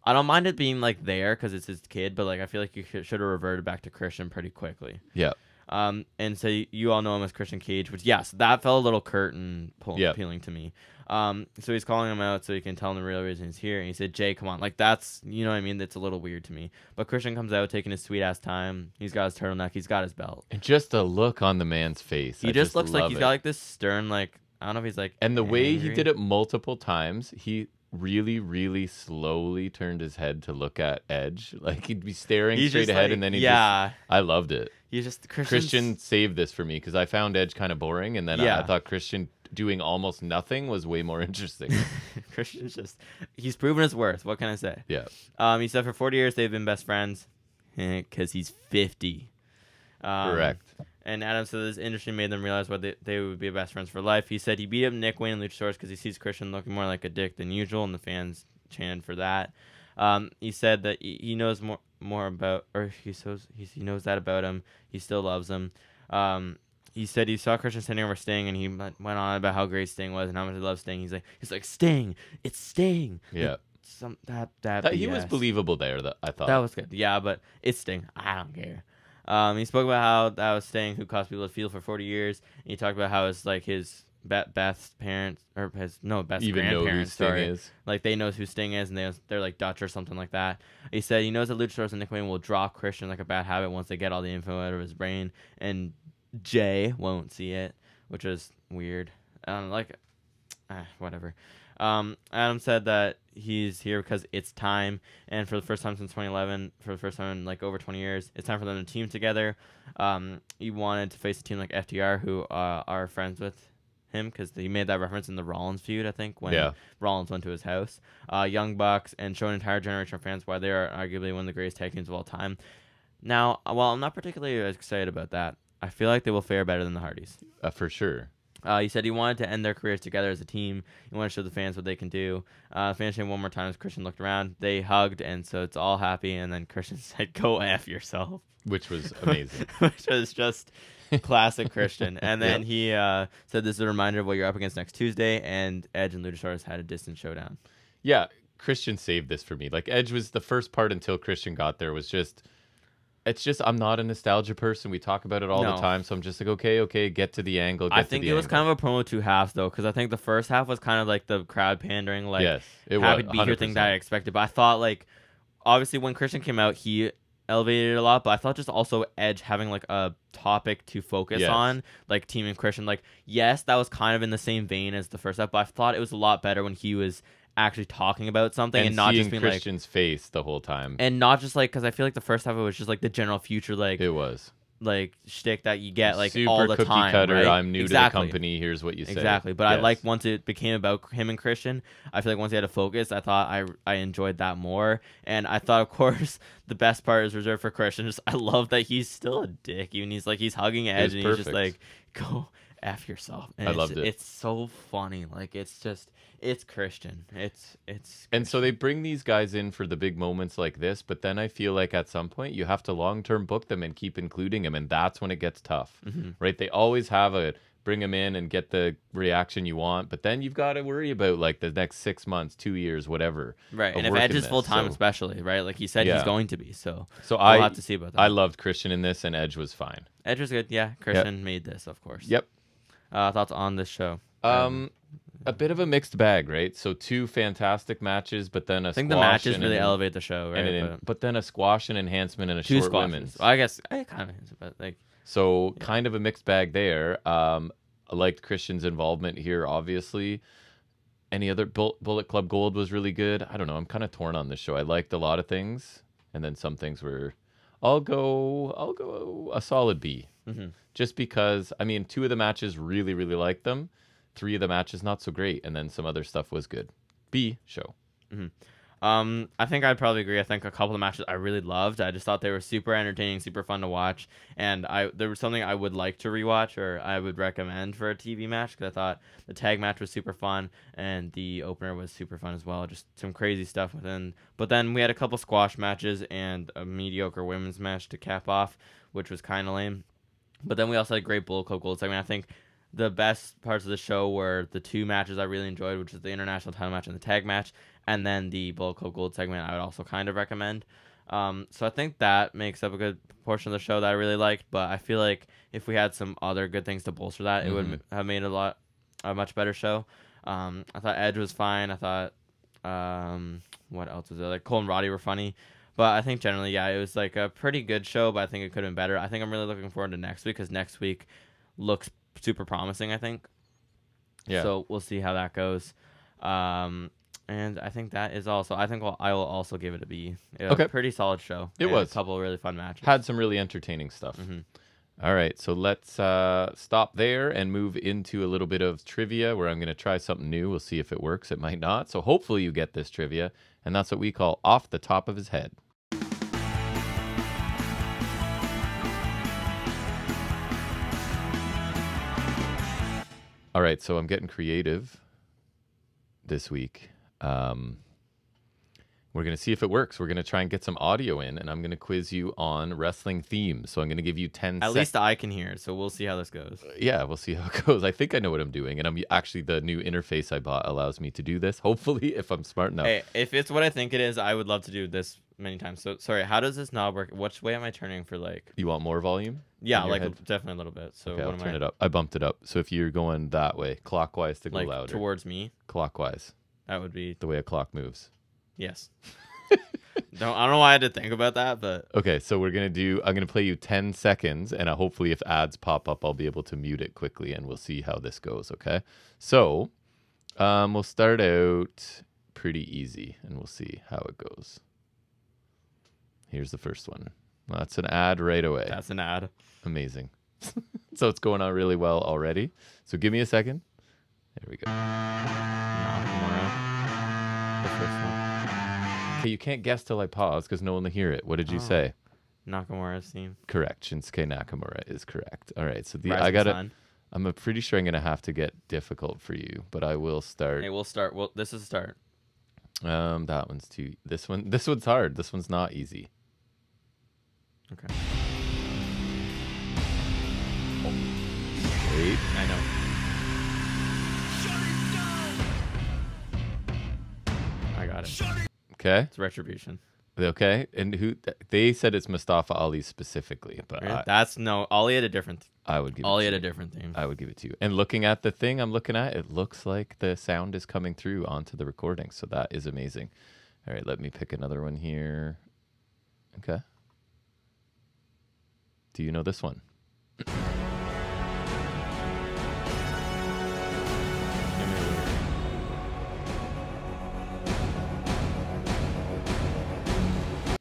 I don't mind it being there because it's his kid, but I feel like you should have reverted back to Christian pretty quickly. Yeah. And so you all know him as Christian Cage, which yes, that felt a little curtain appealing to me. So he's calling him out so he can tell him the real reason he's here. And he said, "Jay, come on!" That's what I mean. That's a little weird to me. But Christian comes out taking his sweet ass time. He's got his turtleneck. He's got his belt. And just a look on the man's face. He just looks like he's got this stern I don't know if he's And the way he did it multiple times, he really, really slowly turned his head to look at Edge. He'd be staring straight ahead, and then I loved it. Christian saved this for me because I found Edge kind of boring, and then I thought Christian doing almost nothing was way more interesting. Christian's he's proven his worth. What can I say? Yeah. He said for 40 years they've been best friends. because he's 50. Correct. And Adam said this industry made them realize why they would be best friends for life. He said he beat up Nick Wayne and Luchasaurus because he sees Christian looking more like a dick than usual, and the fans chanted for that. He said that he knows more about, or he knows that about him. He still loves him. He said he saw Christian standing over Sting, and he went on about how great Sting was and how much he loves Sting. He's like Sting, it's Sting. Yeah. Like, that he was believable there. I thought that was good. Yeah, but it's Sting. I don't care. He spoke about how that was Sting who caused people to feel for 40 years. And he talked about how it's like his Beth's parents, or Beth's even know who Sting is. Like they know who Sting is, and they're like Dutch or something like that. He said he knows that Luchasaurus and Nick Wayne will draw Christian like a bad habit once they get all the info out of his brain, and Jay won't see it, which is weird. Whatever. Adam said that he's here because it's time, and for the first time since 2011, for the first time in like over 20 years, it's time for them to team together. He wanted to face a team like FTR, who are friends with him, because he made that reference in the Rollins feud, I think, when Rollins went to his house. Young Bucks, and show an entire generation of fans why they are arguably one of the greatest tag teams of all time. Now, while I'm not particularly excited about that, I feel like they will fare better than the Hardys. For sure. He said he wanted to end their careers together as a team. He wanted to show the fans what they can do. Finishing one more time as Christian looked around. They hugged, and so it's all happy. And then Christian said, "Go F yourself." Which was amazing. Which was just classic Christian. And then he said this is a reminder of what you're up against next Tuesday. And Edge and Luchasaurus had a distant showdown. Yeah, Christian saved this for me. Like, Edge was the first part until Christian got there was just... It's just, I'm not a nostalgia person. We talk about it all the time. So I'm just like, okay, get to the angle. I think it was kind of a promo 2 halves, though, because I think the first half was kind of like the crowd pandering, like, yes, it happy was, to be here thing that I expected. But I thought, like, obviously when Christian came out, he elevated it a lot. But I thought just also Edge having, like, a topic to focus on, like, teaming Christian. Like, yes, that was kind of in the same vein as the first half, but I thought it was a lot better when he was actually talking about something and not just being Christian's face the whole time, and not just like, because I feel like the first half it was just like the general future, like it was like shtick that you get like super all the cookie time. Cutter, right? I'm new to the company. Here's what you say. Exactly, but I like once it became about him and Christian. I feel like once he had a focus, I thought I enjoyed that more, and I thought of course the best part is reserved for Christian. Just I love that he's still a dick, even he's hugging Edge and he's just like, go F yourself. And I loved it. It's so funny. Like it's Christian. It's Christian. And so they bring these guys in for the big moments like this, but then I feel like at some point you have to long-term book them and keep including them, and that's when it gets tough, right? They always have bring them in and get the reaction you want, but then you've got to worry about like the next 6 months, 2 years, whatever. Right, and if Edge is full-time especially, right? Like he said he's going to be, so we'll have to see about that. I loved Christian in this, and Edge was fine. Edge was good, yeah. Christian made this, of course. Yep. Thoughts on this show? A bit of a mixed bag, right? So 2 fantastic matches, but then I think the matches really elevate the show, right? But then a squash and enhancement and a short women's. Well, I guess I kind of, but like so kind of a mixed bag there. I liked Christian's involvement here, obviously. Any other Bullet Club Gold was really good. I don't know. I'm kind of torn on this show. I liked a lot of things, and then some things were. I'll go a solid B. Just because I mean 2 of the matches really liked them. 3 of the matches not so great, and then some other stuff was good. B show. I think I'd probably agree. I think a couple of matches I really loved. I just thought they were super entertaining, super fun to watch, and there was something I would like to rewatch or I would recommend for a TV match, because I thought the tag match was super fun and the opener was super fun as well. Just some crazy stuff within. But then we had a couple squash matches and a mediocre women's match to cap off, which was kind of lame. But then we also had a great Bullet Club Gold segment. I think the best parts of the show were the 2 matches I really enjoyed, which is the international title match and the tag match, and then the Bullet Club Gold segment I would also kind of recommend. So I think that makes up a good portion of the show that I really liked, but I feel like if we had some other good things to bolster that, it would have made a much better show. I thought Edge was fine. I thought, what else was there? Like Cole and Roddy were funny. But I think generally, it was like a pretty good show, but I think it could have been better. I think I'm really looking forward to next week, because next week looks super promising, I think. Yeah. So we'll see how that goes. And I think that is also, I think I will also give it a B. Okay. Pretty solid show. It was. A couple of really fun matches. Had some really entertaining stuff. All right. So let's stop there and move into a little bit of trivia, where I'm going to try something new. We'll see if it works. It might not. So hopefully you get this trivia. And that's what we call Off the Top of His Head. All right, so I'm getting creative this week. We're going to see if it works. We're going to try and get some audio in, and I'm going to quiz you on wrestling themes. So I'm going to give you 10 At least I can hear it, so we'll see how this goes. Yeah, we'll see how it goes. I think I know what I'm doing, and I'm actually, the new interface I bought allows me to do this, hopefully, if I'm smart enough. Hey, if it's what I think it is, I would love to do this many times. So, sorry, how does this knob work? Which way am I turning for, like... You want more volume? Yeah, like, definitely a little bit. So okay, I'll turn it up. I bumped it up. So if you're going that way, clockwise to go like, louder. Towards me? Clockwise. That would be... The way a clock moves. Yes. I don't know why I had to think about that, but... Okay, so I'm going to play you 10 seconds, and hopefully if ads pop up, I'll be able to mute it quickly, and we'll see how this goes, okay? So, we'll start out pretty easy, and we'll see how it goes. Here's the first one. Well, that's an ad right away. That's an ad. Amazing. So it's going on really well already. So give me a second. There we go. Nakamura. The first one. Okay, you can't guess till I pause because no one will hear it. What did you say? Nakamura's theme. Correct. Shinsuke Nakamura is correct. All right. So I'm pretty sure I'm gonna have to get difficult for you, but I will start. Hey, we'll start. Well, this is a start. That one's too. This one's hard. This one's not easy. Okay. Wait. I know. I got it. Okay. It's Retribution. Okay. And who? They said it's Mustafa Ali specifically, but really? Ali had a different. I would give. Ali had a different theme. I would give it to you. And looking at the thing I'm looking at, it looks like the sound is coming through onto the recording, so that is amazing. All right, let me pick another one here. Okay. Do you know this one?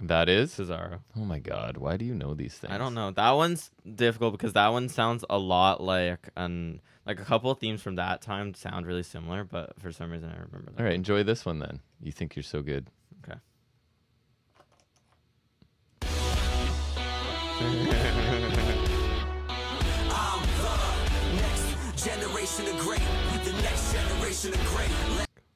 That is Cesaro. Oh my God! Why do you know these things? I don't know. That one's difficult because that one sounds a lot like a couple of themes from that time sound really similar, but for some reason I remember that. All right, enjoy this one then. You think you're so good. Okay. I'm the next generation of great. The next generation of great.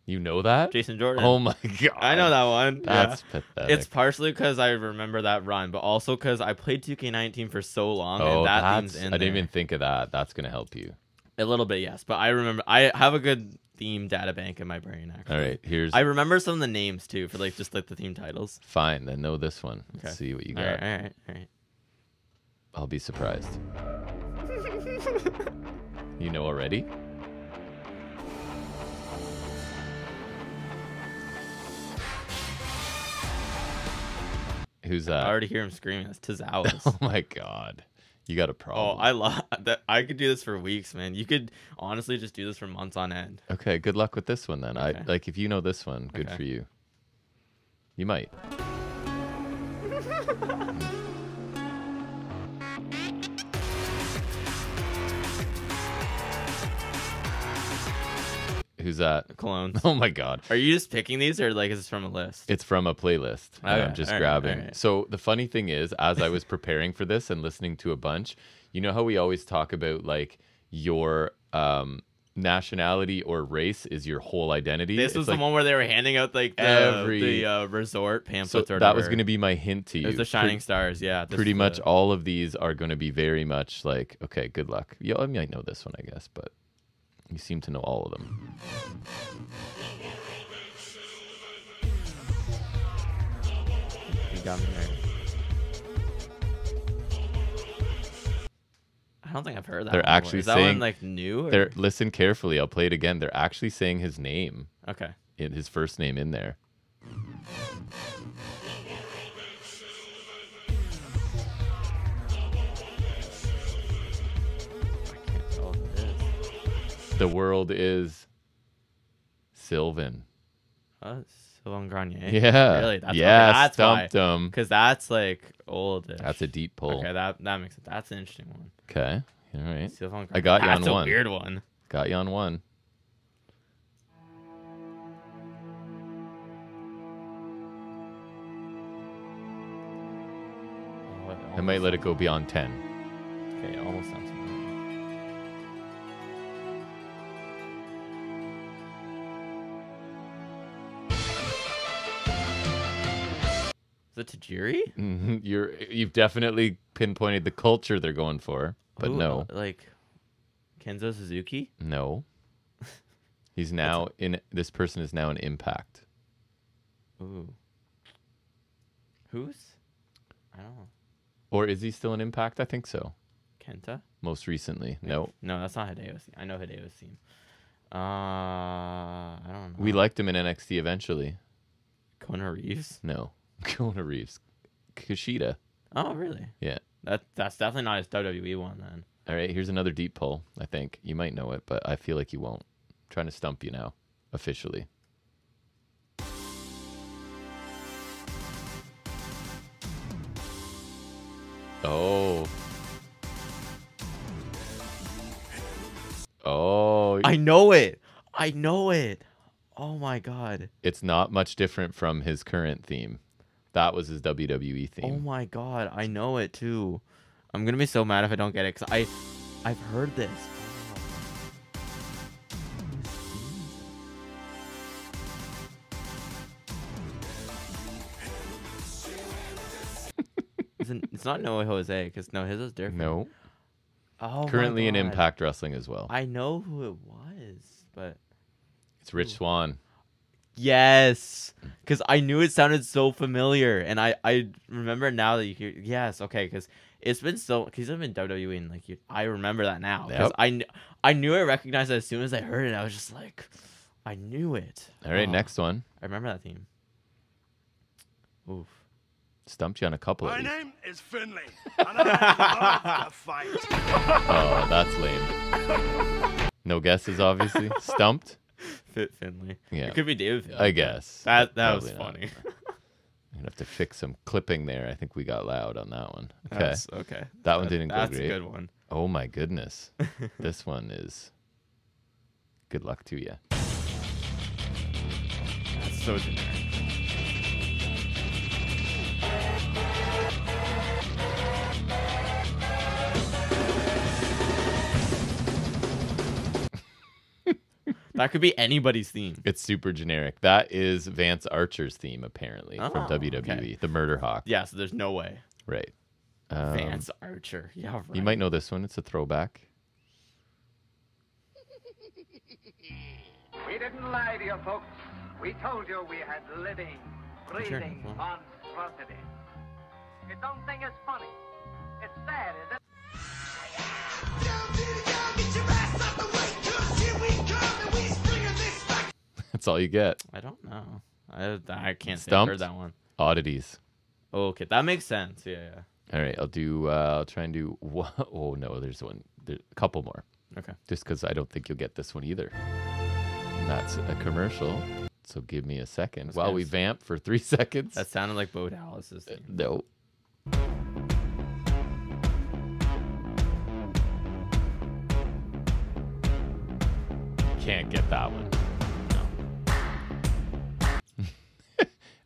You know that? Jason Jordan. Oh my God. I know that one. That's pathetic. It's partially because I remember that run, but also because I played 2K19 for so long, and that theme's in I didn't even think of that. That's going to help you. A little bit, yes. But I remember, I have a good theme data bank in my brain, actually. All right, I remember some of the names, too, for just the theme titles. Fine, then know this one. Okay. Let's see what you got. All right. I'll be surprised. You know already? Who's that? I already hear him screaming. That's Tozawa's. Oh my God. You got a problem. Oh, I love that. I could do this for weeks, man. You could honestly just do this for months on end. Okay, good luck with this one then. Okay. If you know this one, good for you. You might. Who's that? Colognes. Oh my God. Are you just picking these, or is this from a list? It's from a playlist. Okay, I'm just grabbing. right. So the funny thing is, as I was preparing for this and listening to a bunch, you know how we always talk about like your nationality or race is your whole identity? This was the one where they were handing out like the resort pamphlets. So or that was going to be my hint to you. It was the Shining Stars, yeah. Pretty much all of these are going to be very much like, okay, good luck. Yeah, I mean, I know this one, I guess, but you seem to know all of them. You got me there. I don't think I've heard that. They're one actually before. Is that one like new? They're listen carefully. I'll play it again. They're actually saying his name. Okay. His first name in there. I can't tell what it is. The world is Sylvan. Sylvain Grenier. Yeah. Really? That's stumped him. Because that's like old. That's a deep pull. Okay, that makes sense. That's an interesting one. Okay. All right. Sylvain Grenier. I got you on one. That's a weird one. Got you on one. I might let it go beyond 10. Okay, it almost sounds familiar. Is it Tajiri? You've definitely pinpointed the culture they're going for, but no. Like Kenzo Suzuki? No. He's now this person is now an Impact. Ooh. Who's? I don't know. Or is he still an Impact? I think so. Kenta? Most recently. No. No, that's not Hideo's team. I know Hideo's team. I don't know. We liked him in NXT eventually. Kona Reeves? No. Kona Reeves. Kushida. Oh, really? Yeah. That's definitely not his WWE one then. All right, here's another deep pull, I think. You might know it, but I feel like you won't. I'm trying to stump you now, officially. Oh. Oh. I know it. Oh my god. It's not much different from his current theme. That was his WWE theme. Oh my god, I know it too. I'm gonna be so mad if I don't get it because I've heard this. It's not Noah Jose because no, his is different. No. Oh, currently in Impact Wrestling as well. I know who it was, but it's Rich Swann. Yes, because I knew it sounded so familiar, and I remember now that you hear. Yes, okay, because it's been so. Because I've been WWE, and I remember that now. Because I knew I recognized it as soon as I heard it. I was just like, I knew it. All right, next one. I remember that theme. Oof. Stumped you on a couple of these. My name is Finley, and I love the fight. Oh, that's lame. No guesses, obviously. Stumped? Fit Finley. Yeah. It could be David Finley. I guess. That was funny. I'm going to have to fix some clipping there. I think we got loud on that one. Okay. Okay. That one didn't go great. That's a good one. Oh, my goodness. This one is good luck to you. That's so generic. That could be anybody's theme. It's super generic. That is Vance Archer's theme, apparently, from WWE. Okay. The Murder Hawk. Yeah, so there's no way. Right. Vance Archer. Yeah, right. You might know this one. It's a throwback. We didn't lie to you, folks. We told you we had living, breathing monstrosity. You don't think it's funny? It's sad, is it? That's all you get. I don't know. I can't say Stumped? I heard that one. Oddities. Oh, okay, that makes sense. Yeah. All right, I'll try and do. Oh no, there's a couple more. Okay. Just because I don't think you'll get this one either. And that's a commercial. So give me a second while we vamp for 3 seconds. That sounded like Bo Dallas's thing. No. Can't get that one. No.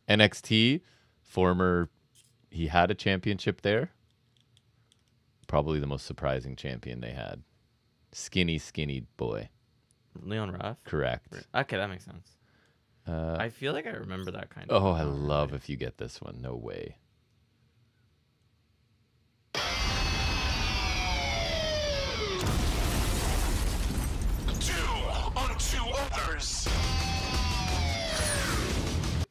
NXT, he had a championship there. Probably the most surprising champion they had. Skinny boy. Leon Ruff? Correct. Okay, that makes sense. I feel like I remember that kind of. Oh, I love if you get this one. No way.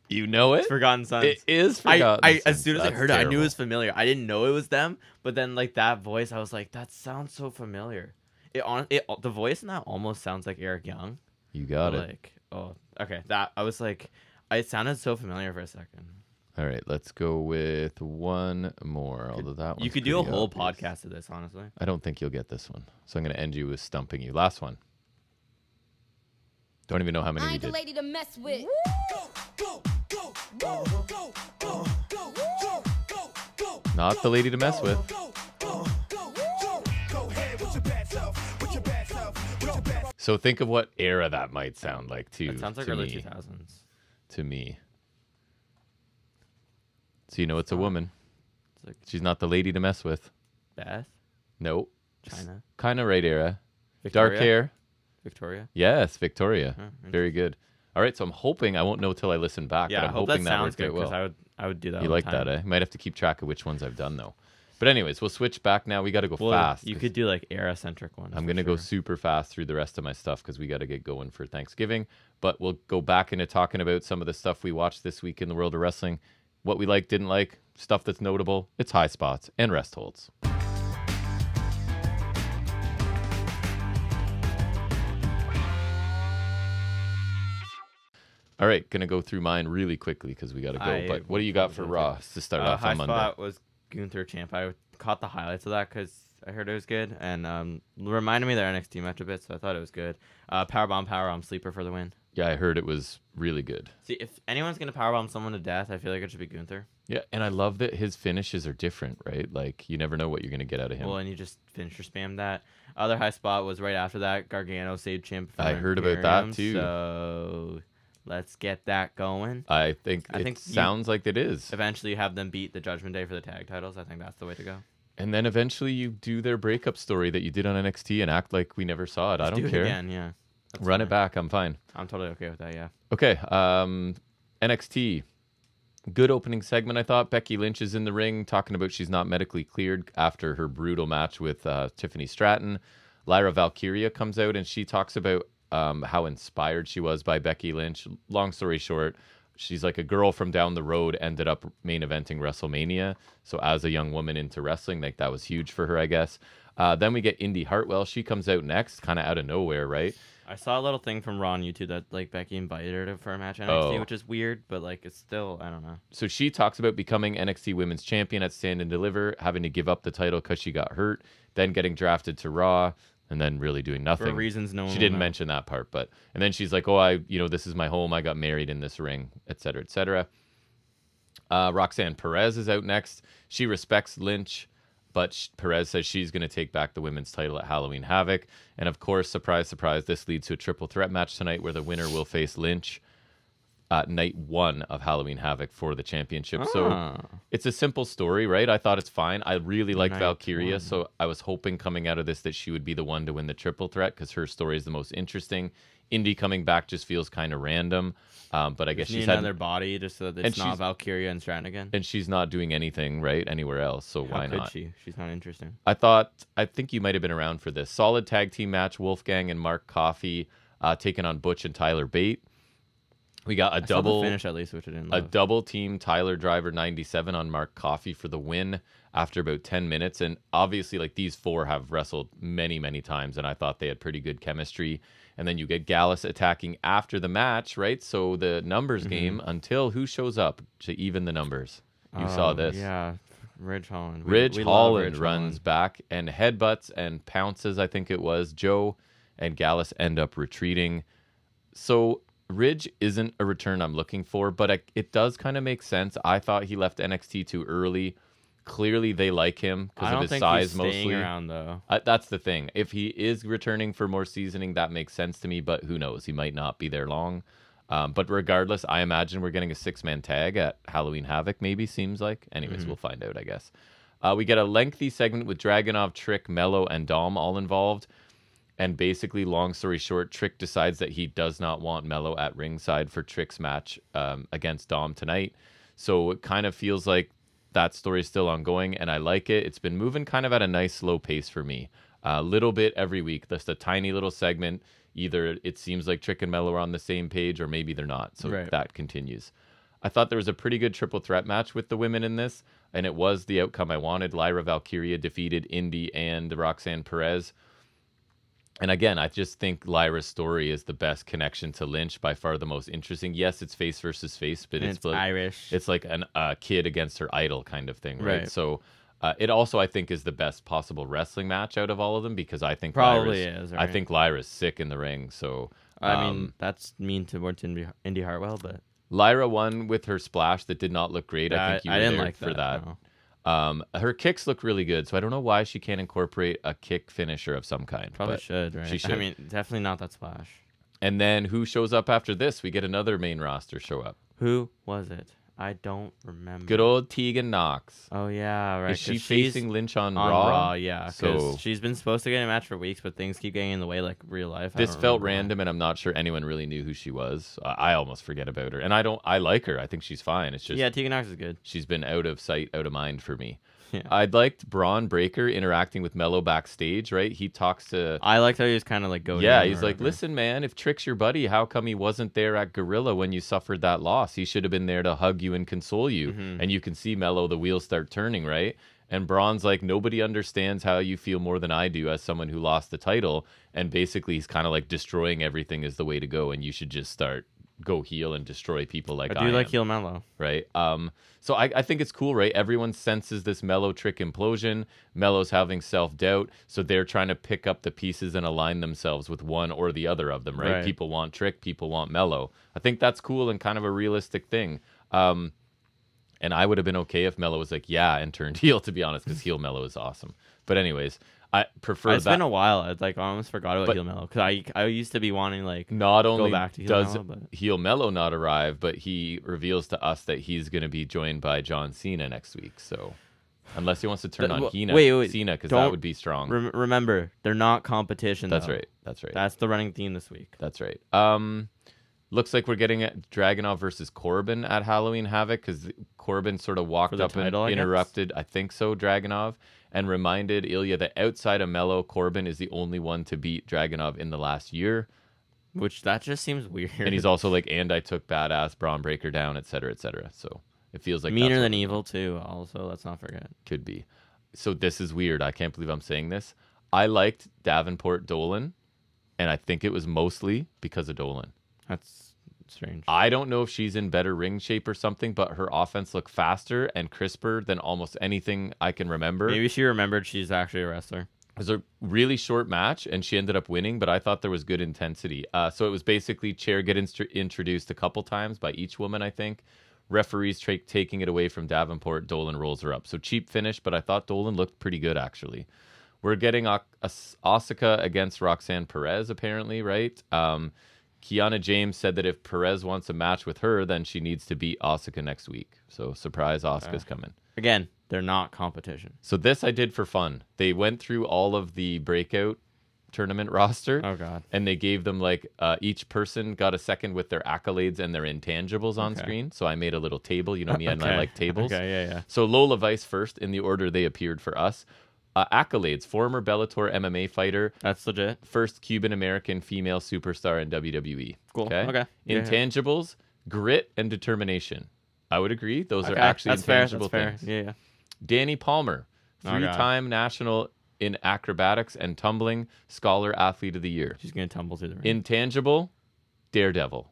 You know it? Forgotten Sons. It is Forgotten Sons. As soon as I heard it, I knew it was familiar. I didn't know it was them, but then that voice, I was like, that sounds so familiar. The voice in that almost sounds like Eric Young. You got it. Oh, okay. I was like, it sounded so familiar for a second. All right, let's go with one more. Although that one, you could do a whole podcast of this, honestly. I don't think you'll get this one, so I'm going to end you with stumping you. Last one. Don't even know how many we did. I ain't the lady to mess with. Not the lady to mess with. So think of what era that might sound like too. It sounds like early 2000s. To me. So you know it's a woman. She's not the lady to mess with. Beth? Nope. China? Kind of right era. Victoria? Dark hair. Victoria? Yes, Victoria. Very good. All right, so I'm hoping I won't know till I listen back. Yeah, but I'm I hope hoping that sounds good well. because I would do that. You like that, eh? Might have to keep track of which ones I've done though. But anyways, we'll switch back now. We got to go fast. You could do like era-centric ones. I'm going to go super fast through the rest of my stuff because we got to get going for Thanksgiving. But we'll go back into talking about some of the stuff we watched this week in the world of wrestling. What we like, didn't like, stuff that's notable. It's Highspots and Restholds. All right, going to go through mine really quickly because we got to go. But what do you got for Raw to start off on Monday? Highspot was Gunther champ. I caught the highlights of that because I heard it was good and reminded me of their NXT match a bit, so I thought it was good. Powerbomb sleeper for the win. Yeah, I heard it was really good. See, if anyone's gonna powerbomb someone to death, I feel like it should be Gunther. Yeah, and I love that his finishes are different, right? Like you never know what you're gonna get out of him. Well, and you just finisher spam that. Other high spot was right after that. Gargano saved Chimp. I heard about that too. So let's get that going. I think sounds like it is. Eventually, you have them beat the Judgment Day for the tag titles. I think that's the way to go. And then eventually you do their breakup story that you did on NXT and act like we never saw it. I don't care. Again, yeah. Run it back. I'm fine. I'm totally okay with that, yeah. Okay. NXT. Good opening segment, I thought. Becky Lynch is in the ring talking about she's not medically cleared after her brutal match with Tiffany Stratton. Lyra Valkyria comes out and she talks about how inspired she was by Becky Lynch. Long story short, she's like a girl from down the road, ended up main eventing WrestleMania. So as a young woman into wrestling, like that was huge for her, I guess. Then we get Indy Hartwell. She comes out next, kind of out of nowhere, right? I saw a little thing from Raw on YouTube that like Becky invited her for a match at NXT, which is weird, but like it's still, I don't know. So she talks about becoming NXT Women's Champion at Stand and Deliver, having to give up the title because she got hurt, then getting drafted to Raw, and then really doing nothing. For reasons no one She didn't mention that part, but and then she's like, "Oh, this is my home. I got married in this ring, etc., etc." Roxanne Perez is out next. She respects Lynch, but Perez says she's going to take back the women's title at Halloween Havoc. And of course, surprise, surprise, this leads to a triple threat match tonight where the winner will face Lynch at night 1 of Halloween Havoc for the championship. So it's a simple story, right? I thought it's fine. I really like Valkyria, so I was hoping coming out of this that she would be the one to win the triple threat because her story is the most interesting. Indy coming back just feels kind of random, but I guess she's had another body just so that it's not Valkyria and Stratton again. And she's not doing anything right anywhere else, so why not? How could she? She's not interesting. I think you might have been around for this solid tag team match. Wolfgang and Mark Coffey taking on Butch and Tyler Bate. We got a double finish at least, which I didn't love. A double team Tyler Driver 97 on Mark Coffey for the win after about 10 minutes. And obviously, like these four have wrestled many, many times, and I thought they had pretty good chemistry. And then you get Gallus attacking after the match, right? So the numbers game until who shows up to even the numbers. You saw this. Yeah, Ridge Holland. Ridge Holland runs back and headbutts and pounces, I think it was. Joe and Gallus end up retreating. So Ridge isn't a return I'm looking for, but it does kind of make sense. I thought he left NXT too early. Clearly, they like him because of his size mostly. Staying around, though. That's the thing. If he is returning for more seasoning, that makes sense to me, but who knows? He might not be there long. But regardless, I imagine we're getting a 6-man tag at Halloween Havoc, maybe, seems like. Anyways, we'll find out, I guess. We get a lengthy segment with Dragunov, Trick, Mello, and Dom all involved. And basically, long story short, Trick decides that he does not want Mello at ringside for Trick's match against Dom tonight. So it kind of feels like that story is still ongoing, and I like it. It's been moving kind of at a nice, slow pace for me. A little bit every week, just a tiny little segment. Either it seems like Trick and Mello are on the same page, or maybe they're not. So that continues. I thought there was a pretty good triple threat match with the women in this, and it was the outcome I wanted. Lyra Valkyria defeated Indy and Roxanne Perez. And again, I just think Lyra's story is the best connection to Lynch, by far the most interesting. Yes, it's face versus face, but it's like, Irish. It's like a kid against her idol kind of thing, right? So it also, I think, is the best possible wrestling match out of all of them because I think I think Lyra's sick in the ring. So I mean, that's mean towards Indy Hartwell, but Lyra won with her splash that did not look great. I think you were didn't there like for that. No. Her kicks look really good, so I don't know why she can't incorporate a kick finisher of some kind. Probably should, right? She should. I mean, definitely not that splash. And then who shows up after this? We get another main roster show up. Who was it? I don't remember. Good old Tegan Knox. Oh yeah, right. Is she facing Lynch on Raw? Yeah. So she's been supposed to get a match for weeks, but things keep getting in the way, like real life. This felt random, and I'm not sure anyone really knew who she was. I almost forget about her, and I like her. I think she's fine. It's just Tegan Knox is good. She's been out of sight, out of mind for me. Yeah. I liked Braun Breaker interacting with Mello backstage, right? He talks to... I liked how he was kind of like going... Yeah, he's like, listen, man, if Trick's your buddy, how come he wasn't there at Gorilla when you suffered that loss? He should have been there to hug you and console you. And you can see Mello, the wheels start turning, right? And Braun's like, nobody understands how you feel more than I do as someone who lost the title. And basically, he's kind of like destroying everything is the way to go, and you should just go heel and destroy people like I do like am. heel Mello. Right. So I think it's cool, right? Everyone senses this Mello Trick implosion. Mello's having self-doubt, so they're trying to pick up the pieces and align themselves with one or the other of them, right? People want Trick, people want Mello. I think that's cool and kind of a realistic thing. And I would have been okay if Mello was like, yeah, and turned heel, to be honest, because heel Mello is awesome. But anyways, I prefer It's been a while. I almost forgot about heel Mello, because I used to be wanting not only go back to heel does Mello, but... heel Mello not arrive, but he reveals to us that he's going to be joined by John Cena next week. So unless he wants to turn on Cena, because that would be strong. Remember, they're not competition. That's though. right. That's right. That's the running theme this week. That's right. Looks like we're getting at Dragunov versus Corbin at Halloween Havoc, because Corbin sort of walked up title, and interrupted, I think so, Dragunov, and reminded Ilya that outside of Mello, Corbin is the only one to beat Dragunov in the last year. Which, that just seems weird. And he's also like, and I took badass Braun Breaker down, etc., etc. So it feels like meaner than evil too. Also, let's not forget. Could be. So this is weird. I can't believe I'm saying this. I liked Davenport Dolan, and I think it was mostly because of Dolan. That's strange. I don't know if she's in better ring shape or something, but her offense looked faster and crisper than almost anything I can remember. Maybe she remembered she's actually a wrestler. It was a really short match, and she ended up winning, but I thought there was good intensity. So it was basically chair get introduced a couple times by each woman, I think. Referees taking it away from Davenport. Dolan rolls her up. So cheap finish, but I thought Dolan looked pretty good, actually. We're getting Asuka against Roxanne Perez, apparently, right? Kiana James said that if Perez wants a match with her, then she needs to beat Asuka next week. So surprise, Asuka's coming. Again, they're not competition. So this I did for fun. They went through all of the breakout tournament roster. Oh, God. And they gave them each person got a second with their accolades and their intangibles on screen. So I made a little table. You know me, and I like tables. Okay, yeah. So Lola Vice first in the order they appeared for us. Accolades, former Bellator MMA fighter. That's legit. First Cuban-American female superstar in WWE. Cool. Okay. Intangibles, grit, and determination. I would agree. Those are actually intangible things. Yeah. Danny Palmer, three-time national in acrobatics and tumbling, scholar athlete of the year. She's going to tumble through the ring. Intangible, Daredevil.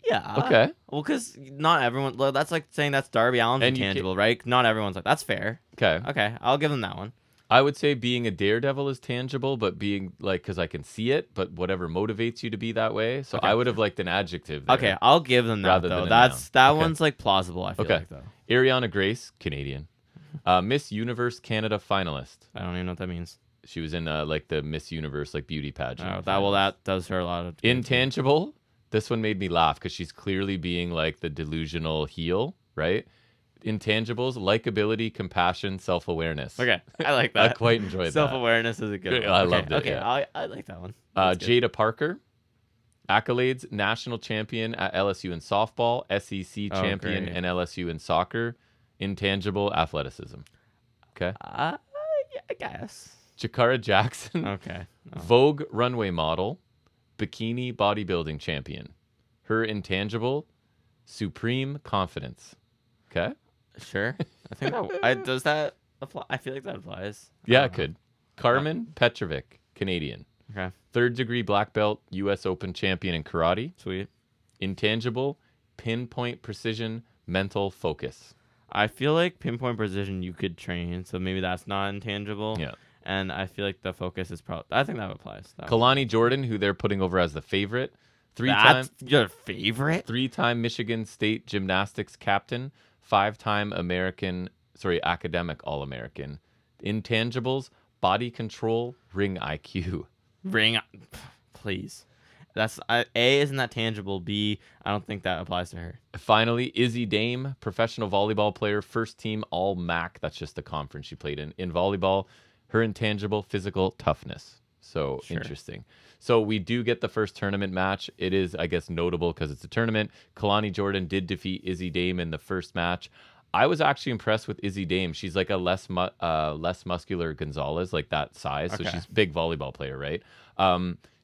Yeah. Okay. Well, because not everyone... That's like saying that's Darby Allin's intangible, right? Not everyone's like, that's fair. Okay, I'll give them that one. I would say being a daredevil is tangible, but being because I can see it, but whatever motivates you to be that way. So I would have liked an adjective there. Okay, I'll give them that, though. That one's like plausible, I feel like, though. Ariana Grace, Canadian. Miss Universe Canada finalist. I don't even know what that means. She was in the Miss Universe beauty pageant. That does her a lot of... Intangible. This one made me laugh because she's clearly being the delusional heel, right? Intangibles, likability, compassion, self-awareness. Okay, I like that. I quite enjoyed that. Self-awareness is a good one. I loved it. Okay, yeah. I like that one. Jada Parker, accolades, national champion at LSU in softball, SEC champion in LSU in soccer, intangible, athleticism. Okay. Yeah, I guess. Jakara Jackson. Okay. Vogue runway model, bikini bodybuilding champion. Her intangible, supreme confidence. Okay. Sure. I think does that apply? I feel like that applies. Yeah, it could. Carmen Petrovic, Canadian. Okay. Third degree black belt, U.S. Open champion in karate. Sweet. Intangible, pinpoint precision, mental focus. I feel like pinpoint precision you could train, so maybe that's not intangible. Yeah. And I feel like the focus is probably... I think that applies. Kalani Jordan, who they're putting over as the favorite. That's your favorite? Three-time Michigan State gymnastics captain. 5-time academic All-American. Intangibles, body control, ring IQ. Please. isn't that tangible. B, I don't think that applies to her. Finally, Izzy Dame, professional volleyball player, first team All MAC. That's just the conference she played in volleyball. Her intangible physical toughness. So interesting. So we do get the first tournament match. It is, I guess, notable because it's a tournament. Kalani Jordan did defeat Izzy Dame in the first match. I was actually impressed with Izzy Dame. She's like a less muscular Gonzalez, like that size. Okay. So she's a big volleyball player, right?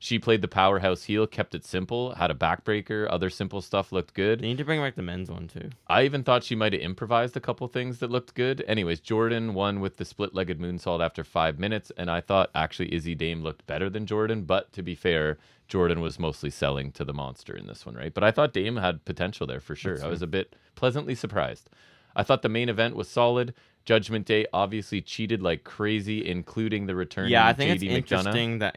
She played the powerhouse heel, kept it simple, had a backbreaker. Other simple stuff looked good. They need to bring back the men's one, too. I even thought she might have improvised a couple things that looked good. Anyways, Jordan won with the split-legged moonsault after 5 minutes, and I thought actually Izzy Dame looked better than Jordan. But to be fair, Jordan was mostly selling to the monster in this one, right? But I thought Dame had potential there for sure. I was a bit pleasantly surprised. I thought the main event was solid. Judgment Day obviously cheated like crazy, including the return of I think JD it's interesting that,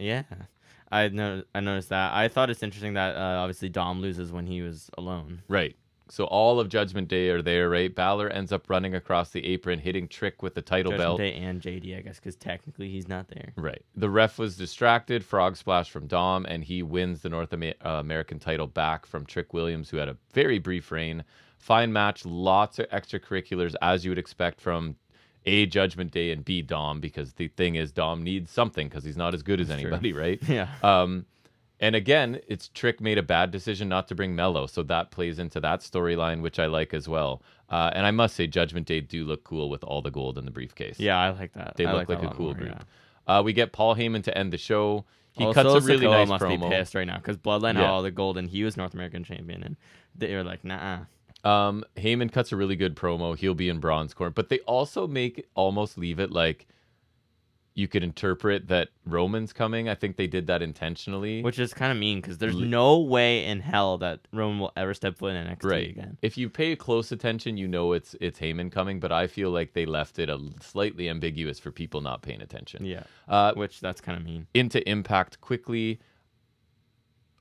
I noticed that. I thought it's interesting that obviously Dom loses when he was alone. Right. So all of Judgment Day are there, right? Balor ends up running across the apron, hitting Trick with the title belt. Judgment Day and JD, I guess, because technically he's not there. Right. The ref was distracted, frog splash from Dom, and he wins the North American title back from Trick Williams, who had a very brief reign. Fine match, lots of extracurriculars, as you would expect from A, Judgment Day, and B, Dom, because the thing is Dom needs something because he's not as good as anybody, right? Yeah. And again, it's Trick made a bad decision not to bring Mello, so that plays into that storyline, which I like as well. And I must say, Judgment Day do look cool with all the gold in the briefcase. Yeah, I like that. They look like a cool group. Yeah. We get Paul Heyman to end the show. He also, cuts a really nice must promo. Be pissed right now because Bloodline had all the gold and he was North American champion, and they were like, nah. Heyman cuts a really good promo. He'll be in Braun's corner, but they also almost leave it like you could interpret that Roman's coming. I think they did that intentionally, which is kind of mean because there's no way in hell that Roman will ever step foot in NXT again. If you pay close attention, you know it's Heyman coming, but I feel like they left it slightly ambiguous for people not paying attention. Yeah, which that's kind of mean. Into Impact quickly.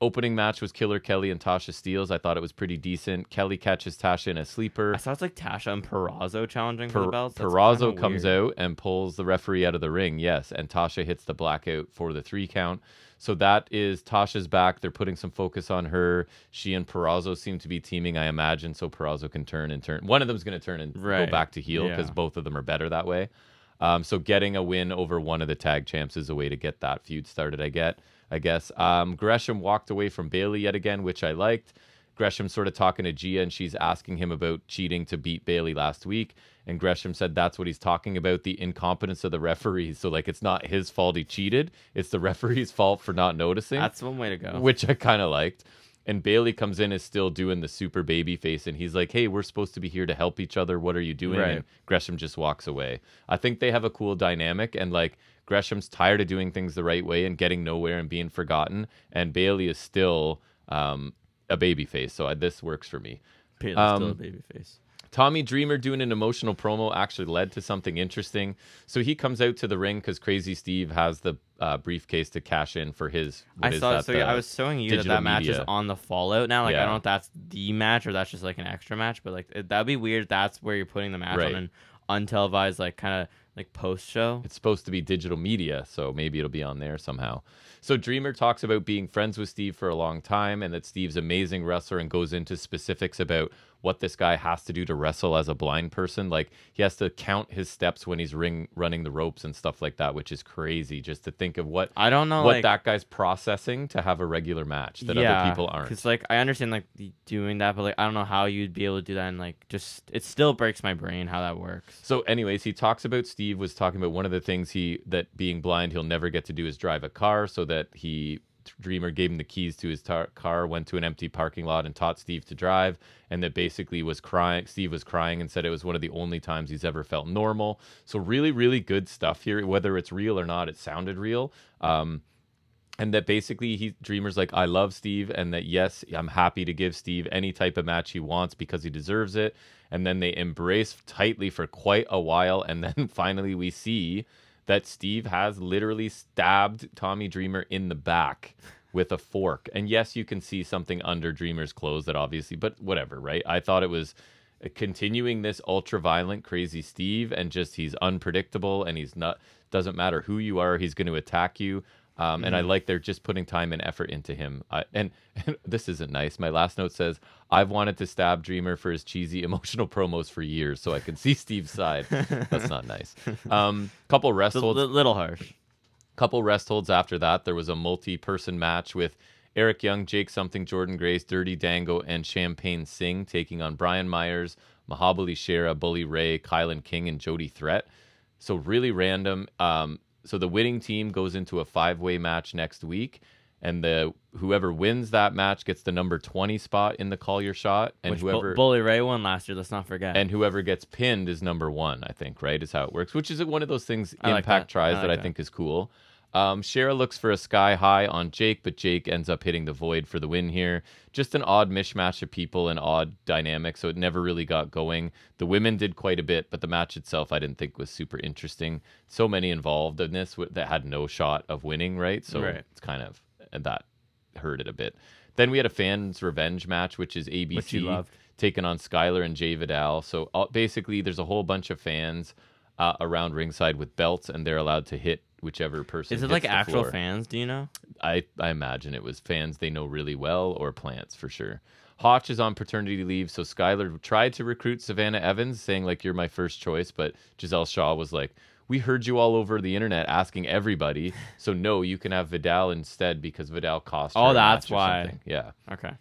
Opening match was Killer Kelly and Tasha Steelz. I thought it was pretty decent. Kelly catches Tasha in a sleeper. I saw it's like Tasha and Purrazzo challenging for the belts. Purrazzo comes out and pulls the referee out of the ring, yes, and Tasha hits the blackout for the 3 count. So that is Tasha's back. They're putting some focus on her. She and Purrazzo seem to be teaming, I imagine, so Purrazzo can turn. One of them's going to turn and go back to heel because both of them are better that way. So getting a win over one of the tag champs is a way to get that feud started, I guess. Gresham walked away from Bayley yet again, which I liked. Gresham sort of talking to Gia, and she's asking him about cheating to beat Bayley last week. And Gresham said that's what he's talking about, the incompetence of the referees. So, like, it's not his fault he cheated. It's the referee's fault for not noticing. That's one way to go. Which I kind of liked. And Bayley comes in, is still doing the super baby face, and he's like, hey, we're supposed to be here to help each other. What are you doing? Right. And Gresham just walks away. I think they have a cool dynamic, and, like, Gresham's tired of doing things the right way and getting nowhere and being forgotten, and Bayley is still a baby face, so this works for me. Bayley's still a baby face. Tommy Dreamer doing an emotional promo actually led to something interesting. So he comes out to the ring because Crazy Steve has the briefcase to cash in for his. I was showing you that match is on the Fallout now. Like, I don't know if that's the match or that's just like an extra match, but like that'd be weird. That's where you're putting the match on an untelevised, like kind of like post show. It's supposed to be digital media, so maybe it'll be on there somehow. So Dreamer talks about being friends with Steve for a long time and that Steve's an amazing wrestler, and goes into specifics about what this guy has to do to wrestle as a blind person. Like, he has to count his steps when he's running the ropes and stuff like that, which is crazy just to think of what that guy's processing to have a regular match that other people aren't. Because like I understand like doing that, but like I don't know how you'd be able to do that, and like just it still breaks my brain how that works. So anyways, he talks about Steve was talking about one of the things that being blind he'll never get to do is drive a car, so that Dreamer gave him the keys to his car, went to an empty parking lot and taught Steve to drive, and that basically Steve was crying and said it was one of the only times he's ever felt normal. So really, really good stuff here. Whether it's real or not, it sounded real. And that basically Dreamer's like, I love Steve, and that yes, I'm happy to give Steve any type of match he wants because he deserves it. And then they embrace tightly for quite a while, and then finally we see that Steve has literally stabbed Tommy Dreamer in the back with a fork. And yes, you can see something under Dreamer's clothes that obviously, but whatever, right? I thought it was continuing this ultra-violent, crazy Steve, and just he's unpredictable, and doesn't matter who you are, he's going to attack you. And I like they're just putting time and effort into him. And this isn't nice. My last note says, I've wanted to stab Dreamer for his cheesy emotional promos for years, so I can see Steve's side. That's not nice. Couple Restholds. A little harsh. Couple Restholds after that. There was a multi-person match with Eric Young, Jake Something, Jordan Grace, Dirty Dango, and Champagne Singh taking on Brian Myers, Mahabali Shera, Bully Ray, Kylan King, and Jody Threat. So really random. So the winning team goes into a 5-way match next week, and whoever wins that match gets the number 20 spot in the Call Your Shot. And whoever Bully Ray won last year, let's not forget. And whoever gets pinned is number 1, I think, right? Is how it works, which is one of those things Impact tries that I think is cool. Shera looks for a sky high on Jake, but Jake ends up hitting the void for the win here. Just an odd mishmash of people and odd dynamic, so it never really got going. The women did quite a bit, but the match itself I didn't think was super interesting. So many involved in this that had no shot of winning, right? So It's kind of, that hurt it a bit. Then we had a fans revenge match, which is ABC taking on Skylar and Jay Vidal. So basically there's a whole bunch of fans around ringside with belts, and they're allowed to hit whichever person. Is it like actual fans? Do you know? I imagine it was fans they know really well, or plants for sure. Hotch is on paternity leave, so Skylar tried to recruit Savannah Evans, saying like, you're my first choice, but Giselle Shaw was like, we heard you all over the internet asking everybody, so no, you can have Vidal instead because Vidal cost her a that's match or why. something. Yeah. Okay.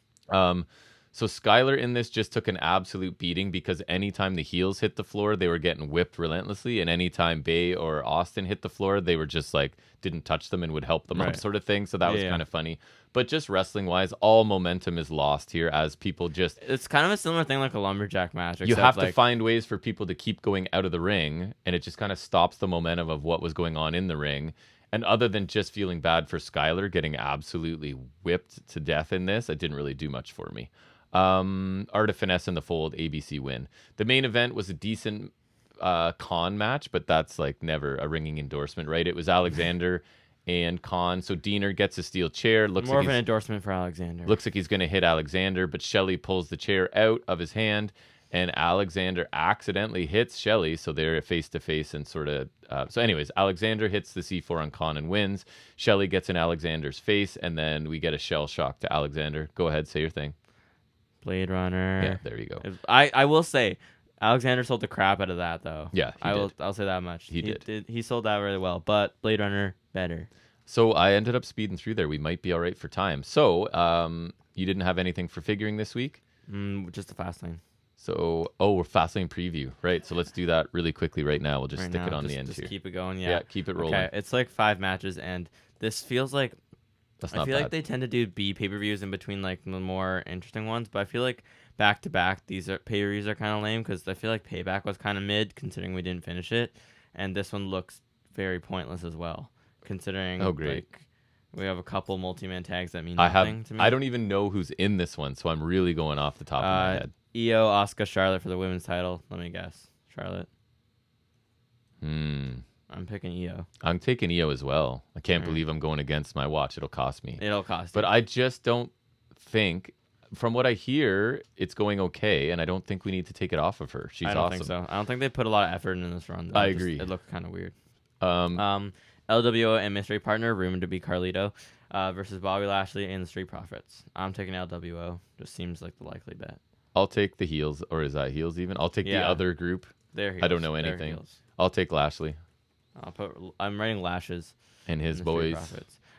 So Skylar in this just took an absolute beating because anytime the heels hit the floor, they were getting whipped relentlessly. And anytime Bay or Austin hit the floor, they were just like, didn't touch them and would help them up sort of thing. So that was kind of funny. But just wrestling-wise, all momentum is lost here as people just... It's kind of a similar thing like a lumberjack match. You have to find ways for people to keep going out of the ring, and it just kind of stops the momentum of what was going on in the ring. And other than just feeling bad for Skylar getting absolutely whipped to death in this, it didn't really do much for me. Art of Finesse in the Fold, ABC win. The main event was a decent Khan match, but that's like never a ringing endorsement, right? It was Alexander and Khan. So Diener gets a steel chair. Looks more like of an endorsement for Alexander. Looks like he's going to hit Alexander, but Shelley pulls the chair out of his hand, and Alexander accidentally hits Shelley, so they're face to face and sort of. So, anyways, Alexander hits the C4 on Khan and wins. Shelley gets in Alexander's face, and then we get a shell shock to Alexander. Go ahead, say your thing. Blade Runner. Yeah, there you go. I will say, Alexander sold the crap out of that though. Yeah, I'll say that much. He did. He sold that really well, but Blade Runner better. So I ended up speeding through there. We might be all right for time. So you didn't have anything for figuring this week? Just the Fastlane. So we're Fastlane preview, right? So let's do that really quickly right now. We'll just stick it on the end here. Just keep it going. Yeah, keep it rolling. Okay, it's like 5 matches, and this feels like. That's not I feel bad. like they tend to do B pay-per-views in between like the more interesting ones, but I feel like back to back these pay-per-views are kind of lame because I feel like Payback was kind of mid considering we didn't finish it, and this one looks very pointless as well considering. Oh, great! Like, we have a couple multi-man tags that mean nothing to me. I don't even know who's in this one, so I'm really going off the top of my head. Io, Asuka, Charlotte for the women's title. Let me guess, Charlotte. I'm picking Io. I'm taking Io as well. I can't believe I'm going against my watch. It'll cost me. It'll cost But you. I just don't think, from what I hear, it's going okay, and I don't think we need to take it off of her. She's awesome. I don't think so. I don't think they put a lot of effort in this run. I agree. It looked kind of weird. LWO and mystery partner, rumored to be Carlito, versus Bobby Lashley and the Street Profits. I'm taking LWO. Just seems like the likely bet. I'll take the heels, or is that heels even? I'll take the other group. They're heels. I don't know anything. I'll take Lashley. I'm writing Lashes. And his boys.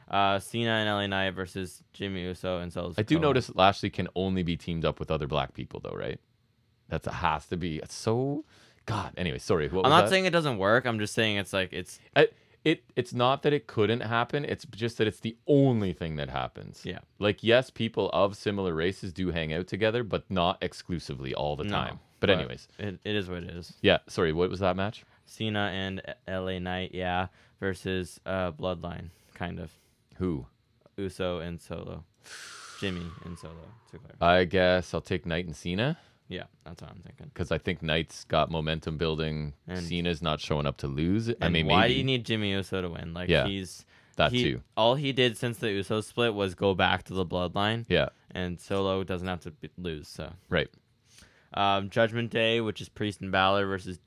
Cena and LA Knight versus Jimmy Uso and Solo. I do notice Lashley can only be teamed up with other black people, though, right? That has to be. It's so. God. Anyway, sorry. What was I'm not that? saying it doesn't work. I'm just saying it's like it's. It's not that it couldn't happen. It's just that it's the only thing that happens. Yeah. Like, yes, people of similar races do hang out together, but not exclusively all the time. But anyways. It is what it is. Yeah. Sorry. What was that match? Cena and LA Knight, versus Bloodline, kind of. Who? Uso and Solo. Jimmy and Solo, to clarify. I guess I'll take Knight and Cena. Yeah, that's what I'm thinking. Because I think Knight's got momentum building. And Cena's not showing up to lose. I mean, why maybe. do you need Jimmy Uso to win? Like, too. All he did since the Uso split was go back to the Bloodline. Yeah. And Solo doesn't have to lose, so. Right. Judgment Day, which is Priest and Balor versus,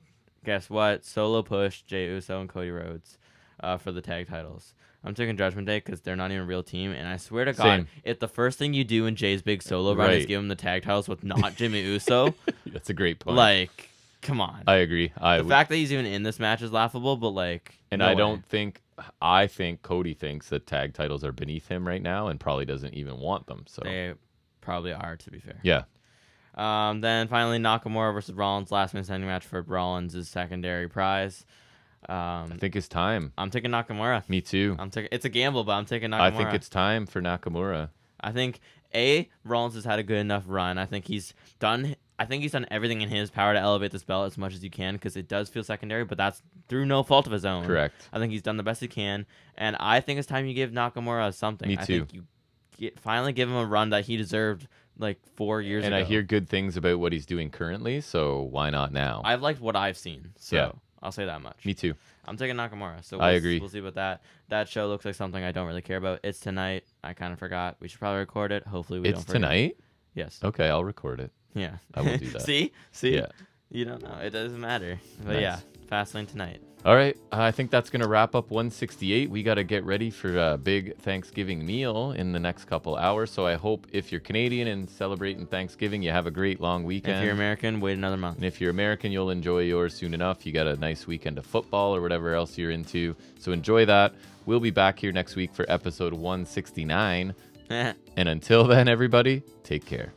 guess what? Solo push, Jey Uso and Cody Rhodes. for the tag titles. I'm taking Judgment Day because they're not even a real team, and I swear to God, Same. if the first thing you do in Jay's big solo run is give him the tag titles with not Jimmy Uso, That's a great point. like, come on. I agree. The fact that he's even in this match is laughable, but like, and no I way. don't think. I think Cody thinks that tag titles are beneath him right now, and probably doesn't even want them. So They probably are, to be fair. yeah. Then finally, Nakamura versus Rollins, last man standing match for Rollins' secondary prize. I think it's time. I'm taking Nakamura. Me too. It's a gamble, but I'm taking Nakamura. I think it's time for Nakamura. I think Rollins has had a good enough run. I think he's done everything in his power to elevate this belt as much as you can, because it does feel secondary, but that's through no fault of his own. Correct. I think he's done the best he can, and I think it's time you give Nakamura something. Me too. I think you finally give him a run that he deserved like 4 years ago. And I hear good things about what he's doing currently, so why not now? I've liked what I've seen, so Yeah. I'll say that much. Me too. I'm taking Nakamura. So I agree. We'll see about that. That show looks like something I don't really care about. It's tonight. I kind of forgot. We should probably record it. Hopefully we don't It's forget. tonight? Yes. Okay, I'll record it. Yeah. I will do that. See? Yeah. You don't know. It doesn't matter. But Nice. yeah, Fastlane tonight. All right. I think that's going to wrap up 168. We got to get ready for a big Thanksgiving meal in the next couple hours. So I hope if you're Canadian and celebrating Thanksgiving, you have a great long weekend. If you're American, wait another month. And if you're American, you'll enjoy yours soon enough. You got a nice weekend of football or whatever else you're into. So enjoy that. We'll be back here next week for episode 169. And until then, everybody, take care.